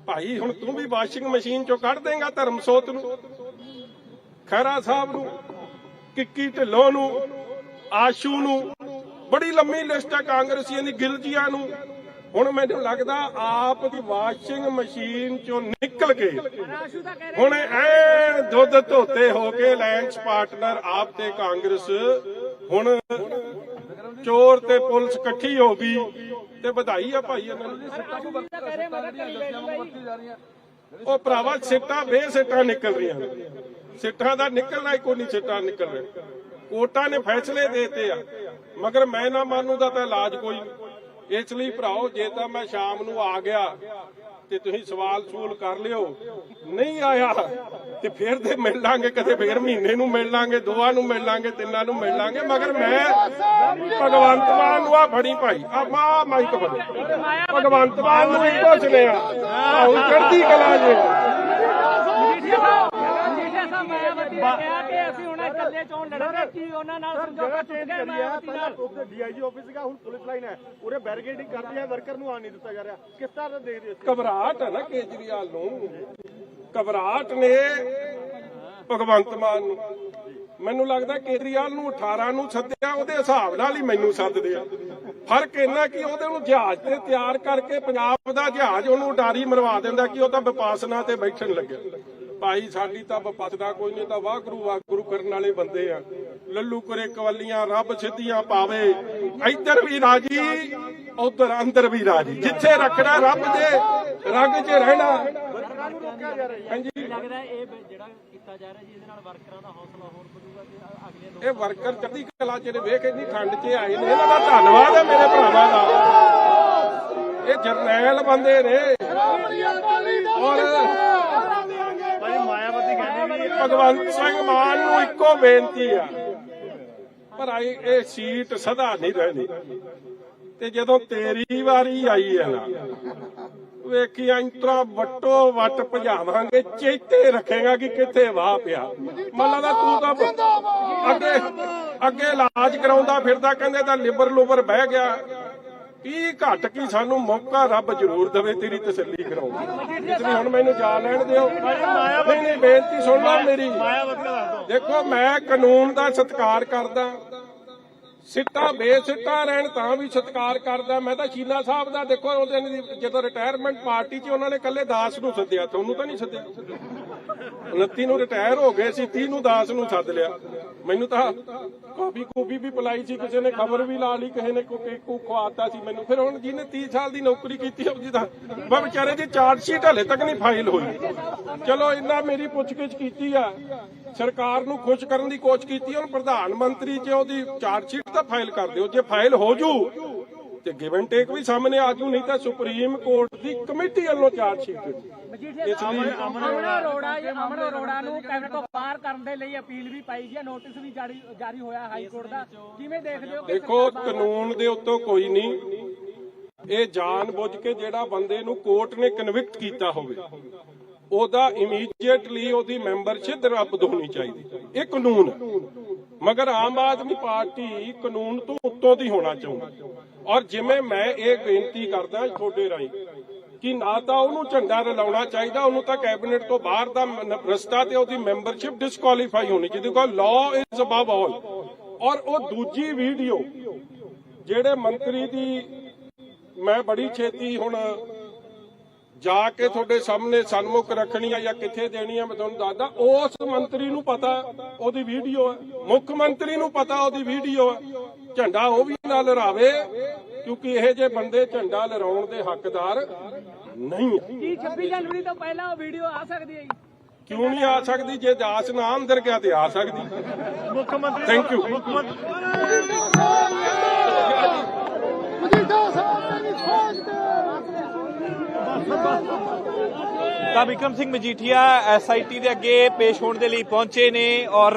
Speaker 1: ਭਾਈ ਹੁਣ ਤੂੰ ਵੀ ਵਾਸ਼ਿੰਗ ਮਸ਼ੀਨ 'ਚੋਂ ਕੱਢ ਦੇਂਗਾ ਧਰਮਸੋਤ ਨੂੰ, ਖਹਿਰਾ ਸਾਹਿਬ ਨੂੰ, ਕਿੱਕੀ ਢਿੱਲੋਂ ਨੂੰ, ਆਸ਼ੂ ਨੂੰ? ਬੜੀ ਲੰਮੀ ਲਿਸਟ ਹੈ ਕਾਂਗਰਸੀਆਂ ਦੀ, ਗਿਲਜੀਆਂ ਨੂੰ। ਹੁਣ ਮੈਨੂੰ ਲੱਗਦਾ ਆਪ ਦੀ ਵਾਸ਼ਿੰਗ ਮਸ਼ੀਨ 'ਚੋਂ ਨਿਕਲ ਕੇ ਹੁਣ ਐ ਦੁੱਧ ਧੋਤੇ ਹੋ ਕੇ ਅਲਾਇੰਸ ਪਾਰਟਨਰ ਆਪ ਤੇ ਕਾਂਗਰਸ ਹੁਣ ਚੋਰ ਤੇ ਪੁਲਿਸ ਇਕੱਠੀ ਹੋ ਗਈ ਤੇ ਵਧਾਈ ਆ ਭਾਈ ਇਹਨਾਂ ਨੂੰ। ਉਹ ਭਰਾਵਾ ਸਿੱਟਾਂ ਬੇਸਿੱਟਾਂ ਨਿਕਲ ਰਹੀਆਂ ਨੇ, ਸਿੱਟਾਂ ਦਾ ਨਿਕਲਣਾ ਹੀ ਕੋਈ ਨਹੀਂ, ਸਿੱਟਾਂ ਨਿਕਲ ਰਿਹਾ। ਕੋਰਟਾਂ ਨੇ ਫੈਸਲੇ ਦੇਤੇ ਆ, ਮਗਰ ਮੈਂ ਨਾ ਮੰਨੂ ਦਾ ਤਾਂ ਇਲਾਜ ਕੋਈ ਨਹੀਂ। ਇਸ ਲਈ ਭਰਾਓ, ਜੇ ਤਾਂ ਮੈਂ ਸ਼ਾਮ ਨੂੰ ਆ ਗਿਆ ਤੇ ਤੁਸੀਂ ਸਵਾਲ ਸੂਲ ਕਰ ਲਿਓ, ਨਹੀਂ ਆਇਆ ਤੇ ਫਿਰ ਤੇ ਮਿਲ ਲਾਂਗੇ, ਕਦੇ ਫਿਰ ਮਹੀਨੇ ਨੂੰ ਮਿਲ ਲਾਂਗੇ, ਦੋਵਾਂ ਨੂੰ ਮਿਲ ਲਾਂਗੇ, ਤਿੰਨਾਂ ਨੂੰ ਮਿਲ ਲਾਂਗੇ। ਮਗਰ ਮੈਂ ਭਗਵੰਤ ਮਾਨ ਨੂੰ ਆ ਫੜੀ ਭਾਈ, ਆ ਮਾਈਕ ਫੜੀ, ਭਗਵੰਤ ਮਾਨ ਨੂੰ ਇੱਕੋ ਸੁਣਿਆ ਹੁਣ ਚੜ੍ਹਦੀ ਕਲਾ ਜੇ।
Speaker 3: ਮਾਇਆਵਤੀ ਨੇ ਕਿਹਾ ਕਿ ਅਸੀਂ ਹੁਣ ਇਕੱਲੇ ਚੋਣ ਲੜਾਂਗੇ, ਕੀ ਉਹਨਾਂ ਨਾਲ ਸਮਝੌਤਾ ਟੁੱਟ ਗਿਆ ਮਾਇਆਵਤੀ ਨਾਲ?
Speaker 2: ਉੱਥੇ ਡੀਆਈਜੀ ਆਫਿਸ ਸੀਗਾ, ਹੁਣ ਪੁਲਿਸ ਲਾਈਨ ਹੈ, ਉਰੇ ਬੈਰੀਕੇਡਿੰਗ ਕਰਦੀ ਹੈ, ਵਰਕਰ ਨੂੰ ਆਣ ਨਹੀਂ ਦਿੱਤਾ ਜਾ ਰਿਹਾ। ਕਿਸ ਤਰ੍ਹਾਂ ਦਾ ਦੇਖਦੇ ਹੋ?
Speaker 1: ਘਬਰਾਹਟ ਹੈ ਨਾ ਕੇਜਰੀਵਾਲ ਨੂੰ, ਘਬਰਾਹਟ ਨੇ ਭਗਵੰਤ ਮਾਨ ਨੂੰ। ਮੈਨੂੰ ਲੱਗਦਾ ਕੇਜਰੀਵਾਲ ਨੂੰ 18 ਨੂੰ ਸੱਦਿਆ, ਉਹਦੇ ਹਿਸਾਬ ਨਾਲ ਹੀ ਮੈਨੂੰ ਸੱਦਦੇ ਆ। ਫਰਕ ਇੰਨਾ ਕਿ ਉਹਦੇ ਨੂੰ ਜਹਾਜ਼ ਤੇ ਤਿਆਰ ਕਰਕੇ ਪੰਜਾਬ ਦਾ ਜਹਾਜ਼ ਉਹਨੂੰ ਉਡਾਰੀ ਮਰਵਾ ਦਿੰਦਾ ਕਿ ਉਹ ਤਾਂ ਵਿਪਾਸਨਾ ਤੇ ਬੈਠਣ ਲੱਗਿਆ। ਭਾਈ ਸਾਡੀ ਤਾਂ ਵਿਪਾਸਨਾ ਕੋਈ ਨਹੀਂ, ਤਾਂ ਵਾਹਿਗੁਰੂ ਵਾਹਿਗੁਰੂ ਕਰਨ ਵਾਲੇ ਬੰਦੇ ਆ। ਲੱਲੂ ਕਰੇ ਕਵੱਲੀਆਂ, ਰੱਬ ਸਿੱਧੀਆਂ ਪਾਵੇ, ਇੱਧਰ ਵੀ ਰਾਜੀ ਉਧਰ ਅੰਦਰ ਵੀ ਰਾਜੀ, ਜਿੱਥੇ ਰੱਖਣਾ ਰੱਬ ਦੇ ਰੰਗ 'ਚ ਰਹਿਣਾ। ਹਾਂਜੀ,
Speaker 3: ਲੱਗਦਾ ਇਹ ਜਿਹੜਾ ਕੀਤਾ ਜਾ ਰਿਹਾ ਜੀ, ਇਹਦੇ ਨਾਲ ਵਰਕਰਾਂ ਦਾ ਹੌਸਲਾ ਹੋਰ ਵਧੂਗਾ ਤੇ ਅਗਲੇ
Speaker 1: ਇਹ ਵਰਕਰ ਚੜ੍ਹਦੀ ਕਲਾ ਜਿਹੜੇ ਵੇਖ ਇੰਨੀ ਠੰਡ 'ਚ ਆਏ ਨੇ, ਇਹਨਾਂ ਦਾ ਧੰਨਵਾਦ ਹੈ ਮੇਰੇ ਭਰਾਵਾਂ ਦਾ। ਇਹ ਜਰਨੈਲ ਬੰਦੇ ਨੇ। ਔਰ
Speaker 2: ਮਾਇਆਵਤੀ ਕਹਿੰਦੀ ਵੀ
Speaker 1: ਭਗਵੰਤ ਸਿੰਘ ਮਾਨ ਨੂੰ ਇੱਕੋ ਬੇਨਤੀ ਆ, ਪਰ ਇਹ ਸੀਟ ਸਦਾ ਨਹੀਂ ਰਹਿਣੀ। ਤੇ ਜਦੋਂ ਤੇਰੀ ਵਾਰੀ ਆਈ ਹੈ ਨਾ, ਵੇਖੀ ਇੰਤਰਾ ਵੱਟੋ ਵੱਟ ਭਜਾਵਾਂਗੇ, ਚੇਤੇ ਰੱਖੇਗਾ ਕਿ ਕਿੱਥੇ ਵਾਹ ਪਿਆ। ਮੰਨ ਲਾ ਤੂੰ ਤਾਂ ਅੱਗੇ ਇਲਾਜ ਕਰਾਉਂਦਾ ਫਿਰਦਾ, ਕਹਿੰਦੇ ਤਾਂ ਲਿਬਰ ਲੁਬਰ ਬਹਿ ਗਿਆ। ਕੀ ਘੱਟ ਕੀ ਸਾਨੂੰ ਮੌਕਾ ਰੱਬ ਜ਼ਰੂਰ ਦੇਵੇ ਤੇਰੀ ਤਸੱਲੀ ਕਰਾਉਣ ਦੀ। ਇਸ ਲਈ ਹੁਣ ਮੈਨੂੰ ਜਾ ਲੈਣ ਦਿਓ। ਨਹੀਂ, ਬੇਨਤੀ ਸੁਣ ਲਓ ਮੇਰੀ। ਦੇਖੋ, ਮੈਂ ਕਾਨੂੰਨ ਦਾ ਸਤਿਕਾਰ ਕਰਦਾ, ਸਿੱਟਾ ਬੇਸਿੱਟਾ ਰਹਿਣ ਤਾਂ ਵੀ ਸਤਿਕਾਰ ਕਰਦਾ। ਮੈਂ ਤਾਂ ਸ਼ੀਲਾ ਸਾਹਿਬ ਦਾ ਦੇਖੋ, ਉਹਦੇ ਜਦੋਂ ਰਿਟਾਇਰਮੈਂਟ ਪਾਰਟੀ 'ਚ ਉਹਨਾਂ ਨੇ ਕੱਲੇ ਦਾਸ ਨੂੰ ਸੱਦਿਆ, ਤੁਹਾਨੂੰ ਤਾਂ ਨਹੀਂ ਸੱਦਿਆ। 29 ਨੂੰ ਰਿਟਾਇਰ ਹੋ ਗਏ ਸੀ, 30 ਨੂੰ ਦਾਸ ਨੂੰ ਸੱਦ ਲਿਆ। ਮੈਨੂੰ ਤਾਂ ਕਾਫੀ ਵੀ ਪਿਲਾਈ ਸੀ, ਕਿਸੇ ਨੇ ਖਬਰ ਵੀ ਲਾ ਲਈ, ਕਿਸੇ ਨੇ ਕੇਕੂ ਖਵਾਤਾ ਸੀ ਮੈਨੂੰ। ਫਿਰ ਹੁਣ ਜਿਹਨੇ 30 ਸਾਲ ਦੀ ਨੌਕਰੀ ਕੀਤੀ ਉਹਦੀ ਤਾਂ ਵਿਚਾਰੇ ਦੀ ਚਾਰਜ ਸ਼ੀਟ ਹਲੇ ਤੱਕ ਨਹੀਂ ਫਾਈਲ ਹੋਈ। ਚਲੋ ਇੰਨਾ ਮੇਰੀ ਪੁੱਛਗਿੱਛ ਕੀਤੀ ਆ, ਸਰਕਾਰ ਨੂੰ ਖੁਸ਼ ਕਰਨ ਦੀ ਕੋਸ਼ਿਸ਼ ਕੀਤੀ। ਹੁਣ ਪ੍ਰਧਾਨ ਮੰਤਰੀ 'ਚ ਉਹਦੀ ਚਾਰਜ ਸ਼ੀਟ ਤਾਂ ਫਾਈਲ ਕਰ ਦਿਓ। ਜੇ ਫਾਈਲ ਹੋ ਜੂ ਤੇ ਗਿਵ ਐਂਡ ਟੇਕ ਵੀ ਸਾਹਮਣੇ ਆ ਜੂ, ਨਹੀਂ ਤਾਂ ਸੁਪਰੀਮ ਕੋਰਟ ਦੀ ਕਮੇਟੀ ਵੱਲੋਂ ਚਾਰਜ ਸ਼ੀਟ। ਇਸ ਲਈ
Speaker 3: ਅਮਨ ਅਰੋੜਾ ਨੂੰ ਕੈਬਨਿਟ ਤੋਂ ਬਾਹਰ ਕਰਨ ਦੇ ਲਈ ਅਪੀਲ ਵੀ ਪਾਈ ਗਈ, ਨੋਟਿਸ ਵੀ ਜਾਰੀ ਹੋਇਆ ਹਾਈ ਕੋਰਟ ਦਾ। ਕਿਵੇਂ ਦੇਖਦੇ ਹੋ?
Speaker 1: ਦੇਖੋ, ਕਾਨੂੰਨ ਦੇ ਉੱਤੋਂ ਕੋਈ ਨਹੀਂ। ਇਹ ਜਾਣ ਬੁੱਝ ਕੇ ਜਿਹੜਾ ਬੰਦੇ ਨੂੰ ਕੋਰਟ ਨੇ ਕਨਵਿਕਟ ਕੀਤਾ ਹੋਵੇ, ਉਹਦਾ ਇਮੀਡੀਏਟਲੀ ਉਹਦੀ ਮੈਂਬਰਸ਼ਿਪ ਰੱਦ ਹੋਣੀ ਚਾਹੀਦੀ। ਇਹ ਕਾਨੂੰਨ ਹੈ। ਮਗਰ ਆਮ ਆਦਮੀ ਪਾਰਟੀ ਕਾਨੂੰਨ ਤੋਂ ਉੱਤੋਂ ਦੀ ਹੋਣਾ ਚਾਹੁੰਦੀ। ਔਰ ਜਿਵੇਂ ਮੈਂ ਇਹ ਬੇਨਤੀ ਕਰਦਾ ਤੁਹਾਡੇ ਰਾਹੀਂ ਕਿ ਨਾ ਤਾਂ ਉਹਨੂੰ ਝੰਡਾ ਰਲਾਉਣਾ ਚਾਹੀਦਾ, ਉਹਨੂੰ ਤਾਂ ਕੈਬਨਿਟ ਤੋਂ ਬਾਹਰ ਦਾ ਰਸਤਾ ਤੇ ਉਹਦੀ ਮੈਂਬਰਸ਼ਿਪ ਡਿਸਕੁਆਲੀਫਾਈ ਹੋਣੀ ਚਾਹੀਦੀ, ਕਿਉਂਕਿ ਲਾਅ ਇਜ਼ ਅਬਵ ਆਲ। ਔਰ ਉਹ ਦੂਜੀ ਵੀਡੀਓ ਜਿਹੜੇ ਮੰਤਰੀ ਦੀ, ਮੈਂ ਬੜੀ ਛੇਤੀ ਹੁਣ ਜਾ ਕੇ ਤੁਹਾਡੇ ਸਾਹਮਣੇ ਸਨਮੁਖ ਰੱਖਣੀ ਆ ਜਾਂ ਕਿੱਥੇ ਦੇਣੀ ਆ, ਮੈਂ ਤੁਹਾਨੂੰ ਦੱਸਦਾ। ਉਸ ਮੰਤਰੀ ਨੂੰ ਪਤਾ ਉਹਦੀ ਵੀਡੀਓ ਹੈ, ਮੁੱਖ ਮੰਤਰੀ ਨੂੰ ਪਤਾ ਉਹਦੀ ਵੀਡੀਓ ਹੈ। ਝੰਡਾ ਉਹ ਵੀ ਨਾ ਲਹਿਰਾਵੇ, ਕਿਉਂਕਿ ਇਹ ਜੇ ਬੰਦੇ ਝੰਡਾ ਲਹਿਰਾਉਣ ਦੇ ਹੱਕਦਾਰ ਨਹੀਂ ਹੈ।
Speaker 3: ਕੀ 26 ਜਨਵਰੀ ਤੋਂ ਪਹਿਲਾਂ ਉਹ ਵੀਡੀਓ ਆ ਸਕਦੀ ਹੈ?
Speaker 1: ਕਿਉਂ ਨਹੀਂ ਆ ਸਕਦੀ? ਜੇ ਦਾਸ ਨਾ ਅੰਦਰ ਗਿਆ ਤੇ ਆ ਸਕਦੀ।
Speaker 2: ਮੁੱਖ ਮੰਤਰੀ
Speaker 1: ਥੈਂਕ ਯੂ।
Speaker 4: ਤਾਂ ਬਿਕਰਮ ਸਿੰਘ ਮਜੀਠੀਆ ਐਸਆਈਟੀ ਦੇ ਅੱਗੇ ਪੇਸ਼ ਹੋਣ ਦੇ ਲਈ ਪਹੁੰਚੇ ਨੇ ਔਰ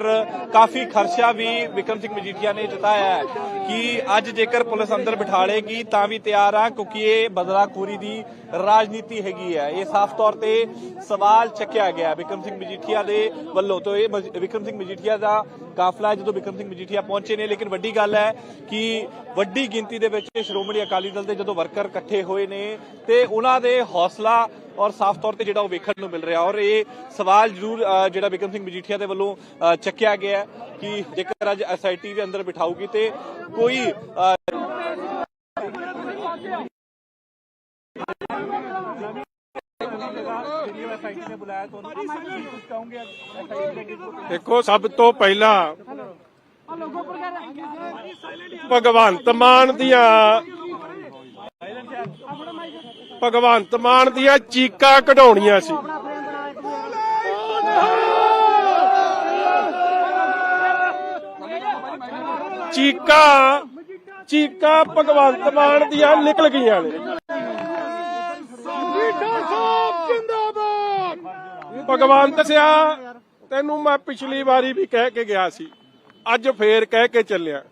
Speaker 4: ਕਾਫੀ ਖਰਚਾ ਵੀ ਬਿਕਰਮ ਸਿੰਘ ਮਜੀਠੀਆ ਨੇ ਜਤਾਇਆ ਹੈ ਕਿ ਅੱਜ ਜੇਕਰ ਪੁਲਿਸ ਅੰਦਰ ਬਿਠਾ ਲੇਗੀ ਤਾਂ ਵੀ ਤਿਆਰ ਆ, ਕਿਉਂਕਿ ਇਹ ਬਦਲਾਖੋਰੀ ਦੀ ਰਾਜਨੀਤੀ ਹੈਗੀ ਹੈ। ਇਹ ਸਾਫ਼ ਤੌਰ ਤੇ ਸਵਾਲ ਚੱਕਿਆ ਗਿਆ ਬਿਕਰਮ ਸਿੰਘ ਮਜੀਠੀਆ ਦੇ ਵੱਲੋਂ। ਤੋਂ ਇਹ ਬਿਕਰਮ ਸਿੰਘ ਮਜੀਠੀਆ ਦਾ ਕਾਫਲਾ ਜਦੋਂ ਬਿਕਰਮ ਸਿੰਘ ਮਜੀਠੀਆ ਪਹੁੰਚੇ ਨੇ, ਲੇਕਿਨ ਵੱਡੀ ਗੱਲ ਹੈ ਕਿ ਵੱਡੀ ਗਿਣਤੀ ਦੇ ਵਿੱਚ ਸ਼੍ਰੋਮਣੀ ਅਕਾਲੀ ਦਲ ਦੇ ਜਦੋਂ ਵਰਕਰ ਇਕੱਠੇ ਹੋਏ ਨੇ ਤੇ ਉਹਨਾਂ ਦੇ ਹੌਸਲਾ ਔਰ ਸਾਫ਼ ਤੌਰ ਤੇ ਜਿਹੜਾ ਉਹ ਵੇਖਣ ਨੂੰ ਮਿਲ ਰਿਹਾ। ਔਰ ਇਹ ਸਵਾਲ ਜ਼ਰੂਰ ਜਿਹੜਾ ਬਿਕਰਮ ਸਿੰਘ ਮਜੀਠੀਆ ਦੇ ਵੱਲੋਂ ਚੱਕਿਆ ਗਿਆ ਕਿ ਜੇਕਰ ਅੱਜ ਐਸਆਈਟੀ ਦੇ ਅੰਦਰ ਬਿਠਾਊਗੀ ਤੇ ਕੋਈ
Speaker 1: ਦੇਖੋ, ਸਭ ਤੋਂ ਪਹਿਲਾਂ ਭਗਵੰਤ ਮਾਨ ਦੀਆਂ ਚੀਕਾਂ ਕਢਾਉਣੀਆਂ ਸੀ। ਚੀਕਾਂ ਭਗਵੰਤ ਮਾਨ ਦੀਆਂ ਨਿਕਲ ਗਈਆਂ ਨੇ। ਭਗਵੰਤ ਸਿਆ, ਤੈਨੂੰ ਮੈਂ ਪਿਛਲੀ ਵਾਰੀ ਵੀ ਕਹਿ ਕੇ ਗਿਆ ਸੀ, ਅੱਜ ਫੇਰ ਕਹਿ ਕੇ ਚੱਲਿਆ।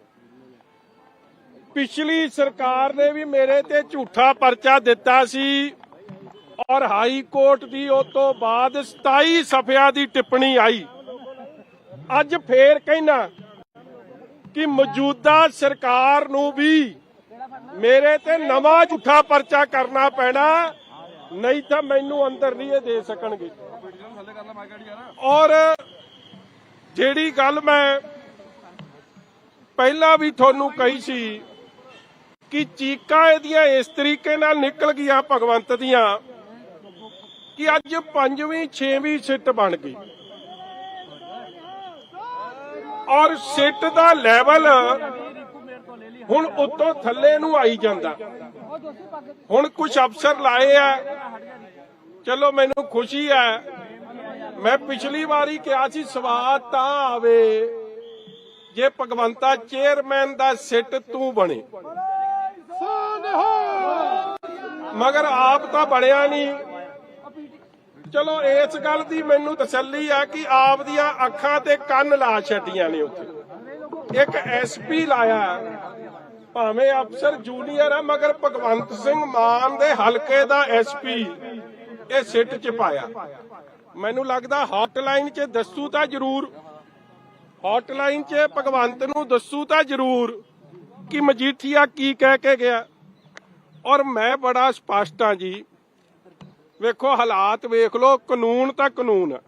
Speaker 1: ਪਿਛਲੀ ਸਰਕਾਰ ਨੇ ਵੀ ਮੇਰੇ ਤੇ ਝੂਠਾ ਪਰਚਾ ਦਿੱਤਾ ਸੀ ਔਰ ਹਾਈ ਕੋਰਟ ਦੀ ਉਸ ਤੋਂ ਬਾਅਦ 27 ਸਫ਼ਿਆਂ ਦੀ ਟਿੱਪਣੀ ਆਈ। ਅੱਜ ਫੇਰ ਕਹਿਣਾ ਕਿ ਮੌਜੂਦਾ ਸਰਕਾਰ ਨੂੰ ਵੀ ਮੇਰੇ ਤੇ ਨਵਾਂ ਝੂਠਾ ਪਰਚਾ ਕਰਨਾ ਪੈਣਾ, ਨਹੀਂ ਤਾਂ ਮੈਨੂੰ ਅੰਦਰ ਨਹੀਂ ਇਹ ਦੇ ਸਕਣਗੇ। ਔਰ ਜਿਹੜੀ ਗੱਲ ਮੈਂ ਪਹਿਲਾਂ ਵੀ ਤੁਹਾਨੂੰ ਕਹੀ ਸੀ ਕਿ ਚੀਕਾਂ ਇਹਦੀਆਂ ਇਸ ਤਰੀਕੇ ਨਾਲ ਨਿਕਲ ਗਈਆਂ ਭਗਵੰਤ ਦੀਆਂ ਕਿ ਅੱਜ 5ਵੀਂ 6ਵੀਂ ਸਿੱਟ ਬਣ ਗਈ ਔਰ ਸਿੱਟ ਦਾ ਲੈਵਲ ਹੁਣ ਉੱਤੋਂ ਥੱਲੇ ਨੂੰ ਆਈ ਜਾਂਦਾ। ਹੁਣ ਕੁਝ ਅਫਸਰ ਲਾਏ ਆ, ਚਲੋ ਮੈਨੂੰ ਖੁਸ਼ੀ ਹੈ। ਮੈਂ ਪਿਛਲੀ ਵਾਰੀ ਕਿਹਾ ਸੀ ਸਵਾਦ ਤਾਂ ਆਵੇ ਜੇ ਭਗਵੰਤਾ ਚੇਅਰਮੈਨ ਦਾ ਸਿੱਟ ਤੂੰ ਬਣੇ, ਮਗਰ ਆਪ ਤਾਂ ਬਣਿਆ ਨਹੀਂ। ਚਲੋ ਇਸ ਗੱਲ ਦੀ ਮੈਨੂੰ ਤਸੱਲੀ ਆ ਕਿ ਆਪ ਦੀਆਂ ਅੱਖਾਂ ਤੇ ਕੰਨ ਲਾ ਛੱਡੀਆਂ ਨੇ। ਉੱਥੇ ਇੱਕ ਐਸਪੀ ਲਾਇਆ, ਭਾਵੇਂ ਅਫਸਰ ਜੂਨੀਅਰ ਆ, ਮਗਰ ਭਗਵੰਤ ਸਿੰਘ ਮਾਨ ਦੇ ਹਲਕੇ ਦਾ ਐਸਪੀ ਇਹ ਸਿੱਟ ਚ ਪਾਇਆ। ਮੈਨੂੰ ਲੱਗਦਾ ਹੌਟਲਾਈਨ 'ਚ ਦੱਸੂ ਤਾਂ ਜ਼ਰੂਰ, ਹੌਟਲਾਈਨ 'ਚ ਭਗਵੰਤ ਨੂੰ ਦੱਸੂ ਤਾਂ ਜ਼ਰੂਰ ਕਿ ਮਜੀਠੀਆ ਕੀ ਕਹਿ ਕੇ ਗਿਆ। ਔਰ ਮੈਂ ਬੜਾ ਸਪਸ਼ਟ ਹਾਂ ਜੀ, ਵੇਖੋ ਹਾਲਾਤ ਵੇਖ ਲਓ, ਕਾਨੂੰਨ ਤਾਂ ਕਾਨੂੰਨ ਹੈ।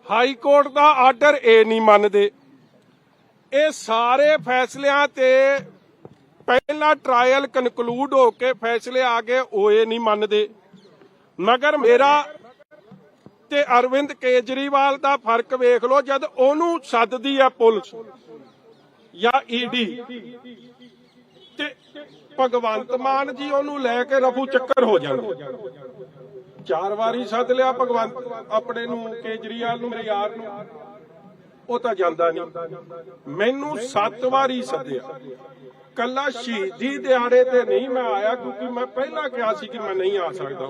Speaker 1: ਹਾਈ ਕੋਰਟ ਦਾ ਆਰਡਰ ਇਹ ਨਹੀਂ ਮੰਨਦੇ। ਇਹ ਸਾਰੇ ਫੈਸਲਿਆਂ ਤੇ ਪਹਿਲਾ ਟਰਾਇਲ ਕਨਕਲੂਡ ਹੋ ਕੇ ਫੈਸਲੇ ਆ ਗਏ, ਉਹ ਇਹ ਨਹੀਂ ਮੰਨਦੇ। ਮਗਰ ਮੇਰਾ ਤੇ ਅਰਵਿੰਦ ਕੇਜਰੀਵਾਲ ਦਾ ਫਰਕ ਵੇਖ ਲਓ, ਜਦ ਉਹਨੂੰ ਸੱਦਦੀ ਹੈ ਪੁਲਿਸ ਜਾਂ ਈਡੀ ਤੇ ਭਗਵੰਤ ਮਾਨ ਜੀ ਉਹਨੂੰ ਲੈ ਕੇ ਰਫੂ ਚੱਕਰ ਹੋ ਜਾਂਦੇ। 4 ਵਾਰੀ ਸੱਦ ਲਿਆ ਭਗਵੰਤ ਆਪਣੇ ਨੂੰ, ਕੇਜਰੀਵਾਲ ਨੂੰ, ਮੇਰੇ ਯਾਰ ਨੂੰ, ਉਹ ਤਾਂ ਜਾਂਦਾ ਨਹੀਂ। ਮੈਨੂੰ 7 ਵਾਰੀ ਸੱਦਿਆ, ਕੱਲਾ ਸ਼ਹੀਦੀ ਦਿਹਾੜੇ ਤੇ ਨਹੀਂ ਮੈਂ ਆਇਆ ਕਿਉਂਕਿ ਮੈਂ ਪਹਿਲਾਂ ਕਿਹਾ ਸੀ ਕਿ ਮੈਂ ਨਹੀਂ ਆ ਸਕਦਾ।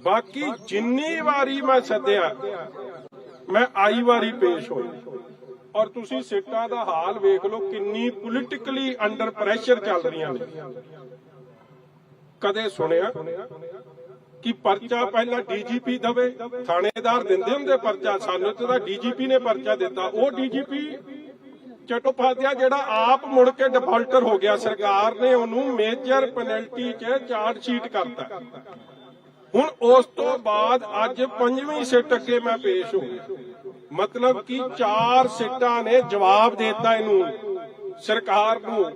Speaker 1: ਬਾਕੀ ਜਿੰਨੀ ਵਾਰੀ ਮੈਂ ਸੱਦਿਆ ਮੈਂ ਆਈ ਵਾਰੀ ਪੇਸ਼ ਹੋਇਆ। ਔਰ ਤੁਸੀਂ ਸੀਟਾਂ ਦਾ ਹਾਲ ਵੇਖ ਲਓ, ਕਿੰਨੀ ਪੋਲੀਟੀਕਲੀ ਅੰਡਰ ਪ੍ਰੈਸ਼ਰ ਚੱਲ ਰਹੀਆਂ ਨੇ। ਕਦੇ ਸੁਣਿਆ ਕਿ ਪਰਚਾ ਪਹਿਲਾਂ ਡੀਜੀਪੀ ਦਵੇ? ਥਾਣੇਦਾਰ ਦਿੰਦੇ ਹੁੰਦੇ ਪਰਚਾ, ਸਾਨੂੰ ਤਾਂ ਡੀਜੀਪੀ ਨੇ ਪਰਚਾ ਦਿੱਤਾ। ਉਹ ਡੀਜੀਪੀ ਚਟੋਪਾਧਿਆ ਜਿਹੜਾ ਆਪ ਮੁੜ ਕੇ ਡਿਫਾਲਟਰ ਹੋ ਗਿਆ, ਸਰਕਾਰ ਨੇ ਉਹਨੂੰ ਮੇਜਰ ਪੈਨਲਟੀ 'ਚ ਚਾਰਜ ਸ਼ੀਟ ਕਰਤਾ। ਹੁਣ ਉਸ ਤੋਂ ਬਾਅਦ ਅੱਜ 5ਵੀਂ ਸਿੱਟ ਅੱਗੇ ਮੈਂ ਪੇਸ਼ ਹੋ ਗਿਆ, ਮਤਲਬ ਕਿ 4 ਸਿੱਟਾਂ ਨੇ ਜਵਾਬ ਦੇਤਾ ਇਹਨੂੰ, ਸਰਕਾਰ ਨੂੰ,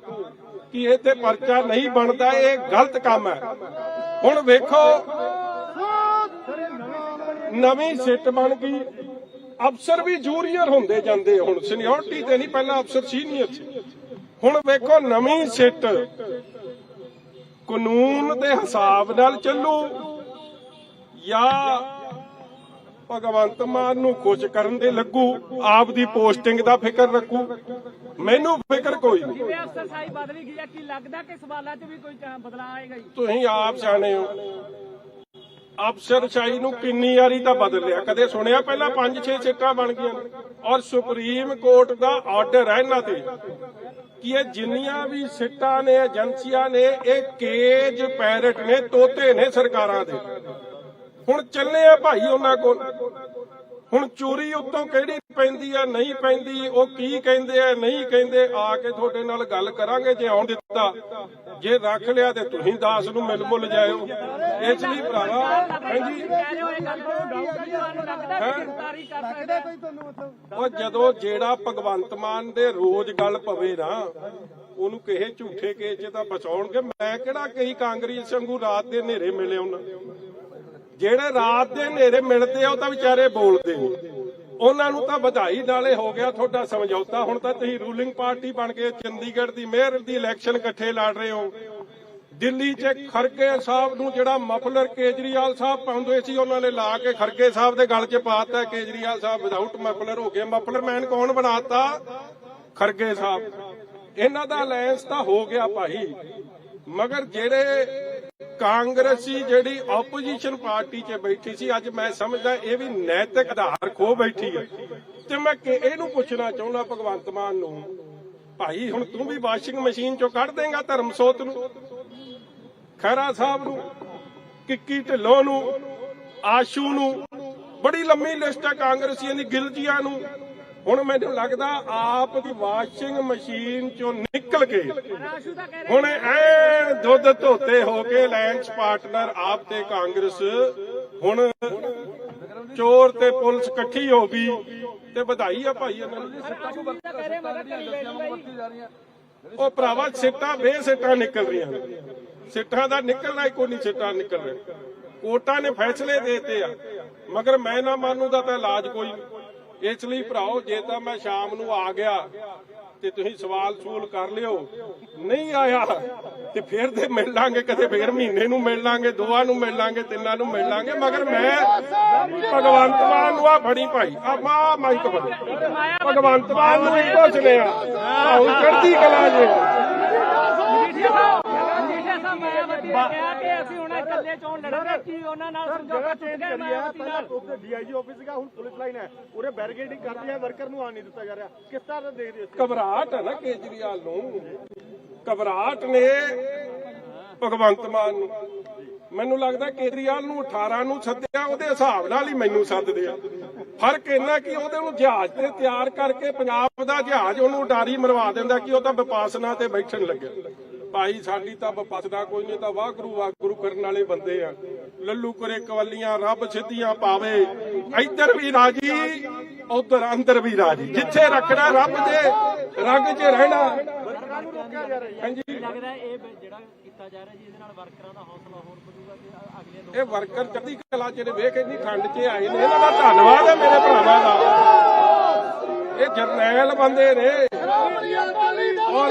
Speaker 1: ਕਿ ਇਹ ਤੇ ਪਰਚਾ ਨਹੀਂ ਬਣਦਾ, ਇਹ ਗਲਤ ਕੰਮ ਹੈ। ਹੁਣ ਵੇਖੋ ਨਵੀਂ ਸਿੱਟ ਬਣ ਗਈ, ਅਫਸਰ ਵੀ ਜੂਨੀਅਰ ਹੁੰਦੇ ਜਾਂਦੇ। ਹੁਣ ਸੀਨੀਅਰਟੀ ਤੇ ਨਹੀਂ, ਪਹਿਲਾਂ ਅਫਸਰ ਸੀਨੀਅਰ ਸੀ। ਹੁਣ ਵੇਖੋ ਨਵੀਂ ਸਿੱਟ ਕਾਨੂੰਨ ਦੇ ਹਿਸਾਬ ਨਾਲ ਚੱਲੂ ਜਾਂ ਭਗਵੰਤ ਮਾਨ ਨੂੰ ਖੁਸ਼ ਕਰਨ ਦੇ ਲੱਗੂ, ਆਪ ਦੀ ਪੋਸਟਿੰਗ ਦਾ ਫਿਕਰ ਰੱਖੂ। ਮੈਨੂੰ ਫਿਕਰ ਕੋਈ ਨਹੀਂ।
Speaker 3: ਜਿਵੇਂ ਅਫਸਰਸ਼ਾਹੀ ਬਦਲੀ ਗਈ ਹੈ, ਕੀ ਲੱਗਦਾ ਕਿ ਸਵਾਲਾਂ 'ਚ ਵੀ ਕੋਈ ਬਦਲਾਅ ਆਏਗਾ?
Speaker 1: ਤੁਸੀਂ ਆਪ ਜਾਣੇ ਹੋ ਅਫਸਰਸ਼ਾਹੀ ਨੂੰ ਕਿੰਨੀ ਵਾਰੀ ਤਾਂ ਬਦਲ ਲਿਆ। ਕਦੇ ਸੁਣਿਆ ਪਹਿਲਾਂ 5-6 ਸੀਟਾਂ ਬਣ ਗਈਆਂ? ਔਰ ਸੁਪਰੀਮ ਕੋਰਟ ਦਾ ਆਰਡਰ ਹੈ ਇਹਨਾਂ ਤੇ ਕਿ ਇਹ ਜਿੰਨੀਆਂ ਵੀ ਸੀਟਾਂ ਨੇ, ਏਜੰਸੀਆਂ ਨੇ, ਇਹ ਕੇਜ ਪੈਰਟ ਨੇ, ਤੋਤੇ ਨੇ ਸਰਕਾਰਾਂ ਦੇ। ਹੁਣ ਚੱਲੇ ਆ ਭਾਈ ਉਹਨਾਂ ਕੋਲ। ਹੁਣ ਚੋਰੀ ਉੱਤੋਂ ਕਿਹੜੀ ਪੈਂਦੀ ਆ, ਨਹੀਂ ਪੈਂਦੀ, ਉਹ ਕੀ ਕਹਿੰਦੇ ਆ, ਨਹੀਂ ਕਹਿੰਦੇ, ਆ ਕੇ ਤੁਹਾਡੇ ਨਾਲ ਗੱਲ ਕਰਾਂਗੇ ਜੇ ਆਉਣ ਦਿੱਤਾ। ਜੇ ਰੱਖ ਲਿਆ ਤੇ ਤੁਸੀਂ ਦਾਸ ਨੂੰ ਮਿਲ ਮੁੱਲ ਜਾਇਓ। ਇਸ ਲਈ ਭਰਾਵਾ, ਹਾਂਜੀ, ਉਹ ਜਦੋਂ ਜਿਹੜਾ ਭਗਵੰਤ ਮਾਨ ਦੇ ਰੋਜ਼ ਗੱਲ ਪਵੇ ਨਾ, ਉਹਨੂੰ ਕਿਸੇ ਝੂਠੇ ਕੇਸ 'ਚ ਤਾਂ ਬਚਾਉਣਗੇ। ਮੈਂ ਕਿਹੜਾ ਕਈ ਕਾਂਗਰਸ ਵਾਂਗੂ ਰਾਤ ਦੇ ਹਨੇਰੇ ਮਿਲੇ ਉਹਨਾਂ। ਜਿਹੜੇ ਰਾਤ ਦੇ ਹਨੇਰੇ ਮਿਲਦੇ ਆ ਉਹ ਤਾਂ ਵਿਚਾਰੇ ਬੋਲਦੇ ਨਹੀਂ, ਉਹਨਾਂ ਨੂੰ ਤਾਂ ਵਧਾਈ ਨਾਲੇ ਹੋ ਗਿਆ ਤੁਹਾਡਾ ਸਮਝੌਤਾ। ਹੁਣ ਤਾਂ ਤੁਸੀਂ ਰੂਲਿੰਗ ਪਾਰਟੀ ਬਣ ਕੇ ਚੰਡੀਗੜ੍ਹ ਦੀ ਮੇਅਰ ਦੀ ਇਲੈਕਸ਼ਨ ਇਕੱਠੇ ਲੜ ਰਹੇ ਹੋ। ਦਿੱਲੀ 'ਚ ਖਰਗੇ ਸਾਹਿਬ ਨੂੰ ਜਿਹੜਾ ਮਫਲਰ ਕੇਜਰੀਵਾਲ ਸਾਹਿਬ ਪਾਉਂਦੇ ਸੀ ਉਹਨਾਂ ਨੇ ਲਾ ਕੇ ਖਰਗੇ ਸਾਹਿਬ ਦੇ ਗਲ 'ਚ ਪਾਤਾ। ਕੇਜਰੀਵਾਲ ਸਾਹਿਬ ਵਿਦਆਊਟ ਮਫਲਰ ਹੋ ਗਏ। ਮਫਲਰ ਮੈਨ ਕੌਣ ਬਣਾਤਾ? ਖਰਗੇ ਸਾਹਿਬ। ਇਹਨਾਂ ਦਾ ਅਲਾਇੰਸ ਤਾਂ ਹੋ ਗਿਆ ਭਾਈ, ਮਗਰ ਜਿਹੜੇ ਕਾਂਗਰਸੀ ਜਿਹੜੀ ਆਪੋਜੀਸ਼ਨ ਪਾਰਟੀ 'ਚ ਬੈਠੀ ਸੀ, ਅੱਜ ਮੈਂ ਸਮਝਦਾ ਇਹ ਵੀ ਨੈਤਿਕ ਆਧਾਰ ਖੋ ਬੈਠੀ ਹੈ। ਤੇ ਮੈਂ ਇਹਨੂੰ ਪੁੱਛਣਾ ਚਾਹੁੰਦਾ ਭਗਵੰਤ ਮਾਨ ਨੂੰ, ਭਾਈ ਹੁਣ ਤੂੰ ਵੀ ਵਾਸ਼ਿੰਗ ਮਸ਼ੀਨ 'ਚੋਂ ਕੱਢ ਦੇਂਗਾ ਧਰਮਸੋਤ ਨੂੰ, ਖਹਿਰਾ ਸਾਹਿਬ ਨੂੰ, ਕਿੱਕੀ ਢਿੱਲੋਂ ਨੂੰ, ਆਸ਼ੂ ਨੂੰ? ਬੜੀ ਲੰਮੀ ਲਿਸਟ ਹੈ ਕਾਂਗਰਸੀਆਂ ਦੀ, ਗਿਲਜੀਆਂ ਨੂੰ। ਹੁਣ ਮੈਨੂੰ ਲੱਗਦਾ ਆਪ ਦੀ ਵਾਸ਼ਿੰਗ ਮਸ਼ੀਨ 'ਚੋਂ ਨਿਕਲ ਕੇ ਹੁਣ ਐ ਦੁੱਧ ਧੋਤੇ ਹੋ ਕੇ ਅਲਾਇੰਸ ਪਾਰਟਨਰ ਆਪ ਤੇ ਕਾਂਗਰਸ, ਹੁਣ ਚੋਰ ਤੇ ਪੁਲਿਸ ਇਕੱਠੀ ਹੋ ਗਈ ਤੇ ਵਧਾਈ ਆ ਭਾਈ ਇਹਨਾਂ ਨੂੰ। ਉਹ ਭਰਾਵਾ ਸਿੱਟਾਂ ਬੇਸਿੱਟਾਂ ਨਿਕਲ ਰਹੀਆਂ ਨੇ, ਸਿੱਟਾਂ ਦਾ ਨਿਕਲਣਾ ਹੀ ਕੋਈ ਨਹੀਂ, ਸਿੱਟਾਂ ਨਿਕਲ ਰਹੇ। ਕੋਰਟਾਂ ਨੇ ਫੈਸਲੇ ਦੇਤੇ ਆ, ਮਗਰ ਮੈਂ ਨਾ ਮਾਨੂੰ ਦਾ ਤਾਂ ਇਲਾਜ ਕੋਈ ਨਹੀਂ। ਇਸ ਲਈ ਭਰਾਓ, ਜੇ ਤਾਂ ਮੈਂ ਸ਼ਾਮ ਨੂੰ ਆ ਗਿਆ ਤੇ ਤੁਸੀਂ ਸਵਾਲ ਸੂਲ ਕਰ ਲਿਓ, ਨਹੀਂ ਆਇਆ ਤੇ ਫਿਰ ਤੇ ਮਿਲ ਲਾਂਗੇ, ਕਦੇ ਫਿਰ ਮਹੀਨੇ ਨੂੰ ਮਿਲ ਲਾਂਗੇ, ਦੋਵਾਂ ਨੂੰ ਮਿਲ ਲਾਂਗੇ, ਤਿੰਨਾਂ ਨੂੰ ਮਿਲ ਲਾਂਗੇ। ਮਗਰ ਮੈਂ ਭਗਵੰਤ ਮਾਨ ਨੂੰ ਆ ਫੜੀ ਭਾਈ, ਆ ਮਾਈਕ ਫੜੀ, ਭਗਵੰਤ ਮਾਨ ਨੂੰ ਇੱਕੋ ਸੁਣਿਆ ਹੁਣ ਚੜ੍ਹਦੀ ਕਲਾ ਜੇ।
Speaker 3: ਮਾਇਆਵਤੀ ਨੇ ਕਿਹਾ ਕਿ ਅਸੀਂ ਹੁਣ ਇਕੱਲੇ ਚੋਣ ਲੜਾਂਗੇ, ਕੀ ਉਹਨਾਂ ਨਾਲ ਸਮਝੌਤਾ ਟੁੱਟ ਗਿਆ ਮਾਇਆਵਤੀ ਨਾਲ?
Speaker 2: ਉੱਥੇ ਡੀਆਈਜੀ ਆਫਿਸ ਸੀਗਾ, ਹੁਣ ਪੁਲਿਸ ਲਾਈਨ ਹੈ, ਉਰੇ ਬੈਰੀਕੇਡਿੰਗ ਕਰਦੀ ਹੈ, ਵਰਕਰ ਨੂੰ ਆਣ ਨਹੀਂ ਦਿੱਤਾ ਜਾ ਰਿਹਾ। ਕਿਸ ਤਰ੍ਹਾਂ ਦਾ ਦੇਖਦੇ ਹੋ?
Speaker 1: ਘਬਰਾਹਟ ਹੈ ਨਾ ਕੇਜਰੀਵਾਲ ਨੂੰ, ਘਬਰਾਹਟ ਨੇ ਭਗਵੰਤ ਮਾਨ ਨੂੰ। ਮੈਨੂੰ ਲੱਗਦਾ ਕੇਜਰੀਵਾਲ ਨੂੰ 18 ਨੂੰ ਸੱਦਿਆ, ਉਹਦੇ ਹਿਸਾਬ ਨਾਲ ਹੀ ਮੈਨੂੰ ਸੱਦਦੇ ਆ। ਫਰਕ ਇੰਨਾ ਕਿ ਉਹਦੇ ਨੂੰ ਜਹਾਜ਼ ਤੇ ਤਿਆਰ ਕਰਕੇ ਪੰਜਾਬ ਦਾ ਜਹਾਜ਼ ਉਹਨੂੰ ਉਡਾਰੀ ਮਰਵਾ ਦਿੰਦਾ ਕਿ ਉਹ ਤਾਂ ਵਿਪਾਸਨਾ ਤੇ ਬੈਠਣ ਲੱਗਿਆ। ਭਾਈ ਸਾਡੀ ਤਾਂ ਵਿਪਾਸਨਾ ਕੋਈ ਨਹੀਂ, ਤਾਂ ਵਾਹਿਗੁਰੂ ਵਾਹਿਗੁਰੂ ਕਰਨ ਵਾਲੇ ਬੰਦੇ ਆ। ਲੱਲੂ ਕਰੇ ਕਵੱਲੀਆਂ, ਰੱਬ ਸਿੱਧੀਆਂ ਪਾਵੇ, ਇੱਧਰ ਵੀ ਰਾਜੀ ਉਧਰ ਅੰਦਰ ਵੀ ਰਾਜੀ। ਜਿੱਥੇ ਰੱਖਣਾ ਰੱਬ ਦੇ ਰੰਗ 'ਚ ਰਹਿਣਾ। ਹਾਂਜੀ,
Speaker 3: ਲੱਗਦਾ ਇਹ ਜਿਹੜਾ ਕੀਤਾ ਜਾ ਰਿਹਾ ਜੀ, ਇਹਦੇ ਨਾਲ ਵਰਕਰਾਂ ਦਾ ਹੌਸਲਾ ਹੋਰ ਵਧੂਗਾ ਤੇ ਅਗਲੇ
Speaker 1: ਇਹ ਵਰਕਰ ਚੜ੍ਹਦੀ ਕਲਾ ਜਿਹੜੇ ਵੇਖ ਇੰਨੀ ਠੰਡ 'ਚ ਆਏ ਨੇ, ਇਹਨਾਂ ਦਾ ਧੰਨਵਾਦ ਹੈ ਮੇਰੇ ਭਰਾਵਾਂ ਦਾ। ਇਹ ਜਰਨੈਲ ਬੰਦੇ ਨੇ। ਔਰ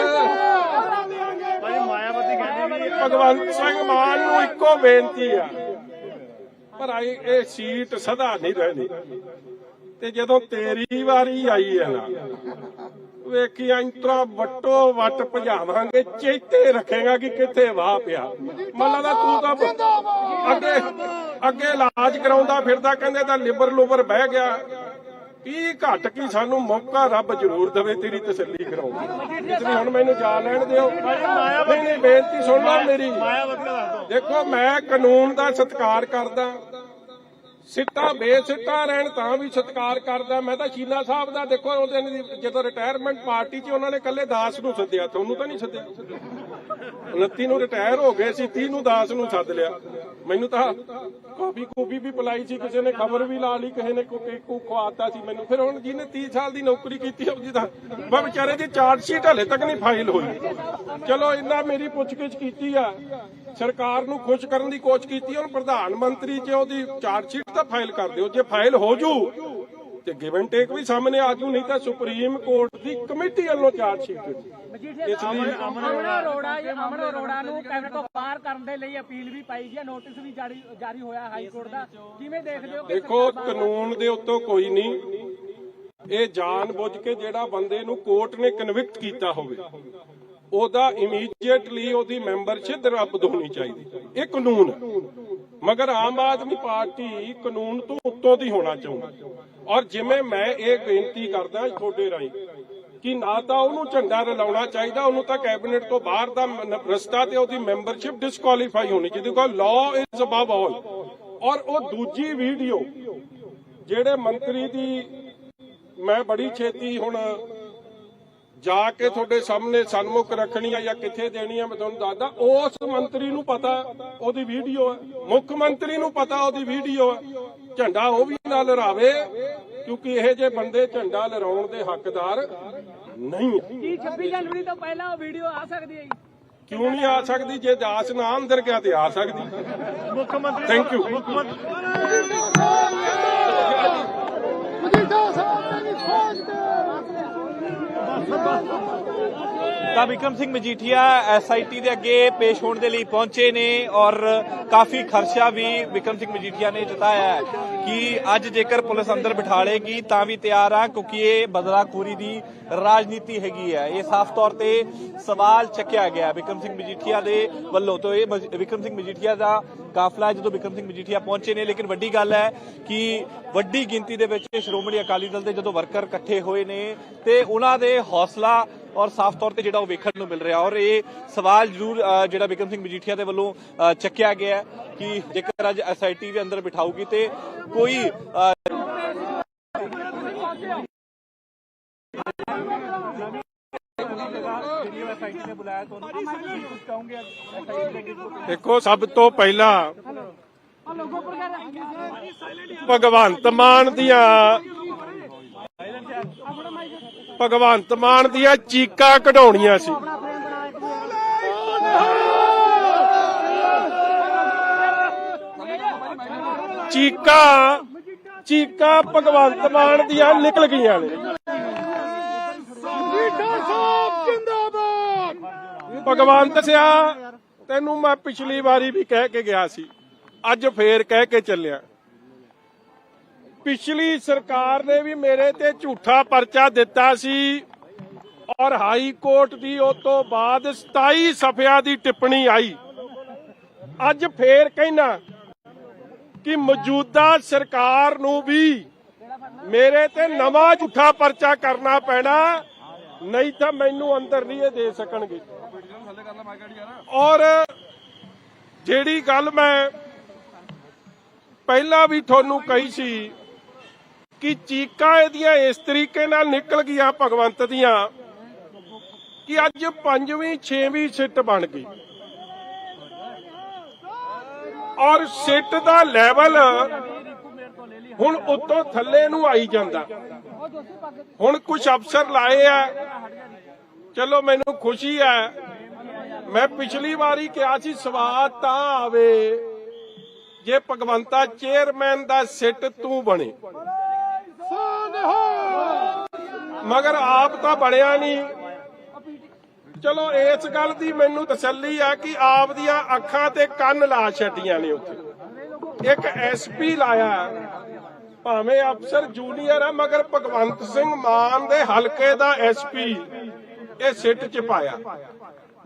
Speaker 2: ਮਾਇਆਵਤੀ ਕਹਿੰਦੀ
Speaker 1: ਭਗਵੰਤ ਸਿੰਘ ਮਾਨ ਨੂੰ ਇੱਕੋ ਬੇਨਤੀ ਆ, ਪਰ ਇਹ ਸੀਟ ਸਦਾ ਨਹੀਂ ਰਹਿਣੀ। ਤੇ ਜਦੋਂ ਤੇਰੀ ਵਾਰੀ ਆਈ ਹੈ ਨਾ, ਵੇਖੀ ਇੰਤਰਾ ਵੱਟੋ ਵੱਟ ਭਜਾਵਾਂਗੇ, ਚੇਤੇ ਰੱਖੇਗਾ ਕਿ ਕਿੱਥੇ ਵਾਹ ਪਿਆ। ਮੰਨ ਲਾ ਤੂੰ ਤਾਂ ਅੱਗੇ ਇਲਾਜ ਕਰਾਉਂਦਾ ਫਿਰਦਾ, ਕਹਿੰਦੇ ਤਾਂ ਲਿਬਰ ਲੁਬਰ ਬਹਿ ਗਿਆ। ਕੀ ਘੱਟ ਕੀ ਸਾਨੂੰ ਮੌਕਾ ਰੱਬ ਜ਼ਰੂਰ ਦੇਵੇ ਤੇਰੀ ਤਸੱਲੀ ਕਰਾਉਣ। ਇਸ ਲਈ ਹੁਣ ਮੈਨੂੰ ਜਾ ਲੈਣ ਦਿਓ। ਨਹੀਂ, ਬੇਨਤੀ ਸੁਣ ਲਓ ਮੇਰੀ। ਦੇਖੋ, ਮੈਂ ਕਾਨੂੰਨ ਦਾ ਸਤਿਕਾਰ ਕਰਦਾ, ਸਿੱਟਾਂ ਬੇਸਿੱਟਾਂ ਰਹਿਣ ਤਾਂ ਵੀ ਸਤਿਕਾਰ ਕਰਦਾ। ਮੈਂ ਤਾਂ ਸ਼ੀਲਾ ਸਾਹਿਬ ਦਾ ਦੇਖੋ, ਉਹਦੇ ਜਦੋਂ ਰਿਟਾਇਰਮੈਂਟ ਪਾਰਟੀ 'ਚ ਉਹਨਾਂ ਨੇ ਇਕੱਲੇ ਦਾਸ ਨੂੰ ਸੱਦਿਆ, ਤੁਹਾਨੂੰ ਤਾਂ ਨਹੀਂ ਸੱਦਿਆ। 29 ਨੂੰ ਰਿਟਾਇਰ ਹੋ ਗਏ ਸੀ, 30 ਨੂੰ ਦਾਸ ਨੂੰ ਸੱਦ ਲਿਆ। ਮੈਨੂੰ ਤਾਂ ਕਾਫੀ ਵੀ ਪਿਲਾਈ ਸੀ, ਕਿਸੇ ਨੇ ਖਬਰ ਵੀ ਲਾ ਲਈ, ਕਿਸੇ ਨੇ ਕੇਕੂ ਖਵਾਤਾ ਸੀ ਮੈਨੂੰ। ਫਿਰ ਹੁਣ ਜਿਹਨੇ 30 ਸਾਲ ਦੀ ਨੌਕਰੀ ਕੀਤੀ ਉਹਦੀ ਤਾਂ ਵਿਚਾਰੇ ਦੀ ਚਾਰਜ ਸ਼ੀਟ ਹਲੇ ਤੱਕ ਨਹੀਂ ਫਾਈਲ ਹੋਈ। ਚਲੋ ਇੰਨਾ ਮੇਰੀ ਪੁੱਛਗਿੱਛ ਕੀਤੀ ਆ, ਸਰਕਾਰ ਨੂੰ ਖੁਸ਼ ਕਰਨ ਦੀ ਕੋਸ਼ਿਸ਼ ਕੀਤੀ। ਹੁਣ ਪ੍ਰਧਾਨ ਮੰਤਰੀ 'ਚ ਉਹਦੀ ਚਾਰਜ ਸ਼ੀਟ ਤਾਂ ਫਾਈਲ ਕਰ ਦਿਓ। ਜੇ ਫਾਈਲ ਹੋ ਜੂ ਤੇ ਗਿਵ ਐਂਡ ਟੇਕ ਵੀ ਸਾਹਮਣੇ ਆ ਜੂ, ਨਹੀਂ ਤਾਂ ਸੁਪਰੀਮ ਕੋਰਟ ਦੀ ਕਮੇਟੀ ਵੱਲੋਂ ਚਾਰਜ ਸ਼ੀਟ। ਇਸ ਲਈ
Speaker 3: ਅਮਨ ਅਰੋੜਾ ਨੂੰ ਕੈਬਨਿਟ ਤੋਂ ਬਾਹਰ ਕਰਨ ਦੇ ਲਈ ਅਪੀਲ ਵੀ ਪਾਈ ਗਈ, ਨੋਟਿਸ ਵੀ ਜਾਰੀ ਹੋਇਆ ਹਾਈ ਕੋਰਟ ਦਾ। ਕਿਵੇਂ ਦੇਖਦੇ ਹੋ?
Speaker 1: ਦੇਖੋ, ਕਾਨੂੰਨ ਦੇ ਉੱਤੋਂ ਕੋਈ ਨਹੀਂ। ਇਹ ਜਾਣ ਬੁੱਝ ਕੇ ਜਿਹੜਾ ਬੰਦੇ ਨੂੰ ਕੋਰਟ ਨੇ ਕਨਵਿਕਟ ਕੀਤਾ ਹੋਵੇ, ਉਹਦਾ ਇਮੀਡੀਏਟਲੀ ਉਹਦੀ ਮੈਂਬਰਸ਼ਿਪ ਰੱਦ ਹੋਣੀ ਚਾਹੀਦੀ। ਇਹ ਕਾਨੂੰਨ ਹੈ। ਮਗਰ ਆਮ ਆਦਮੀ ਪਾਰਟੀ ਕਾਨੂੰਨ ਤੋਂ ਉੱਤੋਂ ਦੀ ਹੋਣਾ ਚਾਹੁੰਦੀ। ਔਰ ਜਿਵੇਂ ਮੈਂ ਇਹ ਬੇਨਤੀ ਕਰਦਾ ਤੁਹਾਡੇ ਰਾਹੀਂ ਕਿ ਨਾ ਤਾਂ ਉਹਨੂੰ ਝੰਡਾ ਰਲਾਉਣਾ ਚਾਹੀਦਾ, ਉਹਨੂੰ ਤਾਂ ਕੈਬਨਿਟ ਤੋਂ ਬਾਹਰ ਦਾ ਰਸਤਾ ਤੇ ਉਹਦੀ ਮੈਂਬਰਸ਼ਿਪ ਡਿਸਕੁਆਲੀਫਾਈ ਹੋਣੀ ਚਾਹੀਦੀ। ਕਿਉਂਕਿ ਲਾਅ ਇਜ਼ ਅਬਵ ਆਲ। ਔਰ ਉਹ ਦੂਜੀ ਵੀਡੀਓ ਜਿਹੜੇ ਮੰਤਰੀ ਦੀ, ਮੈਂ ਬੜੀ ਛੇਤੀ ਹੁਣ ਜਾ ਕੇ ਤੁਹਾਡੇ ਸਾਹਮਣੇ ਸਨਮੁਖ ਰੱਖਣੀ ਆ ਜਾਂ ਕਿੱਥੇ ਦੇਣੀ ਆ, ਮੈਂ ਤੁਹਾਨੂੰ ਦੱਸਦਾ। ਉਸ ਮੰਤਰੀ ਨੂੰ ਪਤਾ ਉਹਦੀ ਵੀਡੀਓ ਹੈ, ਮੁੱਖ ਮੰਤਰੀ ਨੂੰ ਪਤਾ ਉਹਦੀ ਵੀਡੀਓ ਹੈ। ਝੰਡਾ ਉਹ ਵੀ ਨਾ ਲਹਿਰਾਵੇ, ਕਿਉਂਕਿ ਇਹ ਜੇ ਬੰਦੇ ਝੰਡਾ ਲਹਿਰਾਉਣ ਦੇ ਹੱਕਦਾਰ ਨਹੀਂ ਹੈ।
Speaker 3: ਕੀ 26 ਜਨਵਰੀ ਤੋਂ ਪਹਿਲਾਂ ਉਹ ਵੀਡੀਓ ਆ ਸਕਦੀ ਹੈ?
Speaker 1: ਕਿਉਂ ਨਹੀਂ ਆ ਸਕਦੀ? ਜੇ ਦਾਸ ਨਾ ਅੰਦਰ ਗਿਆ ਤੇ ਆ ਸਕਦੀ।
Speaker 2: ਮੁੱਖ ਮੰਤਰੀ
Speaker 1: ਥੈਂਕ ਯੂ।
Speaker 4: ਤਾਂ ਵਿਕਰਮ ਸਿੰਘ ਮਜੀਠੀਆ ਐਸਆਈਟੀ ਦੇ ਅੱਗੇ ਪੇਸ਼ ਹੋਣ ਦੇ ਲਈ ਪਹੁੰਚੇ ਨੇ ਔਰ ਕਾਫੀ ਖਰਚਾ ਵੀ ਵਿਕਰਮ ਸਿੰਘ ਮਜੀਠੀਆ ਨੇ ਜਤਾਇਆ ਹੈ ਕਿ ਅੱਜ ਜੇਕਰ ਪੁਲਿਸ ਅੰਦਰ ਬਿਠਾ ਲੇਗੀ ਤਾਂ ਵੀ ਤਿਆਰ ਆ, ਕਿਉਂਕਿ ਇਹ ਬਦਲਾਖੋਰੀ ਦੀ ਰਾਜਨੀਤੀ ਹੈਗੀ ਹੈ। ਇਹ ਸਾਫ਼ ਤੌਰ ਤੇ ਸਵਾਲ ਚੱਕਿਆ ਗਿਆ ਵਿਕਰਮ ਸਿੰਘ ਮਜੀਠੀਆ ਦੇ ਵੱਲੋਂ। ਤੋਂ ਇਹ ਵਿਕਰਮ ਸਿੰਘ ਮਜੀਠੀਆ ਦਾ ਕਾਫਲਾ ਜਦੋਂ ਵਿਕਰਮ ਸਿੰਘ ਮਜੀਠੀਆ ਪਹੁੰਚੇ ਨੇ, ਲੇਕਿਨ ਵੱਡੀ ਗੱਲ ਹੈ ਕਿ ਵੱਡੀ ਗਿਣਤੀ ਦੇ ਵਿੱਚ ਸ਼੍ਰੋਮਣੀ ਅਕਾਲੀ ਦਲ ਦੇ ਜਦੋਂ ਵਰਕਰ ਇਕੱਠੇ ਹੋਏ ਨੇ ਤੇ ਉਹਨਾਂ ਦੇ ਹੌਸਲਾ ਔਰ ਸਾਫ਼ ਤੌਰ ਤੇ ਜਿਹੜਾ ਉਹ ਵੇਖਣ ਨੂੰ ਮਿਲ ਰਿਹਾ। ਔਰ ਇਹ ਸਵਾਲ ਜ਼ਰੂਰ ਜਿਹੜਾ ਵਿਕਰਮ ਸਿੰਘ ਮਜੀਠੀਆ ਦੇ ਵੱਲੋਂ ਚੱਕਿਆ ਗਿਆ ਕਿ ਜੇਕਰ ਅੱਜ ਐਸਆਈਟੀ ਦੇ ਅੰਦਰ ਬਿਠਾਊਗੀ ਤੇ ਕੋਈ
Speaker 1: ਦੇਖੋ, ਸਭ ਤੋਂ ਪਹਿਲਾਂ ਭਗਵੰਤ ਮਾਨ ਦੀਆਂ ਚੀਕਾਂ ਕਢਾਉਣੀਆਂ ਸੀ। ਚੀਕਾਂ ਭਗਵੰਤ ਮਾਨ ਦੀਆਂ ਨਿਕਲ ਗਈਆਂ ਨੇ। ਭਗਵੰਤ ਸਿਆ, ਤੈਨੂੰ ਮੈਂ ਪਿਛਲੀ ਵਾਰੀ ਵੀ ਕਹਿ ਕੇ ਗਿਆ ਸੀ, ਅੱਜ ਫੇਰ ਕਹਿ ਕੇ ਚੱਲਿਆ। ਪਿਛਲੀ ਸਰਕਾਰ ਨੇ ਵੀ ਮੇਰੇ ਤੇ ਝੂਠਾ ਪਰਚਾ ਦਿੱਤਾ ਸੀ ਔਰ ਹਾਈ ਕੋਰਟ ਦੀ ਉਸ ਤੋਂ ਬਾਅਦ 27 ਸਫ਼ਿਆਂ ਦੀ ਟਿੱਪਣੀ ਆਈ। ਅੱਜ ਫੇਰ ਕਹਿਣਾ ਕਿ ਮੌਜੂਦਾ ਸਰਕਾਰ ਨੂੰ ਵੀ ਮੇਰੇ ਤੇ ਨਵਾਂ ਝੂਠਾ ਪਰਚਾ ਕਰਨਾ ਪੈਣਾ, ਨਹੀਂ ਤਾਂ ਮੈਨੂੰ ਅੰਦਰ ਨਹੀਂ ਇਹ ਦੇ ਸਕਣਗੇ। ਔਰ ਜਿਹੜੀ ਗੱਲ ਮੈਂ ਪਹਿਲਾਂ ਵੀ ਤੁਹਾਨੂੰ ਕਹੀ ਸੀ ਕਿ ਚੀਕਾਂ ਇਹਦੀਆਂ ਇਸ ਤਰੀਕੇ ਨਾਲ ਨਿਕਲ ਗਈਆਂ ਭਗਵੰਤ ਦੀਆਂ ਕਿ ਅੱਜ 5ਵੀਂ 6ਵੀਂ ਸਿੱਟ ਬਣ ਗਈ ਔਰ ਸਿੱਟ ਦਾ ਲੈਵਲ ਹੁਣ ਉੱਤੋਂ ਥੱਲੇ ਨੂੰ ਆਈ ਜਾਂਦਾ। ਹੁਣ ਕੁਝ ਅਫਸਰ ਲਾਏ ਆ, ਚਲੋ ਮੈਨੂੰ ਖੁਸ਼ੀ ਹੈ। ਮੈਂ ਪਿਛਲੀ ਵਾਰੀ ਕਿਹਾ ਸੀ ਸਵਾਦ ਤਾਂ ਆਵੇ ਜੇ ਭਗਵੰਤਾ ਚੇਅਰਮੈਨ ਦਾ ਸਿੱਟ ਤੂੰ ਬਣੇ, ਮਗਰ ਆਪ ਤਾਂ ਬਣਿਆ ਨਹੀਂ। ਚਲੋ ਇਸ ਗੱਲ ਦੀ ਮੈਨੂੰ ਤਸੱਲੀ ਆ ਕਿ ਆਪ ਦੀਆਂ ਅੱਖਾਂ ਤੇ ਕੰਨ ਲਾ ਛੱਡੀਆਂ ਨੇ। ਉੱਥੇ ਇੱਕ ਐਸਪੀ ਲਾਇਆ, ਭਾਵੇਂ ਅਫਸਰ ਜੂਨੀਅਰ ਆ, ਮਗਰ ਭਗਵੰਤ ਸਿੰਘ ਮਾਨ ਦੇ ਹਲਕੇ ਦਾ ਐਸਪੀ ਇਹ ਸਿੱਟ ਚ ਪਾਇਆ।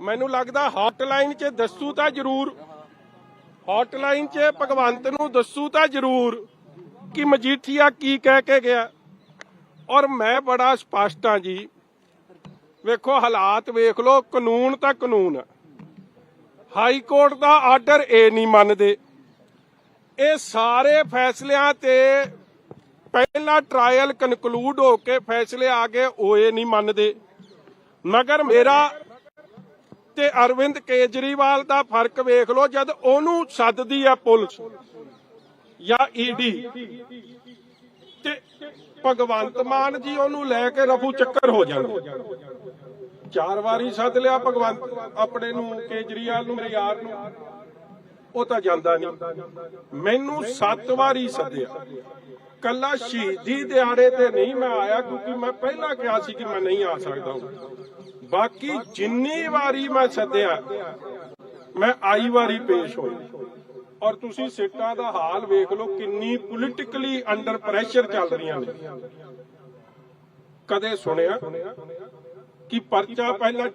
Speaker 1: ਮੈਨੂੰ ਲੱਗਦਾ ਹੌਟਲਾਈਨ 'ਚ ਦੱਸੂ ਤਾਂ ਜ਼ਰੂਰ, ਹੌਟਲਾਈਨ 'ਚ ਭਗਵੰਤ ਨੂੰ ਦੱਸੂ ਤਾਂ ਜ਼ਰੂਰ ਕਿ ਮਜੀਠੀਆ ਕੀ ਕਹਿ ਕੇ ਗਿਆ। ਔਰ ਮੈਂ ਬੜਾ ਸਪਸ਼ਟ ਹਾਂ ਜੀ, ਵੇਖੋ ਹਾਲਾਤ ਵੇਖ ਲਓ, ਕਾਨੂੰਨ ਤਾਂ ਕਾਨੂੰਨ ਹੈ। ਹਾਈ ਕੋਰਟ ਦਾ ਆਰਡਰ ਇਹ ਨਹੀਂ ਮੰਨਦੇ। ਇਹ ਸਾਰੇ ਫੈਸਲਿਆਂ ਤੇ ਪਹਿਲਾ ਟਰਾਇਲ ਕਨਕਲੂਡ ਹੋ ਕੇ ਫੈਸਲੇ ਆ ਗਏ, ਉਹ ਇਹ ਨਹੀਂ ਮੰਨਦੇ। ਮਗਰ ਮੇਰਾ ਤੇ ਅਰਵਿੰਦ ਕੇਜਰੀਵਾਲ ਦਾ ਫਰਕ ਵੇਖ ਲਓ, ਜਦ ਉਹਨੂੰ ਸੱਦਦੀ ਹੈ ਪੁਲਿਸ ਜਾਂ ਈਡੀ ਤੇ ਭਗਵੰਤ ਮਾਨ ਜੀ ਉਹਨੂੰ ਲੈ ਕੇ ਰਫੂ ਚੱਕਰ ਹੋ ਜਾਂਦੇ। 4 ਵਾਰੀ ਸੱਦ ਲਿਆ ਭਗਵੰਤ ਆਪਣੇ ਨੂੰ, ਕੇਜਰੀਵਾਲ ਨੂੰ, ਮੇਰੇ ਯਾਰ ਨੂੰ, ਉਹ ਤਾਂ ਜਾਂਦਾ ਨਹੀਂ। ਮੈਨੂੰ 7 ਵਾਰੀ ਸੱਦਿਆ, ਕੱਲਾ ਸ਼ਹੀਦੀ ਦਿਹਾੜੇ ਤੇ ਨਹੀਂ ਮੈਂ ਆਇਆ, ਕਿਉਂਕਿ ਮੈਂ ਪਹਿਲਾਂ ਕਿਹਾ ਸੀ ਕਿ ਮੈਂ ਨਹੀਂ ਆ ਸਕਦਾ। ਬਾਕੀ ਜਿੰਨੀ ਵਾਰੀ ਮੈਂ ਸੱਦਿਆ ਮੈਂ ਆਈ ਵਾਰੀ ਪੇਸ਼ ਹੋਇਆ। ਔਰ ਤੁਸੀਂ ਸੀਟਾਂ ਦਾ ਹਾਲ ਵੇਖ ਲਓ, ਕਿੰਨੀ ਪੋਲੀਟੀਕਲੀ ਅੰਡਰ ਪ੍ਰੈਸ਼ਰ ਚੱਲ ਰਹੀਆਂ ਨੇ। ਕਦੇ ਸੁਣਿਆ ਕਿ ਪਰਚਾ ਪਹਿਲਾਂ